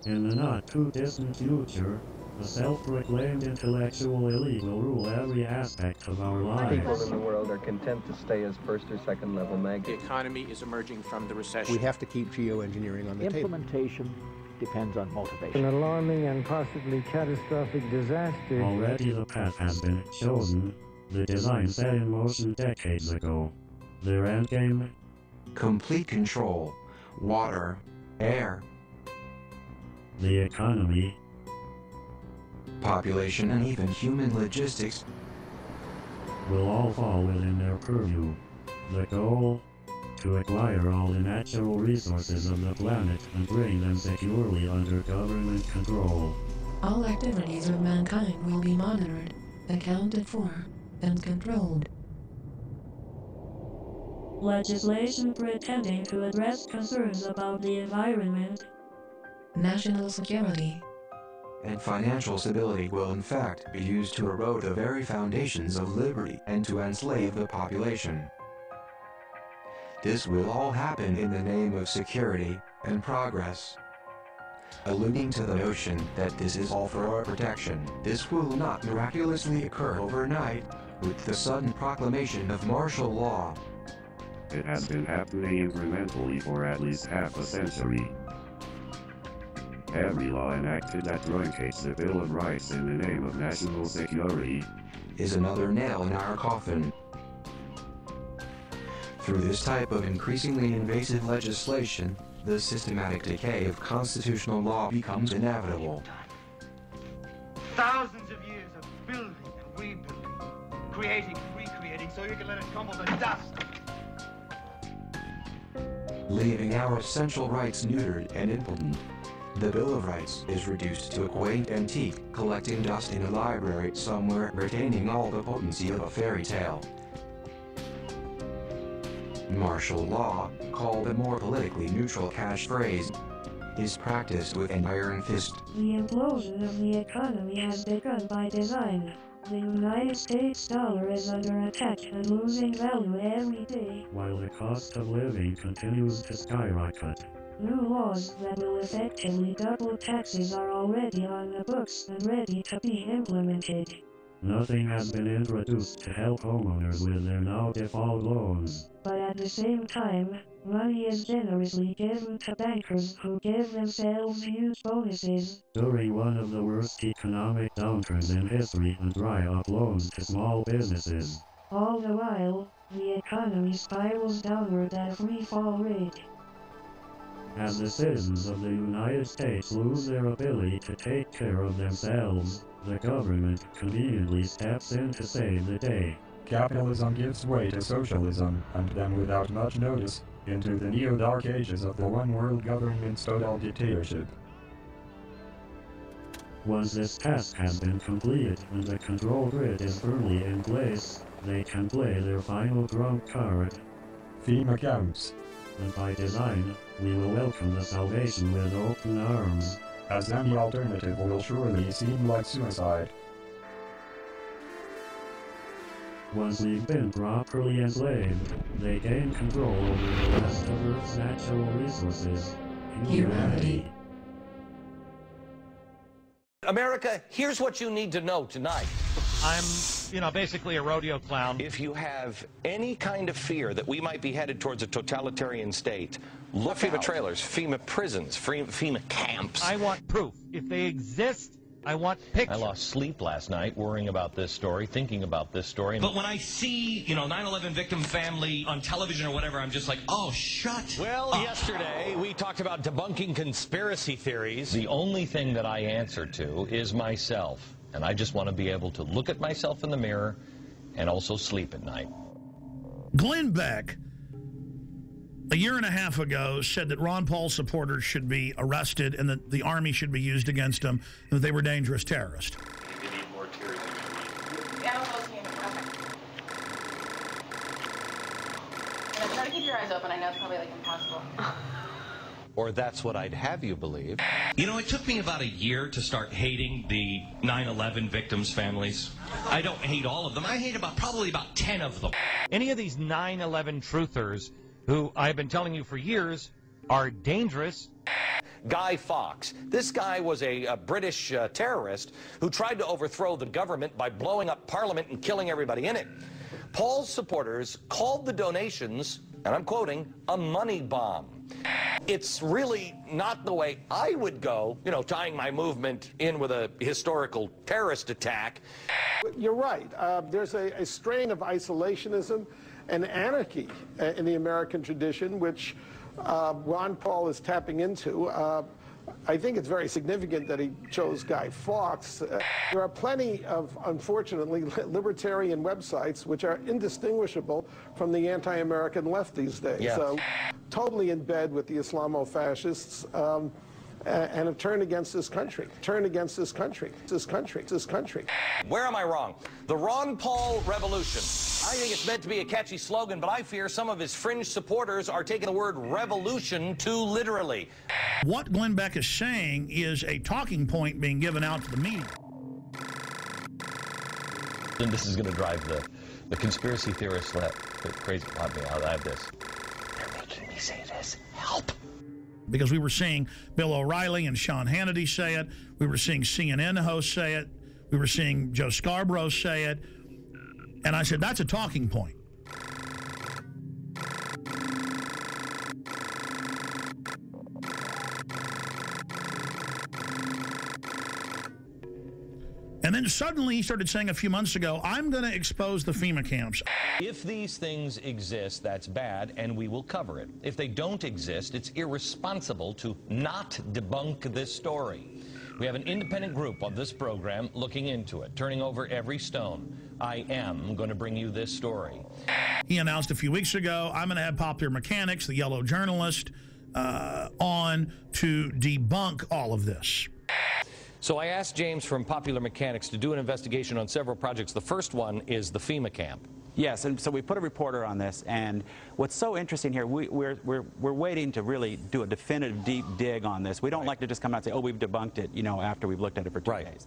In the not-too-distant future, a self-proclaimed intellectual elite will rule every aspect of our lives. People in the world are content to stay as first or second level maggots. The economy is emerging from the recession. We have to keep geoengineering on the table. Implementation depends on motivation. An alarming and possibly catastrophic disaster. Already the path has been chosen. The design set in motion decades ago. Their endgame? Complete control. Water. Air. The economy. Population and even human logistics will all fall within their purview. The goal? To acquire all the natural resources of the planet and bring them securely under government control. All activities of mankind will be monitored, accounted for, and controlled. Legislation pretending to address concerns about the environment. National security and financial stability will in fact be used to erode the very foundations of liberty and to enslave the population. This will all happen in the name of security and progress. Alluding to the notion that this is all for our protection, this will not miraculously occur overnight with the sudden proclamation of martial law. It has been happening incrementally for at least half a century. Every law enacted that truncates the Bill of Rights in the name of national security is another nail in our coffin. Through this type of increasingly invasive legislation, the systematic decay of constitutional law becomes inevitable. Thousands of years of building and rebuilding, creating and recreating so you can let it crumble to dust. Leaving our essential rights neutered and impotent. The Bill of Rights is reduced to a quaint antique, collecting dust in a library somewhere, retaining all the potency of a fairy tale. Martial law, called a more politically neutral catchphrase, is practiced with an iron fist. The implosion of the economy has begun by design. The United States dollar is under attack and losing value every day, while the cost of living continues to skyrocket. New laws that will effectively double taxes are already on the books and ready to be implemented. Nothing has been introduced to help homeowners with their now default loans. But at the same time, money is generously given to bankers who give themselves huge bonuses. During one of the worst economic downturns in history and dry up loans to small businesses. All the while, the economy spirals downward at a free fall rate. As the citizens of the United States lose their ability to take care of themselves, the government conveniently steps in to save the day. Capitalism gives way to socialism, and then without much notice, into the neo-dark ages of the one-world government-style dictatorship. Once this task has been completed and the control grid is firmly in place, they can play their final trump card. FEMA camps. And by design, we will welcome the salvation with open arms. As any alternative will surely seem like suicide. Once we've been properly enslaved, they gain control over the rest of Earth's natural resources. Humanity. America, here's what you need to know tonight. I'm, basically a rodeo clown. If you have any kind of fear that we might be headed towards a totalitarian state, look FEMA trailers, FEMA prisons, FEMA camps. I want proof. If they exist, I want pictures. I lost sleep last night worrying about this story, thinking about this story. But when I see, 9/11 victim family on television or whatever, I'm just like, oh, shut Well, up. Yesterday we talked about debunking conspiracy theories. The only thing that I answer to is myself. And I just want to be able to look at myself in the mirror and also sleep at night. Glenn Beck, a year and a half ago, said that Ron Paul supporters should be arrested and that the army should be used against them and that they were dangerous terrorists. your eyes open. I know it's probably like impossible. Or that's what I'd have you believe. You know, it took me about a year to start hating the 9/11 victims' families. I don't hate all of them. I hate probably about 10 of them. Any of these 9/11 truthers who I've been telling you for years are dangerous. Guy Fawkes. This guy was a British terrorist who tried to overthrow the government by blowing up Parliament and killing everybody in it. Paul's supporters called the donations, and I'm quoting, a money bomb. It's really not the way I would go, you know, tying my movement in with a historical terrorist attack. You're right. There's a strain of isolationism and anarchy in the American tradition, which Ron Paul is tapping into. I think it's very significant that he chose Guy Fawkes. There are plenty of, unfortunately, libertarian websites which are indistinguishable from the anti-American left these days. Yeah. So, totally in bed with the Islamo-fascists and have turned against this country. Turned against this country. This country. Where am I wrong? The Ron Paul Revolution. I think it's meant to be a catchy slogan, but I fear some of his fringe supporters are taking the word revolution too literally. What Glenn Beck is saying is a talking point being given out to the media. And this is going to drive the conspiracy theorists crazy. Let me out. I have this. They're making me say this. Help. Because we were seeing Bill O'Reilly and Sean Hannity say it. We were seeing CNN hosts say it. We were seeing Joe Scarborough say it. And I said, that's a talking point. And then suddenly he started saying a few months ago, I'm going to expose the FEMA camps. If these things exist, that's bad, and we will cover it. If they don't exist, it's irresponsible to not debunk this story. We have an independent group on this program looking into it, turning over every stone. I am going to bring you this story. He announced a few weeks ago, I'm going to have Popular Mechanics, the yellow journalist, on to debunk all of this. So I asked James from Popular Mechanics to do an investigation on several projects. The first one is the FEMA camp. Yes, and so we put a reporter on this, and what's so interesting here, we're waiting to really do a definitive deep dig on this. We don't like to just come out and say, oh, we've debunked it, you know, after we've looked at it for 2 days.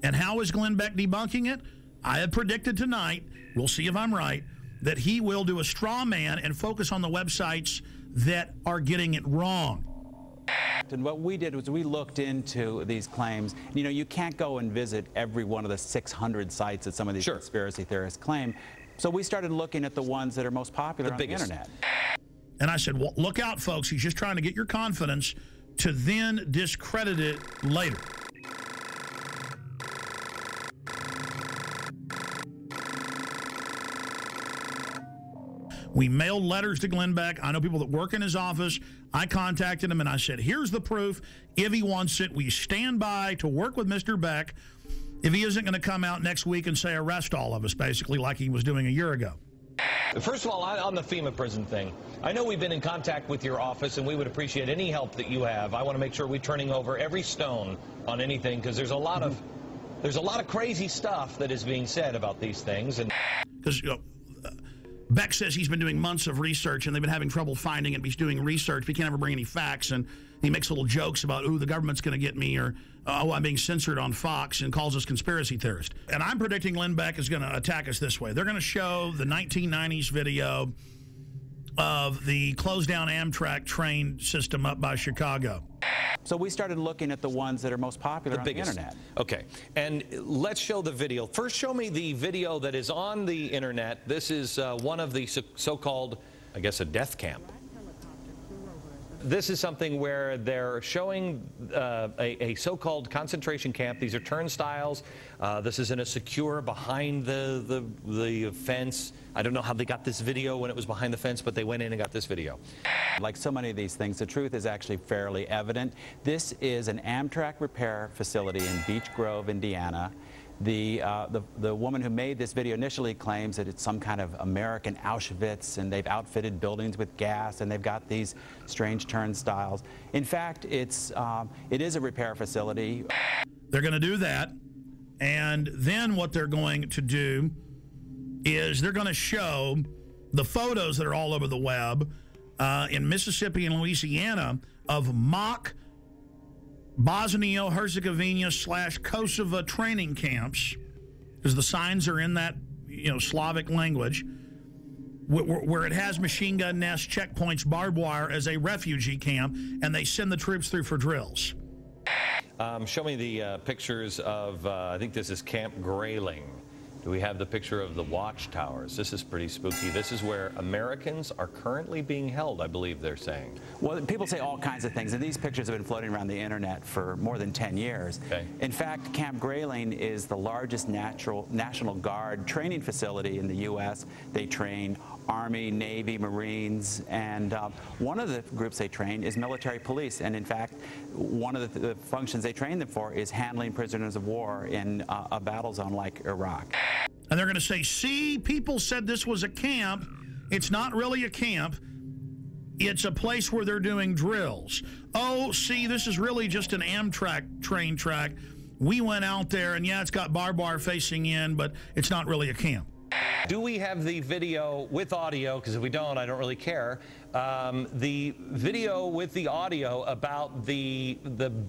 And how is Glenn Beck debunking it? I have predicted tonight, we'll see if I'm right, that he will do a straw man and focus on the websites that are getting it wrong. And what we did was we looked into these claims. You know, you can't go and visit every one of the 600 sites that some of these conspiracy theorists claim. So we started looking at the ones that are most popular on the internet. And I said, well, look out, folks. He's just trying to get your confidence to then discredit it later. We mailed letters to Glenn Beck. I know people that work in his office. I contacted him and I said, here's the proof. If he wants it, we stand by to work with Mr. Beck if he isn't going to come out next week and say arrest all of us, basically like he was doing a year ago. First of all, on the FEMA prison thing, I know we've been in contact with your office, and we would appreciate any help that you have. I want to make sure we're turning over every stone on anything, because there's a lot of crazy stuff that is being said about these things. And because Beck says he's been doing months of research, and they've been having trouble finding it. He's doing research, but he can't ever bring any facts, and he makes little jokes about, ooh, the government's going to get me, or, oh, I'm being censored on Fox, and calls us conspiracy theorists. And I'm predicting Glenn Beck is going to attack us this way. They're going to show the 1990s video of the closed-down Amtrak train system up by Chicago. So we started looking at the ones that are most popular on the internet. Okay, and let's show the video. First, show me the video that is on the internet. This is one of the so-called, I guess, a death camp. This is something where they're showing a so-called concentration camp. These are turnstiles. This is in a secure behind the fence. I don't know how they got this video when it was behind the fence, but they went in and got this video. Like so many of these things, the truth is actually fairly evident. This is an Amtrak repair facility in Beech Grove, Indiana. The woman who made this video initially claims that it's some kind of American Auschwitz, and they've outfitted buildings with gas, and they've got these strange turnstiles. In fact, it is a repair facility. They're going to do that, and then what they're going to do is they're going to show the photos that are all over the web in Mississippi and Louisiana of mock Bosnia-Herzegovina/Kosovo training camps, because the signs are in that, you know, Slavic language, where it has machine gun nests, checkpoints, barbed wire as a refugee camp, and they send the troops through for drills. Show me the pictures of, I think this is Camp Grayling. Do we have the picture of the watchtowers? This is pretty spooky. This is where Americans are currently being held, I believe they're saying. Well, people say all kinds of things, and these pictures have been floating around the internet for more than 10 years. Okay. In fact, Camp Grayling is the largest National Guard training facility in the U.S. They train Army, Navy, Marines, and one of the groups they train is military police. And in fact, one of the functions they train them for is handling prisoners of war in a battle zone like Iraq. And they're going to say, see, people said this was a camp. It's not really a camp. It's a place where they're doing drills. Oh, see, this is really just an Amtrak train track. We went out there, and yeah, it's got barbed wire facing in, but it's not really a camp. Do we have the video with audio? Because if we don't, I don't really care. The video with the audio about the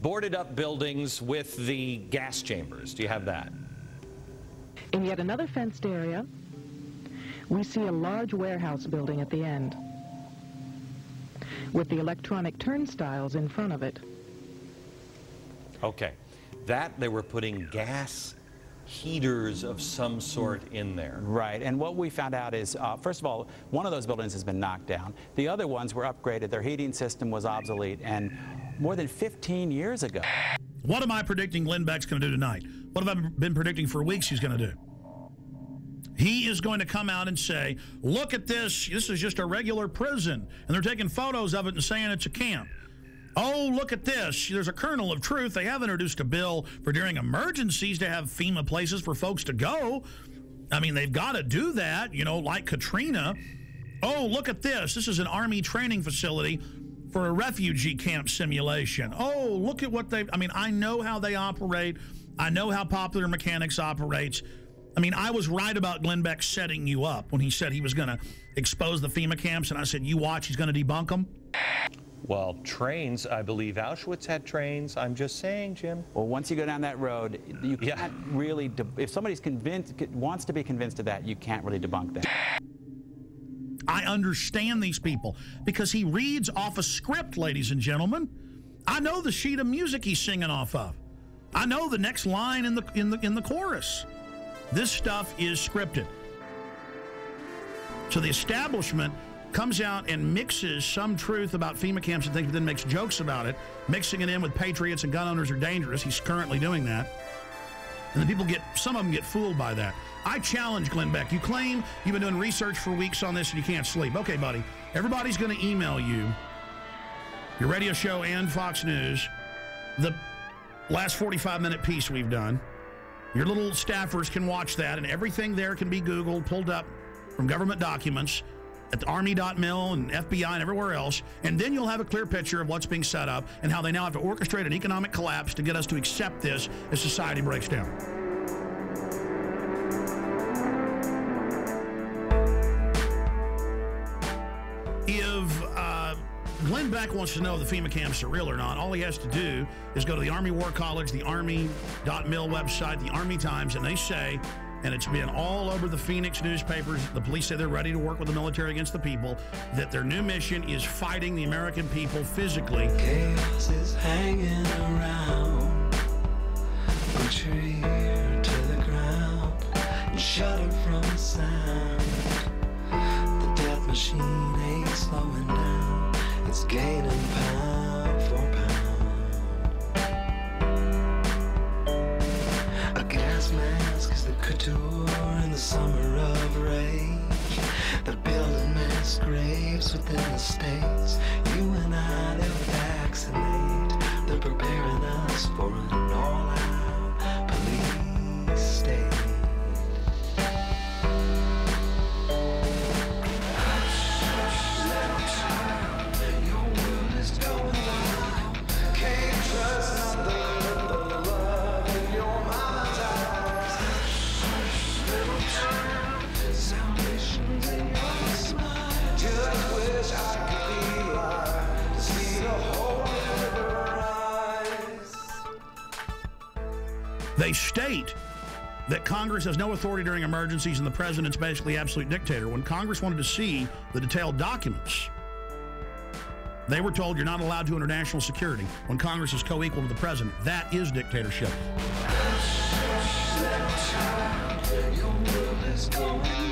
boarded up buildings with the gas chambers. Do you have that? In yet another fenced area, we see a large warehouse building at the end, with the electronic turnstiles in front of it. Okay. That, they were putting gas heaters of some sort in there. Right, and what we found out is, first of all, one of those buildings has been knocked down. The other ones were upgraded. Their heating system was obsolete, and more than 15 years ago. What am I predicting Glenn Beck's going to do tonight? What have I been predicting for weeks he's going to do? He is going to come out and say, look at this. This is just a regular prison. And they're taking photos of it and saying it's a camp. Oh, look at this. There's a kernel of truth. They have introduced a bill for during emergencies to have FEMA places for folks to go. I mean, they've got to do that, you know, like Katrina. Oh, look at this. This is an Army training facility for a refugee camp simulation. Oh, look at what I mean, I know how they operate. I know how Popular Mechanics operates. I mean, I was right about Glenn Beck setting you up when he said he was going to expose the FEMA camps, and I said, you watch, he's going to debunk them. Well, trains, I believe Auschwitz had trains. I'm just saying, Jim. Well, once you go down that road, you can't really, if somebody's wants to be convinced of that, you can't really debunk that. I understand these people because he reads off a script, ladies and gentlemen. I know the sheet of music he's singing off of. I know the next line in the chorus. This stuff is scripted. So the establishment comes out and mixes some truth about FEMA camps and things, but then makes jokes about it, mixing it in with patriots and gun owners are dangerous. He's currently doing that. And then people some of them get fooled by that. I challenge Glenn Beck. You claim you've been doing research for weeks on this and you can't sleep. Okay, buddy. Everybody's going to email you, your radio show and Fox News, the last 45-minute piece we've done. Your little staffers can watch that, and everything there can be Googled, pulled up from government documents at the Army.mil and FBI and everywhere else, and then you'll have a clear picture of what's being set up and how they now have to orchestrate an economic collapse to get us to accept this as society breaks down. If Glenn Beck wants to know if the FEMA camps are real or not, all he has to do is go to the Army War College, the Army.mil website, the Army Times, and they say, and it's been all over the Phoenix newspapers, the police say they're ready to work with the military against the people, that their new mission is fighting the American people physically. Chaos is hanging around, put your ear to the ground, and shudder from the sound. The death machine ain't slowing down, it's gaining pound for pound. A gas mask is the couture in the summer of rage. They're building mass graves within the states. You and I, they'll vaccinate. They're preparing us for an all-out police state. Salvation's in your smile. They state that Congress has no authority during emergencies and the president's basically absolute dictator. When Congress wanted to see the detailed documents, they were told you're not allowed to under national security. When Congress is co-equal to the president, that is dictatorship. Your world is going